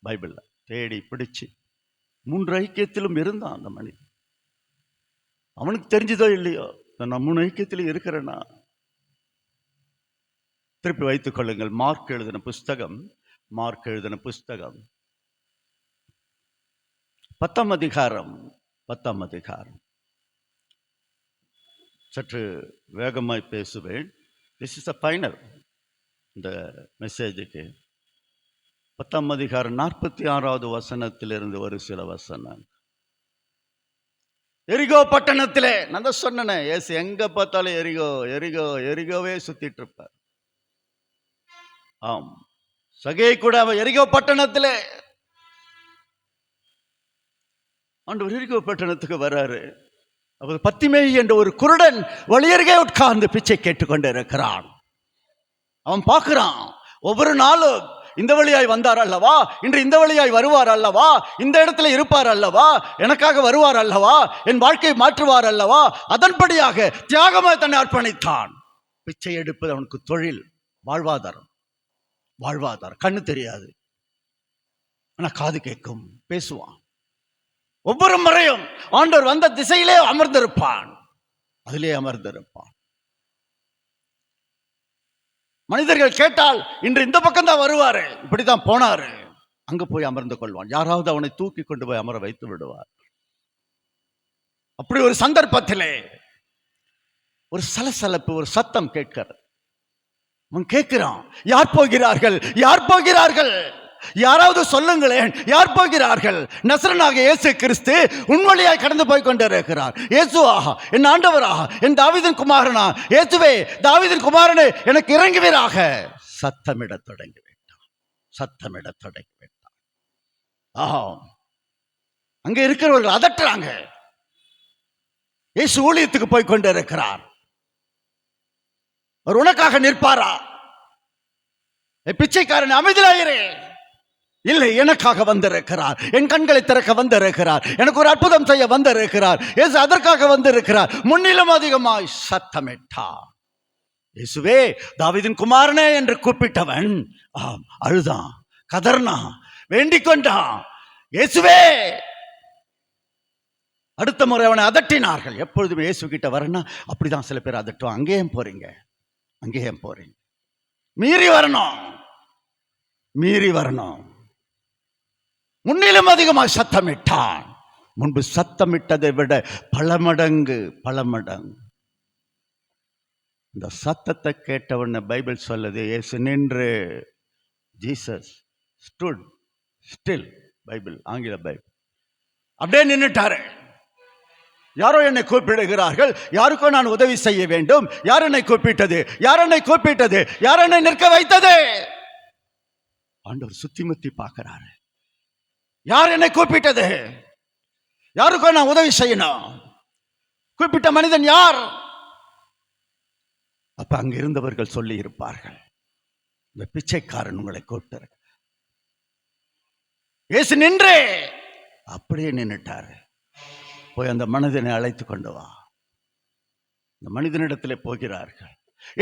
[SPEAKER 3] பைபிள்ல தேடி பிடிச்சு 3 ஐக்கியத்திலும் இருந்தான் அந்த மனிதன். அவனுக்கு தெரிஞ்சதோ இல்லையோ, நான் 3 ஐக்கியத்திலும் இருக்கிறேன்னா. திருப்பி வைத்துக் கொள்ளுங்கள். மார்க் எழுதின புஸ்தகம் 10ஆம் அதிகாரம். சற்று வேகமாய் பேசுவேன். திஸ் இஸ் அ ஃபைனல் இந்த மெசேஜுக்கு. 10ஆம் அதிகாரம் 46வது வசனத்திலிருந்து ஒரு சில வசனம். எரிகோ பட்டணத்திலே, நான் தான் சொன்னேன், ஏசு எங்க பார்த்தாலும் எரிகோவே சுத்திட்டு இருப்பார். ஆம், சகே கூட அவன் எரிகோ பட்டணத்திலே, ஆண்டவர் எரிகோ பட்டணத்துக்கு வராரு. அவர் பத்திமேய் என்ற ஒரு குருடன் வழியருகே உட்கார்ந்து பிச்சை கேட்டுக்கொண்டு இருக்கிறான். அவன் பார்க்கிறான், ஒவ்வொரு நாளும் இந்த வழியாய் வந்தார் அல்லவா, இன்று இந்த வழியாய் வருவார் அல்லவா, இந்த இடத்துல இருப்பார் அல்லவா, எனக்காக வருவார் அல்லவா, என் வாழ்க்கையை மாற்றுவார் அல்லவா. அதன்படியாக தியாகமாய் தன்னை அர்ப்பணித்தான். பிச்சை எடுப்பது அவனுக்கு தொழில், வாழ்வாதாரம். கண்ணு தெரியாது, ஆனா காது கேட்கும், பேசுவான். ஒவ்வொரு முறையும் ஆண்டவர் வந்த திசையிலே அமர்ந்திருப்பான், அதிலே அமர்ந்திருப்பான். மனிதர்கள் கேட்டால் இன்று இந்த பக்கம் தான் வருவாரு, இப்படித்தான் போனாரு, அங்க போய் அமர்ந்து கொள்வான். யாராவது அவனை தூக்கி கொண்டு போய் அமர வைத்து விடுவார். அப்படி ஒரு சந்தர்ப்பத்திலே ஒரு சலசலப்பு, ஒரு சத்தம் கேட்கிறது. அவன் கேட்கிறான், யார் போகிறார்கள், யாராவது சொல்லுங்களேன், யார் போகிறார்கள்? நசரனாகிய இயேசு கிறிஸ்து உன்வழியாய் கடந்து போய் கொண்டிருக்கிறார். இயேசுவா, என் ஆண்டவரா, என் தாவீதின் குமாரனா, இயேசுவே தாவீதின் குமாரனே, எனக்கு இறங்குவீராக. சத்தமிடத் தொடங்கி விட்டான். ஆம், அங்க இருக்கிறவர்கள் அதட்டுறாங்க. இயேசு ஊழியத்துக்கு போய் கொண்டிருக்கிறார். அவர் உனக்காக நிற்பாரா? பிச்சைக்காரன் அமைதியாயிரே. இல்லை, எனக்காக வந்திருக்கிறார், என் கண்களை திறக்க வந்திருக்கிறார், எனக்கு ஒரு அற்புதம் செய்ய வந்திருக்கிறார். இயேசு அதற்காக வந்திருக்கிறார். முன்னிலும் அதிகமாய் சத்தமிட்டார். இயேசுவே தாவீதின் குமாரனே என்று கூப்பிட்டவன் அழுதான், கதர்னான், வேண்டிக் கொண்டான், இயேசுவே. அடுத்த முறை அவனை அதட்டினார்கள். எப்பொழுதுமே இயேசு கிட்ட வரனா அப்படிதான் சில பேர் அதட்டுவான். அங்கேயும் போறீங்க, மீறி வரணும். முன்னிலும் அதிகமாக சத்தமிட்டான். முன்பு சத்தமிட்டதை விட பல மடங்கு. இந்த சத்தத்தை கேட்டவன பைபிள் சொல்லுது, இயேசு நின்று, ஜீசஸ் ஸ்டுட் ஸ்டில். பைபிள், ஆங்கில பைபிள். அப்படியே நின்னுட்டாரு. யாரோ என்னை கூப்பிடுகிறார்கள், யாருக்கோ நான் உதவி செய்ய வேண்டும். யார் என்னை கூப்பிட்டது? யார் என்னை நிற்க வைத்தது? ஆண்டவர் சுத்தி முத்தி பார்க்கிறாரு. யார் என்னை கூப்பிட்டது? யாருக்கோ நான் உதவி செய்யணும். கூப்பிட்ட மனிதன் யார்? அப்ப அங்க இருந்தவர்கள் சொல்லி இருப்பார்கள், இந்த பிச்சைக்காரன் உங்களை கூப்பிட்டார். இயேசு நின்றே அப்படியே நின்னுட்டாரு. போய் அந்த மனிதனை அழைத்து கொண்டு வா. இந்த மனிதனிடத்திலே போகிறார்கள்.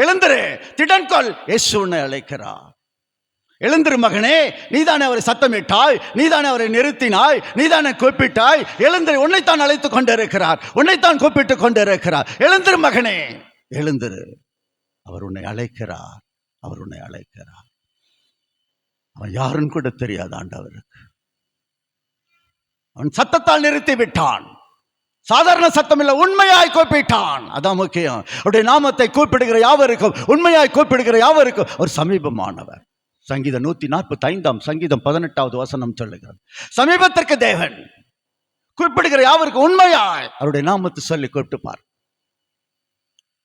[SPEAKER 3] எழுந்திரு, திடன்கொள், இயேசு உன்னை அழைக்கிறார். எழுந்திரு மகனே, நீதானே அவரை சத்தமிட்டாய், நீதானே அவரை நிறுத்தினாய், நீதானே கூப்பிட்டாய். எழுந்திரு, உன்னைத்தான் அழைத்து கொண்டிருக்கிறார், உன்னைத்தான் கூப்பிட்டு கொண்டிருக்கிறார். எழுந்திரு மகனே, எழுந்திரு. அவர் உன்னை அழைக்கிறார். அவன் யாருன்னு கூட தெரியாது ஆண்டவருக்கு. அவன் சத்தத்தால் நிறுத்தி விட்டான். சாதாரண சத்தம் இல்லை, உண்மையாய் கூப்பிட்டான். அதான் முக்கியம். அவருடைய நாமத்தை கூப்பிடுகிற யாவருக்கும், உண்மையாய் கூப்பிடுகிற யாவருக்கும் அவர் சமீபமானவர். சங்கீதம் 145 சங்கீதம் 18வது வசனம் சொல்லுகிறது, சமீபத்திற்கு தேவன். கூப்பிடுகிற யாவருக்கும் உண்மையாய் அவருடைய நாமத்தை சொல்லி கூப்பிட்டுப்பார்.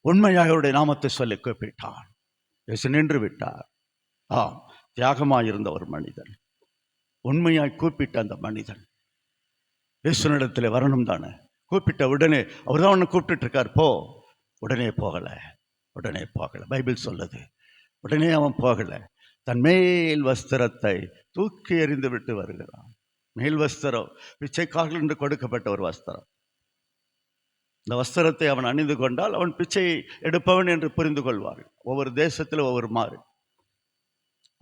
[SPEAKER 3] உண்மையாக அவருடைய நாமத்தை சொல்லி கூப்பிட்டான். இயேசு நின்று விட்டார். தியாகமாயிருந்த ஒரு மனிதன், உண்மையாய் கூப்பிட்ட அந்த மனிதன் இயேசுனிடத்தில் வரணும் தானே. கூப்பிட்ட உடனே அவர் தான் ஒன்று கூப்பிட்டு இருக்கார், போ. உடனே போகலை. பைபிள் சொல்லுது உடனே அவன் போகலை. தன் மேல் வஸ்திரத்தை தூக்கி எறிந்து விட்டு வருகிறான். மேல் வஸ்திரம் பிச்சைக்காரர்கள் என்று கொடுக்கப்பட்ட ஒரு வஸ்திரம். இந்த வஸ்திரத்தை அவன் அணிந்து கொண்டால் அவன் பிச்சை எடுப்பவன் என்று புரிந்து கொள்வார்கள். ஒவ்வொரு தேசத்தில் ஒவ்வொரு மாறு.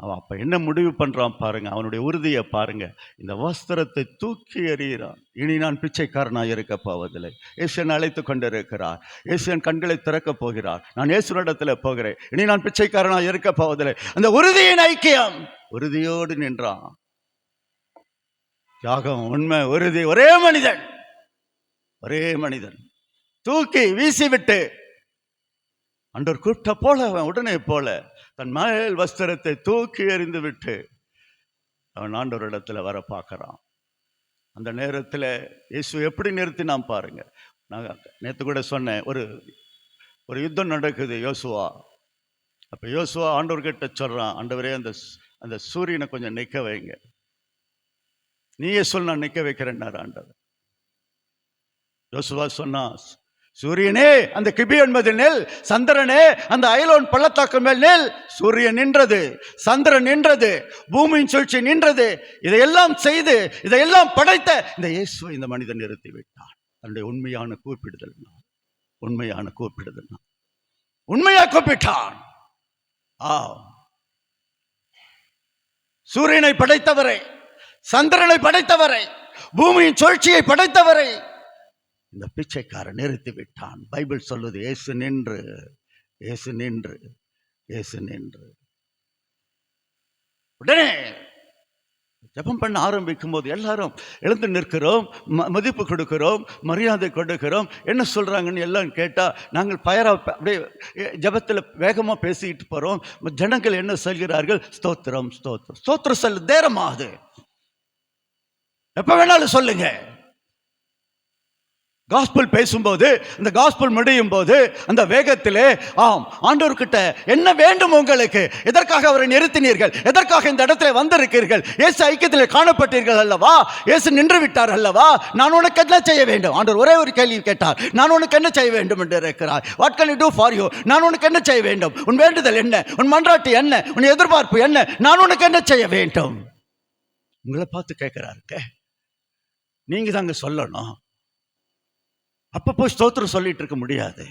[SPEAKER 3] அவன் அப்போ என்ன முடிவு பண்ணுறான் பாருங்க, அவனுடைய உறுதியை பாருங்க. இந்த வஸ்திரத்தை தூக்கி எறிகிறான். இனி நான் பிச்சைக்காரனாக இருக்க போவதில்லை. இயேசுவை அழைத்து கொண்டிருக்கிறார். இயேசுவின் கண்களை திறக்கப் போகிறார். நான் இயேசுவினிடத்தில் போகிறேன். இனி நான் பிச்சைக்காரனாக இருக்க போவதில்லை. அந்த உறுதியின் ஐக்கியம், உறுதியோடு நின்றான். தியாகம், உண்மை, உறுதி. ஒரே மனிதன் தூக்கி வீசிவிட்டு ஆண்டவர் கூட்ட போல அவன் உடனே போல தன் மேல் வஸ்திரத்தை தூக்கி எறிந்து விட்டு அவன் ஆண்டவர் இடத்துல வர பார்க்கறான். அந்த நேரத்தில் இயேசு எப்படி நிறுத்தினான் பாருங்க. நான் நேற்று கூட சொன்னேன், ஒரு யுத்தம் நடக்குது யோசுவா. அப்போ யோசுவா ஆண்டவர்கிட்ட சொல்றான், ஆண்டவரே அந்த சூரியனை கொஞ்சம் நிற்க வைங்க. நீயே சொல், நான் நிற்க வைக்கிறேன்னார் ஆண்டவர். யோசுவா சொன்னா, சூரியனே அந்த கிபியோன் மதில் நெல், சந்திரனே அந்த அயலோன் பள்ளத்தாக்கு மேல் நெல். சூரியன் நின்றது, சந்திரன் நின்றது, பூமியின் சூழ்ச்சி நின்றது. இதையெல்லாம் செய்து இதையெல்லாம் படைத்த இந்த இயேசுவை இந்த மனிதன் நிறுத்தி விட்டான். தன்னுடைய உண்மையான கூப்பிடுதல் உண்மையா கூப்பிட்டான். சூரியனை படைத்தவரை, சந்திரனை படைத்தவரை, பூமியின் சுழற்சியை படைத்தவரை இந்த பிச்சைக்காரன் நிறுத்தி விட்டான். பைபிள் சொல்லுது, இயேசு நின்று உடனே ஜெபம் பண்ண ஆரம்பிக்கும் போது எல்லாரும் எழுந்து நிற்கிறோம், மதிப்பு கொடுக்கிறோம், மரியாதை கொடுக்கிறோம். என்ன சொல்றாங்கன்னு எல்லாம் கேட்டா நாங்கள் அப்படியே ஜெபத்தில் வேகமாக பேசிக்கிட்டு போறோம். ஜனங்கள் என்ன சொல்கிறார்கள்? ஸ்தோத்திரம் ஸ்தோத்திரம் ஸ்தோத்திரம் சொல்லு தேரமாகுது. எப்ப வேணாலும் சொல்லுங்க. காஸ்பல் பேசும்போது, அந்த காஸ்பல் முடியும் போது அந்த வேகத்திலே ஆண்டவர்கிட்ட என்ன வேண்டும் உங்களுக்கு? எதற்காக அவரை நிறுத்தினீர்கள்? எதற்காக இந்த இடத்துல வந்திருக்கிறீர்கள்? இயேசு ஐக்கியத்தில் காணப்பட்டீர்கள் அல்லவா? இயேசு நின்று விட்டார் அல்லவா? நான் உனக்கு என்ன செய்ய வேண்டும்? ஆண்டவர் ஒரே ஒரு கேள்வி கேட்டார், நான் உனக்கு என்ன செய்ய வேண்டும் என்று இருக்கிறார். What can I to for you? நான் உனக்கு என்ன செய்ய வேண்டும்? உன் வேண்டுதல் என்ன? உன் மன்றாட்டு என்ன? உன் எதிர்பார்ப்பு என்ன? நான் உனக்கு என்ன செய்ய வேண்டும்? உங்களை பார்த்து கேட்கிறாருங்க. நீங்க தாங்க சொல்லணும். அப்ப போய் ஸ்தோத்திரம் சொல்லிட்டு இருக்க முடியாது.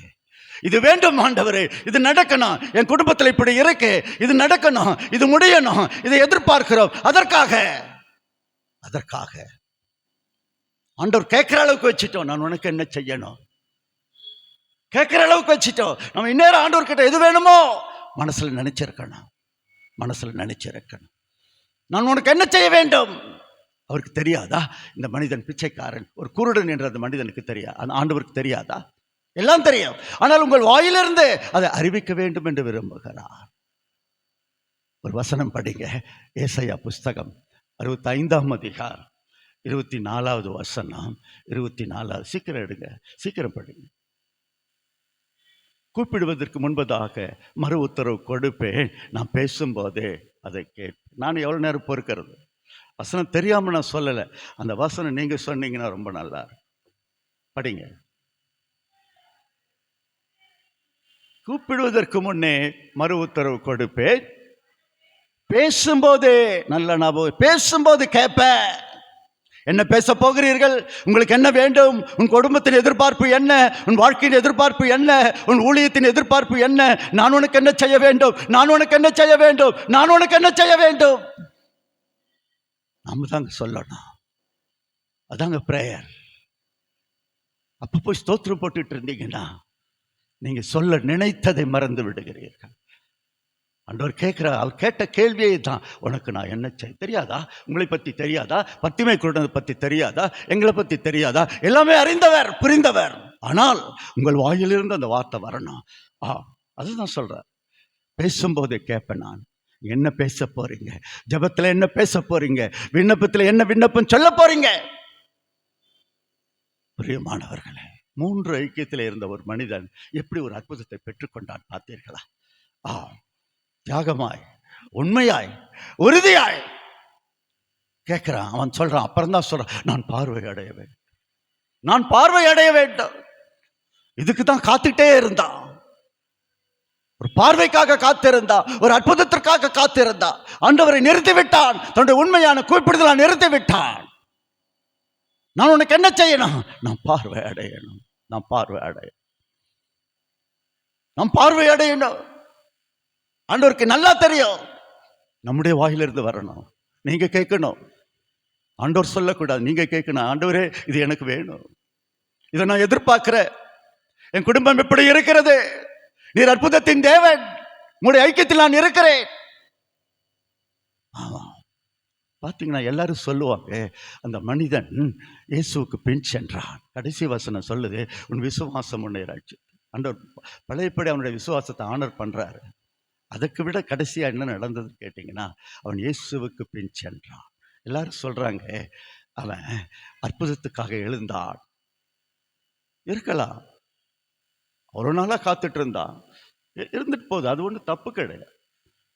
[SPEAKER 3] இது வேண்டும் ஆண்டவரே, இது நடக்கணும், என் குடும்பத்தில் இப்படி இருக்கு, இது நடக்கணும், இது முடியணும், இதை எதிர்பார்க்கிறோம். அதற்காக ஆண்டவர் கேட்கிற அளவுக்கு வச்சுட்டோம். நான் உனக்கு என்ன செய்யணும் கேட்கிற அளவுக்கு வச்சுட்டோம். நம்ம இந்நேரம் ஆண்டவர் கிட்ட எது வேணுமோ மனசுல நினைச்சிருக்கணும். நான் உனக்கு என்ன செய்ய வேண்டும்? அவருக்கு தெரியாதா? இந்த மனிதன் பிச்சைக்காரன், ஒரு குருடன் என்ற அந்த மனிதனுக்கு தெரியாது, அந்த ஆண்டவருக்கு தெரியாதா? எல்லாம் தெரியும். ஆனால் உங்கள் வாயிலிருந்து அதை அறிவிக்க வேண்டும் என்று விரும்புகிறார். ஒரு வசனம் படிங்க, ஏசாயா புஸ்தகம் 65ஆம் அதிகாரம் 24வது வசனம். 24, சீக்கிரம் எடுங்க, சீக்கிரம் படிங்க. கூப்பிடுவதற்கு முன்பதாக மறு உத்தரவு கொடுப்பேன், நான் பேசும்போதே அதை கேட்பேன். நான் எவ்வளோ நேரம் பொறுக்கிறது? வசனம் தெரியாமல் நான் சொல்லலை, அந்த வசனம் நீங்கள் சொன்னீங்கன்னா ரொம்ப நல்லா படிங்க. கூப்பிடுவதற்கு முன்னே மறு உத்தரவு கொடுப்பேன், பேசும்போதே நல்ல ஞாபகம், பேசும்போது கேட்பேன். என்ன பேச போகிறீர்கள்? உங்களுக்கு என்ன வேண்டும்? உன் குடும்பத்தின் எதிர்பார்ப்பு என்ன? உன் வாழ்க்கையின் எதிர்பார்ப்பு என்ன? உன் ஊழியத்தின் எதிர்பார்ப்பு என்ன? நான் உனக்கு என்ன செய்ய வேண்டும்? நான் உனக்கு என்ன செய்ய வேண்டும்? நான் உனக்கு என்ன செய்ய வேண்டும்? நாம தாங்க சொல்லணும். அதாங்க பிரேயர். அப்ப போய் ஸ்தோத்திரம் போட்டுட்டு இருந்தீங்கன்னா நீங்க சொல்ல நினைத்ததை மறந்து விடுகிறீர்கள். ஆண்டவர் கேட்கிறார், அவர் கேட்ட கேள்வியே தான், உனக்கு நான் என்ன செய்ய தெரியாதா? உங்களை பற்றி தெரியாதா? பத்திமை குருடனை பற்றி தெரியாதா? எங்களை பற்றி தெரியாதா? எல்லாமே அறிந்தவர், புரிந்தவர். ஆனால் உங்கள் வாயிலிருந்து அந்த வார்த்தை வரணும். அதுதான் சொல்றார், பேசும்போதே கேட்பேன். நான் என்ன பேச போறீங்க? ஜெபத்தில் என்ன பேச போறீங்க? விண்ணப்பத்தில் என்ன விண்ணப்பம் சொல்ல போறீங்க? பிரியமானவர்களே, 3 ஐக்கியத்தில் இருந்த ஒரு மனிதன் எப்படி ஒரு அற்புதத்தை பெற்றுக்கொண்டான் பார்த்தீர்களா? தியாகமாய், உண்மையாய், உறுதியாய் கேட்கிறான். அவன் சொல்றான், அப்புறம் தான் சொல்றான், நான் பார்வை அடைய வேண்டும், நான் பார்வை அடைய வேண்டும். இதுக்கு தான் காத்துட்டே இருந்தான். ஒரு பார்வைக்காக காத்திருந்தா, ஒரு அற்புதத்திற்காக காத்திருந்தா. ஆண்டவரை நிறுத்திவிட்டான். தன்னுடைய உண்மையான கூப்பிடுதலை நிறுத்திவிட்டான். நான் உனக்கு என்ன செய்யணும்? நான் பார்வை அடையணும், நான் பார்வை அடையணும், நான் பார்வை அடையணும். ஆண்டவருக்கு நல்லா தெரியும். நம்முடைய வாயிலிருந்து வரணும். நீங்க கேட்கணும். ஆண்டவர் சொல்லக்கூடாது, நீங்க கேட்கணும். ஆண்டவரே, இது எனக்கு வேணும், இதை நான் எதிர்பார்க்கிறேன். என் குடும்பம் எப்படி இருக்கிறது? நீர் அற்புதத்தின் தேவன், உங்களுடைய ஐக்கியத்தில் நான் இருக்கிறேன். ஆமா, பார்த்தீங்கன்னா எல்லாரும் சொல்லுவாங்க, அந்த மனிதன் இயேசுவுக்கு பின் சென்றான். கடைசி வசனம் சொல்லுது, உன் விசுவாசம் உன்னை ரட்சித்தது. ஆண்டவர் பழையபடி அவனுடைய விசுவாசத்தை ஆனர் பண்றாரு. அதுக்கு விட கடைசியா என்ன நடந்தது கேட்டீங்கன்னா, அவன் இயேசுவுக்கு பின் சென்றான். எல்லாரும் சொல்றாங்க, அவன் அற்புதத்துக்காக எழுந்தான். இருக்கலாம், ஒரு நாளா காத்துட்டு இருந்தான், இருந்துட்டு போகுது, அது ஒன்றும் தப்பு கிடையாது.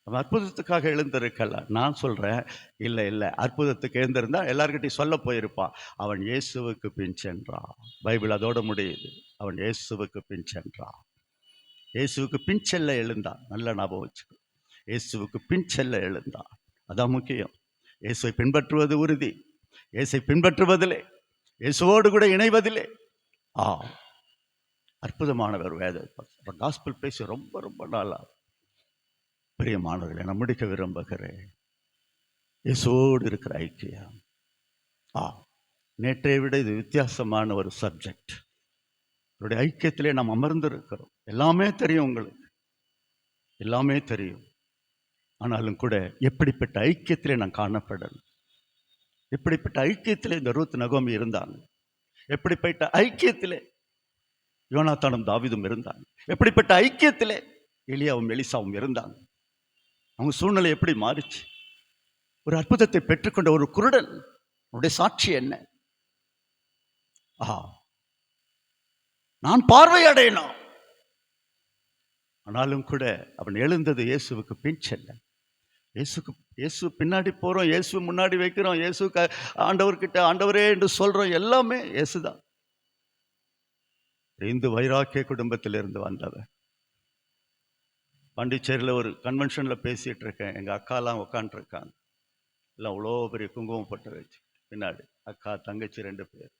[SPEAKER 3] அவன் அற்புதத்துக்காக எழுந்திருக்கலாம். நான் சொல்றேன், இல்லை இல்லை, அற்புதத்துக்கு எழுந்திருந்தா எல்லார்கிட்டையும் சொல்ல போயிருப்பான். அவன் இயேசுவுக்கு பின் சென்றான். பைபிள் அதோட முடியுது. அவன் இயேசுவுக்கு பின் சென்றான். இயேசுவுக்கு பின் செல்ல எழுந்தான். நல்ல ஞாபகம் வச்சுக்கோ, இயேசுவுக்கு பின் செல்ல எழுந்தான். அதான் முக்கியம். இயேசுவை பின்பற்றுவது உறுதி. இயேசுவை பின்பற்றுவதிலே, இயேசுவோடு கூட இணைவதிலே அற்புதமானவர். வேத காஸ்பல் பேசி ரொம்ப ரொம்ப நாளா. பிரியமானவர்களை, நான் முடிக்க விரும்புகிறேன். இயேசுவோடு இருக்கிற ஐக்கியம். நேற்றை விட இது வித்தியாசமான ஒரு சப்ஜெக்ட். அவருடைய ஐக்கியத்திலே நாம் அமர்ந்திருக்கிறோம். எல்லாமே தெரியும் உங்களுக்கு, எல்லாமே தெரியும். ஆனாலும் கூட எப்படிப்பட்ட ஐக்கியத்திலே நான் காணப்படணும், எப்படிப்பட்ட ஐக்கியத்திலே இந்த ரூத் நகோமி இருந்தாங்க, எப்படிப்பட்ட ஐக்கியத்திலே யோனாத்தானும் தாவீதும் இருந்தாங்க, எப்படிப்பட்ட ஐக்கியத்திலே எலியாவும் எலிசாவும் இருந்தாங்க. அவங்க சூழ்நிலை எப்படி மாறிச்சு? ஒரு அற்புதத்தை பெற்றுக்கொண்ட ஒரு குருடன், அவருடைய சாட்சி என்ன? நான் பார்வை அடையணும். ஆனாலும் கூட அவன் எழுந்தது இயேசுவுக்கு பின் செல்ல. இயேசு பின்னாடி போறோம், இயேசு முன்னாடி வைக்கிறோம், இயேசு ஆண்டவர்கிட்ட ஆண்டவரே என்று சொல்றோம். எல்லாமே இயேசுதான். இந்து வைராக்கிய குடும்பத்தில் இருந்து வந்தவர். பாண்டிச்சேரியில் ஒரு கன்வென்ஷனில் பேசிகிட்டு இருக்கேன். எங்கள் அக்காலாம் உட்காந்துருக்காங்க. எல்லாம் அவ்வளோ பெரிய குங்குமம் பட்டு வச்சு பின்னாடி அக்கா தங்கச்சி 2 பேர்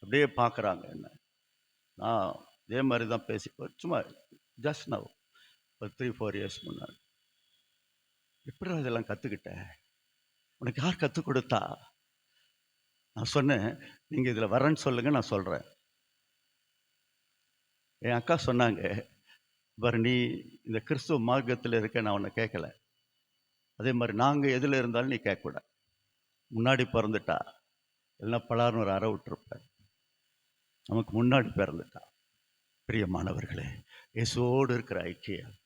[SPEAKER 3] அப்படியே பார்க்குறாங்க என்ன. நான் இதே மாதிரி தான் பேசி சும்மா ஜஸ்ட் நவ் ஒரு 3-4 இயர்ஸ் முன்னாடி. எப்படி இதெல்லாம் கற்றுக்கிட்டேன்? உனக்கு யார் கற்றுக் கொடுத்தா? நான் சொன்னேன், நீங்கள் இதில் வரேன்னு சொல்லுங்கள், நான் சொல்கிறேன். என் அக்கா சொன்னாங்க, பாரு நீ இந்த கிறிஸ்துவ மார்க்கத்தில் இருக்க, நான் உன்னை கேட்கல. அதே மாதிரி நாங்கள் எதில் இருந்தாலும் நீ கேட்கக்கூடாது. முன்னாடி பிறந்துட்டா எல்லாம் பலார்னு ஒரு அறை விட்டுருப்பேன். நமக்கு முன்னாடி பிறந்துட்டா. பிரியமானவர்களே, இயேசுவோடு இருக்கிற ஐக்கியம்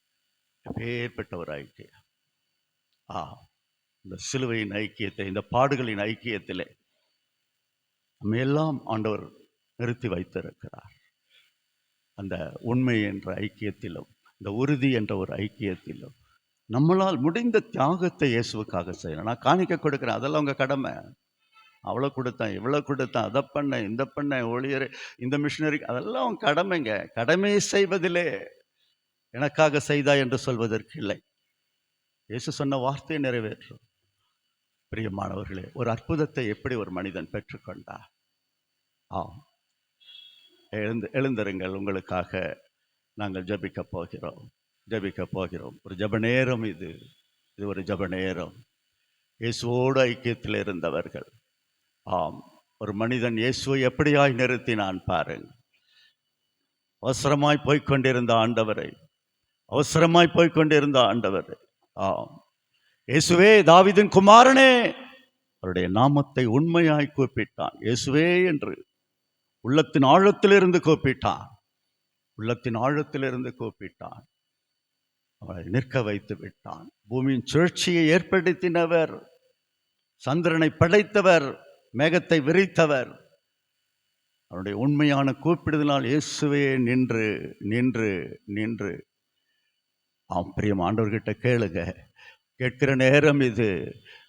[SPEAKER 3] எப்பேற்பட்ட ஒரு ஐக்கியம். இந்த சிலுவையின் ஐக்கியத்தை, இந்த பாடுகளின் ஐக்கியத்திலே நம்ம எல்லாம் ஆண்டவர் நிறுத்தி வைத்திருக்கிறார். அந்த உண்மை என்ற ஐக்கியத்திலும், இந்த உறுதி என்ற ஒரு ஐக்கியத்திலும் நம்மளால் முடிந்த தியாகத்தை இயேசுவுக்காக செய்யணும். நான் காணிக்க கொடுக்குறேன், அதெல்லாம் உங்கள் கடமை. அவ்வளோ கொடுத்தேன், இவ்வளோ கொடுத்தேன், அதை பண்ணேன், இந்த பண்ணேன், ஊழியர், இந்த மிஷினரி, அதெல்லாம் உன் கடமைங்க. கடமையை செய்வதிலே எனக்காக செய்தா என்று சொல்வதற்கு இல்லை. இயேசு சொன்ன வார்த்தையை நிறைவேற்றும். பிரியமானவர்களே, ஒரு அற்புதத்தை எப்படி ஒரு மனிதன் பெற்றுக்கொண்டார்? எழுந்திருங்கள், உங்களுக்காக நாங்கள் ஜபிக்க போகிறோம். ஒரு ஜப நேரம் இது ஒரு ஜப நேரம். இயேசுவோடு ஐக்கியத்தில் இருந்தவர்கள். ஒரு மனிதன் இயேசுவை எப்படியாய் நிறுத்தினான் பாருங்கள். அவசரமாய் போய்கொண்டிருந்த ஆண்டவரை, இயேசுவே தாவீதின் குமாரனே, அவருடைய நாமத்தை உண்மையாய் கூப்பிட்டான். இயேசுவே என்று உள்ளத்தின் ஆழத்திலிருந்து கூப்பிட்டான். அவரை நிற்க வைத்து விட்டான். பூமியின் சுழற்சியை ஏற்படுத்தினவர், சந்திரனை படைத்தவர், மேகத்தை விரித்தவர், அவருடைய உண்மையான கூப்பிடுதலால் இயேசுவே நின்று நின்று நின்று பிரியம் ஆண்டவர்கிட்ட கேளுங்க. கேட்கிற நேரம் இது.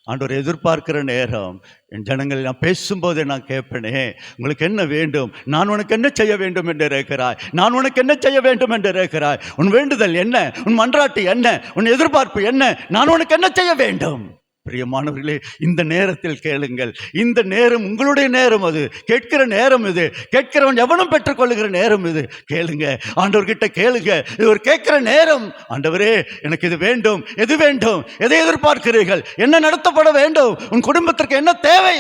[SPEAKER 3] ஆண்டவர் எதிர்பார்க்கிற நேரம். என் ஜனங்கள் நான் பேசும்போதே நான் கேட்பேனே, உங்களுக்கு என்ன வேண்டும், நான் உனக்கு என்ன செய்ய வேண்டும் என்று இருக்கிறாய், நான் உனக்கு என்ன செய்ய வேண்டும் என்று இருக்கிறாய், உன் வேண்டுதல் என்ன, உன் மன்றாட்டு என்ன, உன் எதிர்பார்ப்பு என்ன, நான் உனக்கு என்ன செய்ய வேண்டும். பிரியமானவர்களே, இந்த நேரத்தில் கேளுங்கள். இந்த நேரம் உங்களுடைய நேரம். அது கேட்கிற நேரம். இது கேட்கிறவன் எவனும் பெற்றுக்கொள்ளுகிற நேரம். இது கேளுங்க, ஆண்டவர்கிட்ட கேளுங்க. இது ஒரு கேட்கிற நேரம். ஆண்டவரே, எனக்கு இது வேண்டும், எது வேண்டும், எதை எதிர்பார்க்கிறீர்கள், என்ன நடத்தப்பட வேண்டும், உன் குடும்பத்திற்கு என்ன தேவை.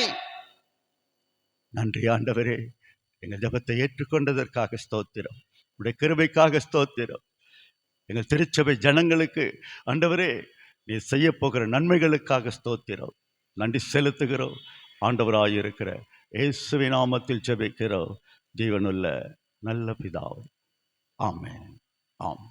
[SPEAKER 3] நன்றி ஆண்டவரே, எங்கள் ஜெபத்தை ஏற்றுக்கொண்டதற்காக ஸ்தோத்திரம். உடைய கிருபைக்காக ஸ்தோத்திரம். எங்கள் திருச்சபை ஜனங்களுக்கு ஆண்டவரே நீ செய்ய போகிற நன்மைகளுக்காக ஸ்தோத்திரம். நன்றி செலுத்துகிறோம். ஆண்டவராயிருக்கிற இயேசுவின் நாமத்தில் ஜெபிக்கிறோம் ஜீவனுள்ள நல்ல பிதாவே, ஆமென். ஆம்.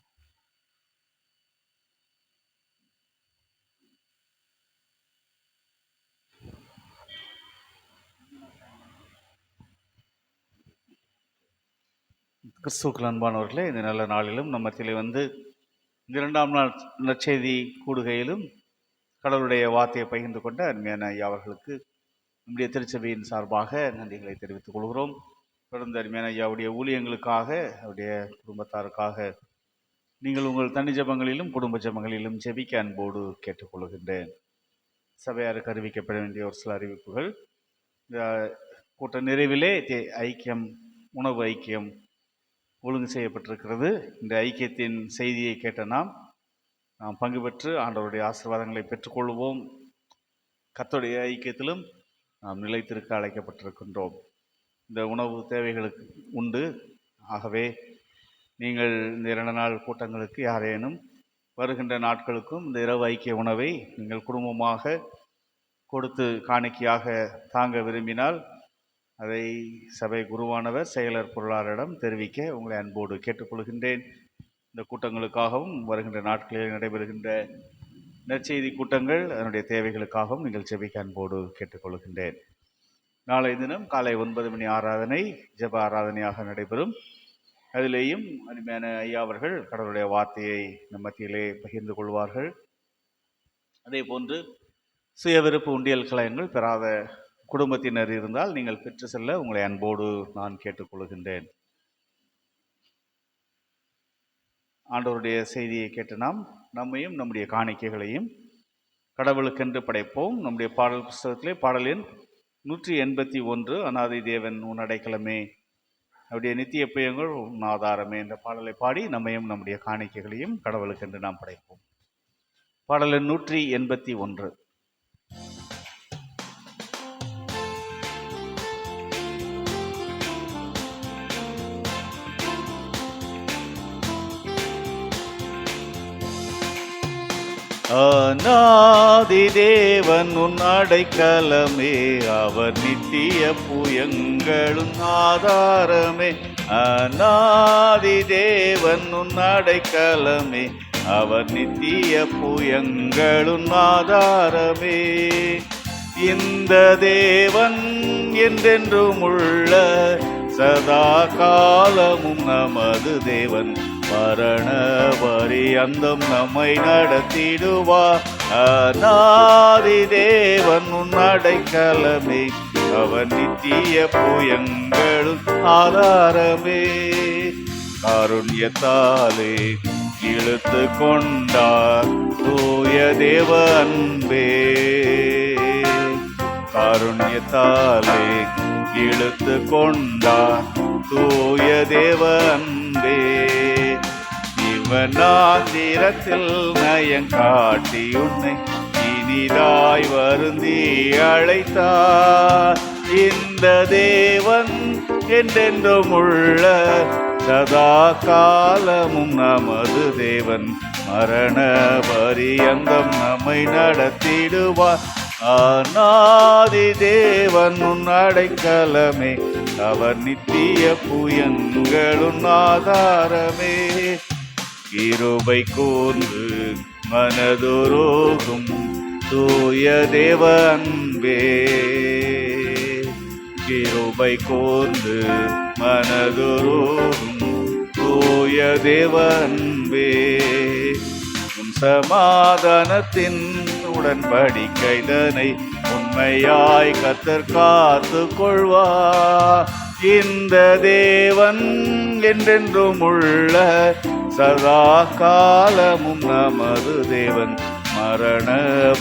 [SPEAKER 1] கிறிஸ்துவுக்குள் அன்பானவர்களே, இந்த நல்ல நாளிலும் நம்ம மத்தியிலே வந்து இந்த 2ஆம் நாள் நற்செய்தி கூடுகையிலும் கடவுளுடைய வார்த்தையை பகிர்ந்து கொண்ட அருமையான ஐயா அவர்களுக்கு நம்முடைய திருச்சபையின் சார்பாக நன்றிகளை தெரிவித்துக் கொள்கிறோம். தொடர்ந்து அருமையான ஐயாவுடைய ஊழியங்களுக்காக, அவருடைய குடும்பத்தாருக்காக நீங்கள் உங்கள் தனி ஜெபங்களிலும் குடும்ப ஜெபங்களிலும் ஜெபிக்க அன்போடு கேட்டுக்கொள்கின்றேன். சபையாருக்கு அறிவிக்கப்பட வேண்டிய ஒரு சில அறிவிப்புகள். இந்த கூட்ட நிறைவிலே ஐக்கியம், உணவு ஐக்கியம் ஒழுங்கு செய்யப்பட்டிருக்கிறது. இந்த ஐக்கியத்தின் செய்தியை கேட்ட நாம் பங்கு பெற்று ஆண்டவருடைய ஆசீர்வாதங்களை பெற்றுக்கொள்வோம். கர்த்தருடைய ஐக்கியத்திலும் நாம் நிலைத்திருக்க அழைக்கப்பட்டிருக்கின்றோம். இந்த உணவு தேவைகளுக்கு உண்டு. ஆகவே நீங்கள் இந்த 2 நாள் கூட்டங்களுக்கு யாரேனும் வருகின்ற நாட்களுக்கும் இந்த இரவு ஐக்கிய உணவை நீங்கள் குடும்பமாக கொடுத்து காணிக்கையாக தாங்க விரும்பினால் அதை சபை குருவானவர் செயலர் பொருளாளரிடம் தெரிவிக்க உங்களை அன்போடு கேட்டுக்கொள்கின்றேன். இந்த கூட்டங்களுக்காகவும் வருகின்ற நாட்களில் நடைபெறுகின்ற நற்செய்தி கூட்டங்கள், அதனுடைய தேவைகளுக்காகவும் நீங்கள் ஜெபிக்க அன்போடு கேட்டுக்கொள்கின்றேன். நாளை தினம் காலை 9 மணி ஆராதனை ஜெப ஆராதனையாக நடைபெறும். அதிலேயும் அருமையான ஐயா அவர்கள் கடவுளுடைய வார்த்தையை நம் மத்தியிலே பகிர்ந்து கொள்வார்கள். அதே போன்று சுயவிருப்பு உண்டியல் கலயங்கள் பெறாத குடும்பத்தினர் இருந்தால் நீங்கள் பெற்று செல்ல உங்களை அன்போடு நான் கேட்டுக்கொள்கின்றேன். ஆண்டவருடைய செய்தியை கேட்டு நாம் நம்மையும் நம்முடைய காணிக்கைகளையும் கடவுளுக்கென்று படைப்போம். நம்முடைய பாடல் புஸ்தகத்திலே பாடல் எண் 181 அநாதை தேவன் உன் அடைக்கலமே, அவருடைய நித்திய புயங்கள் உன் ஆதாரமே என்ற பாடலை பாடி நம்மையும் நம்முடைய காணிக்கைகளையும் கடவுளுக்கென்று நாம் படைப்போம். பாடல் எண் 181. அநாதி தேவன் உன் அடைக்கலமே, அவர் நித்திய புயங்களும் ஆதாரமே. அநாதி தேவன் உன் அடைக்கலமே, அவர் நித்திய புயங்களும் ஆதாரமே. இந்த தேவன் என்றென்றும் உள்ள சதா காலமும் நமது தேவன், மரண பரியந்தம் நம்மை நடத்திடுவார். அநாதி தேவன் உன் அடைக்கலமே, அவர் நித்திய புயங்களும் ஆதாரமே. காருண்யத்தாலே இழுத்து கொண்டார் தூய தேவ அன்பே, காருண்யத்தாலே இழுத்து கொண்டார் தூய தேவ அன்பே. இவனாந்திரத்தில் நயங்காட்டி உன்னை இனிதாய் வருந்தி அழைத்தார். இந்த தேவன் என்றென்றும் உள்ள சதா காலமும் நமது தேவன், மரண பரியந்தம் நம்மை நடத்திடுவார். அநாதி தேவன் உன் அடைக்கலமே, அவர் நித்திய புயங்களும் ஆதாரமே. கிருபை கூர்ந்து மனதுருகும் தூய தேவ அன்பே, கிருபை கூர்ந்து மனதுருகும் தூய தேவ அன்பே, உன் சமாதானத்தின் உடன்படிக்கைதனை உண்மையாய் கர்த்தர் காத்து கொள்வார். இந்த தேவன் என்றென்றும் உள்ள சதா காலமும் நமது தேவன், மரண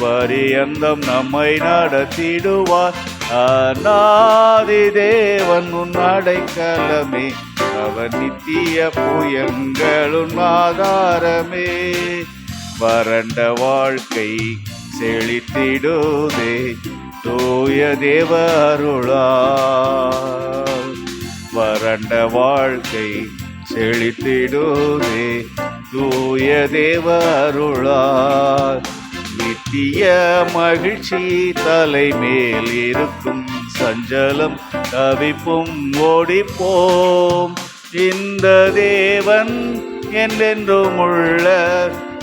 [SPEAKER 1] பரியந்தம் நம்மை நடத்திடுவார். அநாதி தேவன் உன் அடைக்கலமே, அவன் நித்திய புயங்களும் ஆதாரமே. வறண்ட வாழ்க்கை செழித்திடுதே தூய தேவ அருளால், வறண்ட வாழ்க்கை செழித்திடுதே தூய தேவ அருளால். நித்திய மகிழ்ச்சி தலைமேல் இருக்கும், சஞ்சலம் தவிப்பும் ஓடிப்போம். இந்த தேவன் என்றென்றும் உள்ள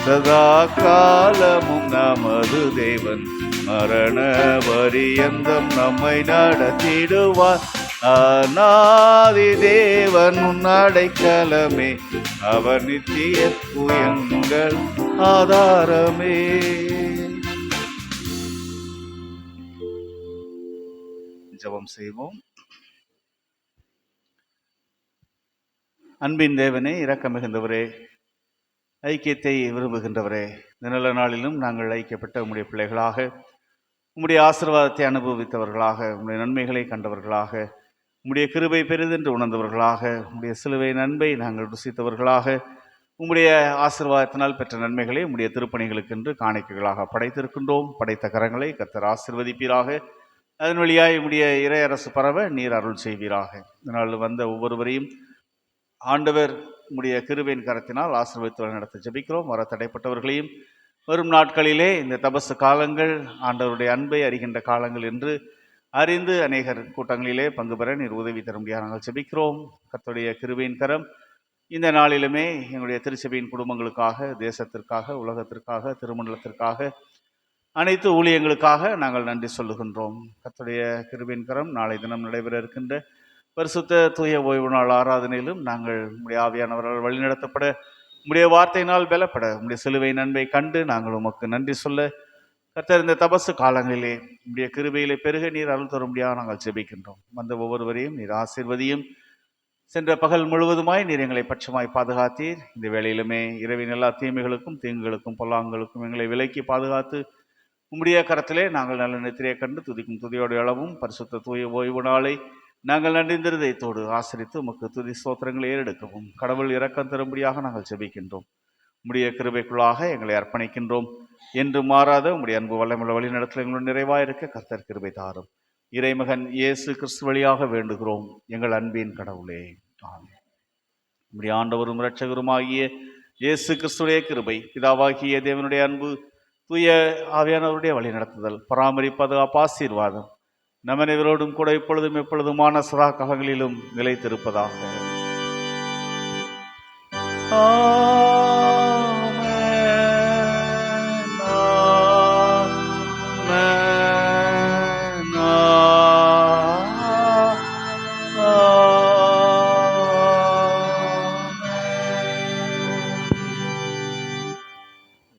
[SPEAKER 1] சதா காலமும் நமது தேவன், மரண பரியந்தம் நம்மை நடத்திடுவார். அநாதி தேவன் உன் அடைக்கலமே, அவர் நித்திய புயங்கள் ஆதாரமே. ஜெபம் செய்வோம். அன்பின் தேவனே, இரக்கம் மிகுந்தவரே, ஐக்கியத்தை விரும்புகின்றவரே, இந்த நல்ல நாளிலும் நாங்கள் ஐக்கியப்பட்ட உம்முடைய பிள்ளைகளாக, உம்முடைய ஆசீர்வாதத்தை அனுபவித்தவர்களாக, உம்முடைய நன்மைகளை கண்டவர்களாக, உம்முடைய கிருபை பெரிதென்று உணர்ந்தவர்களாக, உம்முடைய சிலுவை நன்மை நாங்கள் ருசித்தவர்களாக, உம்முடைய ஆசீர்வாதத்தினால் பெற்ற நன்மைகளை உம்முடைய திருப்பணிகளுக்கென்று காணிக்கைகளாக படைத்திருக்கின்றோம். படைத்த கரங்களை கர்த்தர் ஆசீர்வதிப்பீராக. அதன் வழியாய் உம்முடைய இறை அரசு பரவ நீர் அருள் செய்வீராக. இதனால் வந்த ஒவ்வொருவரையும் ஆண்டவர் உம்முடைய கிருபையின் கரத்தினால் ஆசீர்வதித்து நடத்த ஜெபிக்கிறோம். வர தடைப்பட்டவர்களையும் வரும் நாட்களிலே இந்த தபசு காலங்கள் ஆண்டவருடைய அன்பை அறிகின்ற காலங்கள் என்று அறிந்து அநேகர் கூட்டங்களிலே பங்கு பெற நீர் உதவி தர முடியாது நாங்கள் ஜெபிக்கிறோம். கர்த்தருடைய கிருபையின் கரம் இந்த நாளிலுமே எங்களுடைய திருச்சபையின் குடும்பங்களுக்காக, தேசத்திற்காக, உலகத்திற்காக, திருமண்டலத்திற்காக, அனைத்து ஊழியங்களுக்காக நாங்கள் நன்றி சொல்லுகின்றோம். கர்த்தருடைய கிருபையின் கரம் நாளை தினம் நடைபெற இருக்கின்ற பரிசுத்த தூய ஓய்வு நாள் ஆராதனையிலும் நாங்கள் உம்முடைய ஆவியானவரால் வழிநடத்தப்பட, உம்முடைய வார்த்தையினால் பலப்பட, உம்முடைய சிலுவை நன்மை கண்டு நாங்கள் உமக்கு நன்றி சொல்ல, கர்த்தர் இந்த தபசு காலங்களிலே உம்முடைய கிருபையிலே பெருக நீர் அருள் தர முடியாது நாங்கள் ஜெபிக்கின்றோம். வந்த ஒவ்வொருவரையும் நீர் ஆசீர்வதியும். சென்ற பகல் முழுவதுமாய் நீர் எங்களை பட்சமாய் பாதுகாத்தீர். இந்த வேளையிலுமே இரவின் எல்லா தீமைகளுக்கும், தீங்குகளுக்கும், பொல்லாங்களுக்கும் எங்களை விலக்கி பாதுகாத்து உம்முடைய கரத்திலே நாங்கள் நல்ல நித்திரையை கண்டு துதிக்கும் துதியோடு அளவும் பரிசுத்த தூய ஓய்வு நாளை நாங்கள் நன்றிந்திருதயத்தோடு ஆசரித்து உமக்கு துதி ஸ்தோத்திரங்களை ஏறெடுக்கவும் கடவுள் இரக்கம் தரும்படியாக நாங்கள் ஜெபிக்கின்றோம். உம்முடைய கிருபைக்குள்ளாக எங்களை அர்ப்பணிக்கின்றோம். என்று மாறாத உம்முடைய அன்பு வல்லமுள்ள வழி நடத்தல் எங்களுடன் நிறைவாயிருக்க கர்த்தர் கிருபை தாரும். இறைமகன் இயேசு கிறிஸ்து வழியாக வேண்டுகிறோம் எங்கள் அன்பின் கடவுளே, ஆமென். உம்முடைய ஆண்டவரும் இரட்சகருமாகிய இயேசு கிறிஸ்துடைய கிருபை, பிதாவாகிய தேவனுடைய அன்பு, தூய ஆவியானவருடைய வழி நடத்துதல், பராமரிப்பது, ஆசீர்வாதம் நம் அனைவரோடும் கூட இப்பொழுதும் எப்பொழுதுமான சதா காலங்களிலும் நிலைத்திருப்பதாக.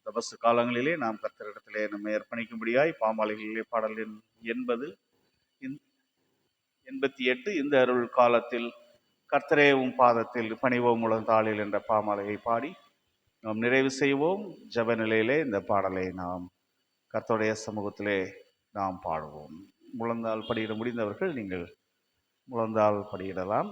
[SPEAKER 1] தபசு காலங்களிலே நாம் கர்த்தரிடத்திலே நம்மை அர்ப்பணிக்கும்படியாய் பாமாலைகளிலே பாடல் எண் 88 இந்த அருள் காலத்தில் கர்த்தரே உம் பாதத்தில் பணிவோம் முழந்தாளில் என்ற பாமாலையை பாடி நாம் நிறைவு செய்வோம். ஜப நிலையிலே இந்த பாடலை நாம் கர்த்தருடைய சமூகத்திலே நாம் பாடுவோம். முழந்தாள் படியிட முடிந்தவர்கள் நீங்கள் முழந்தாள் படியிடலாம்.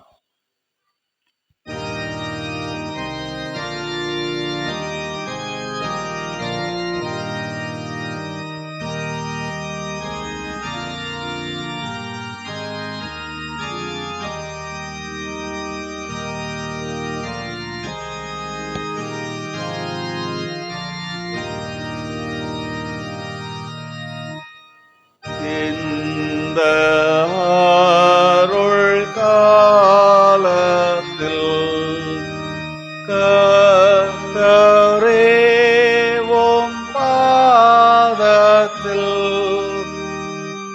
[SPEAKER 1] அருள் காலத்தில் கர்த்தரே உம் பாதத்தில்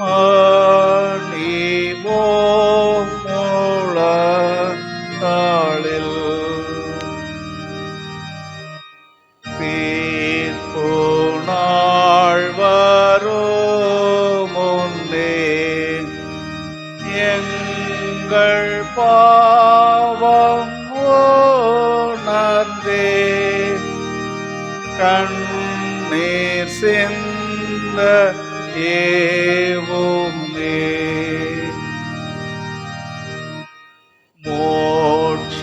[SPEAKER 1] பணிவோம் எங்கள் பாவம் உணர்ந்தே கண்ணீர் சிந்த ஏவுமே மோட்ச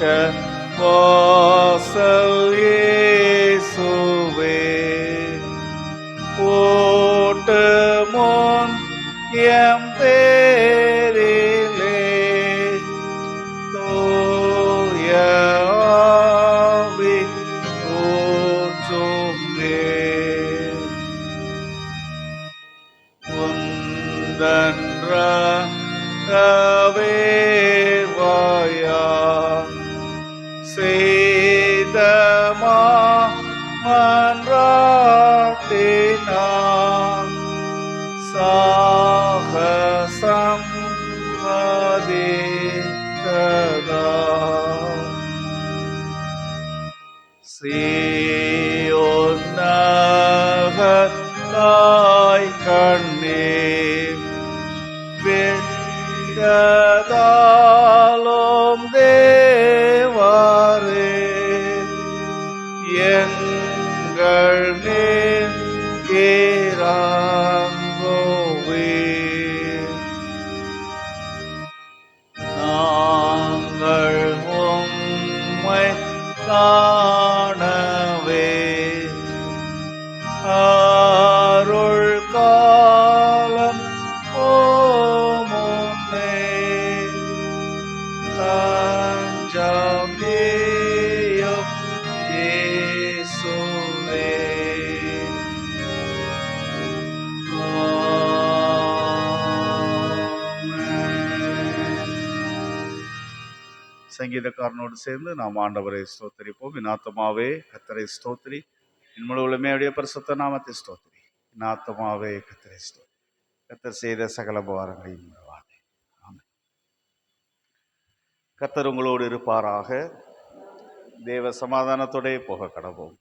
[SPEAKER 1] வாசல் இயேசுவே ஓட்டு முன் எம் பேரிலே தூய ஆவி ஊற்றுமே உந்தன்ற கவேவாயா செய்தமா மன்றாட்டினான் சாகசம் வதித்ததா சீயோன்னகத்தாய் கண்ணீர் விட்டதாலும் தேவாரே எங்கள் மேல் இறங்குவே நாங்கள் உம்மை காணவே அருள் காலம் ஓமுன்னே தஞ்சம் நீயும் இயேசுவே. சங்கீதக்காரனோடு சேர்ந்து நாம் ஆண்டவரை ஸ்தோத்தரிப்போம். என் ஆத்துமாவே கர்த்தரை ஸ்தோத்திரி, என் முழு உள்ளமையுடைய பரிசுத்த நாமத்தை ஸ்தோத்திரி. என் ஆத்துமாவே கர்த்தரை ஸ்தோத்திரி, கர்த்தர் செய்த சகல உபகாரங்களையும் மறவாதே. ஆமென். கர்த்தர் உங்களோடு இருப்பாராக. தேவ சமாதானத்தோடே போக கடவோம்.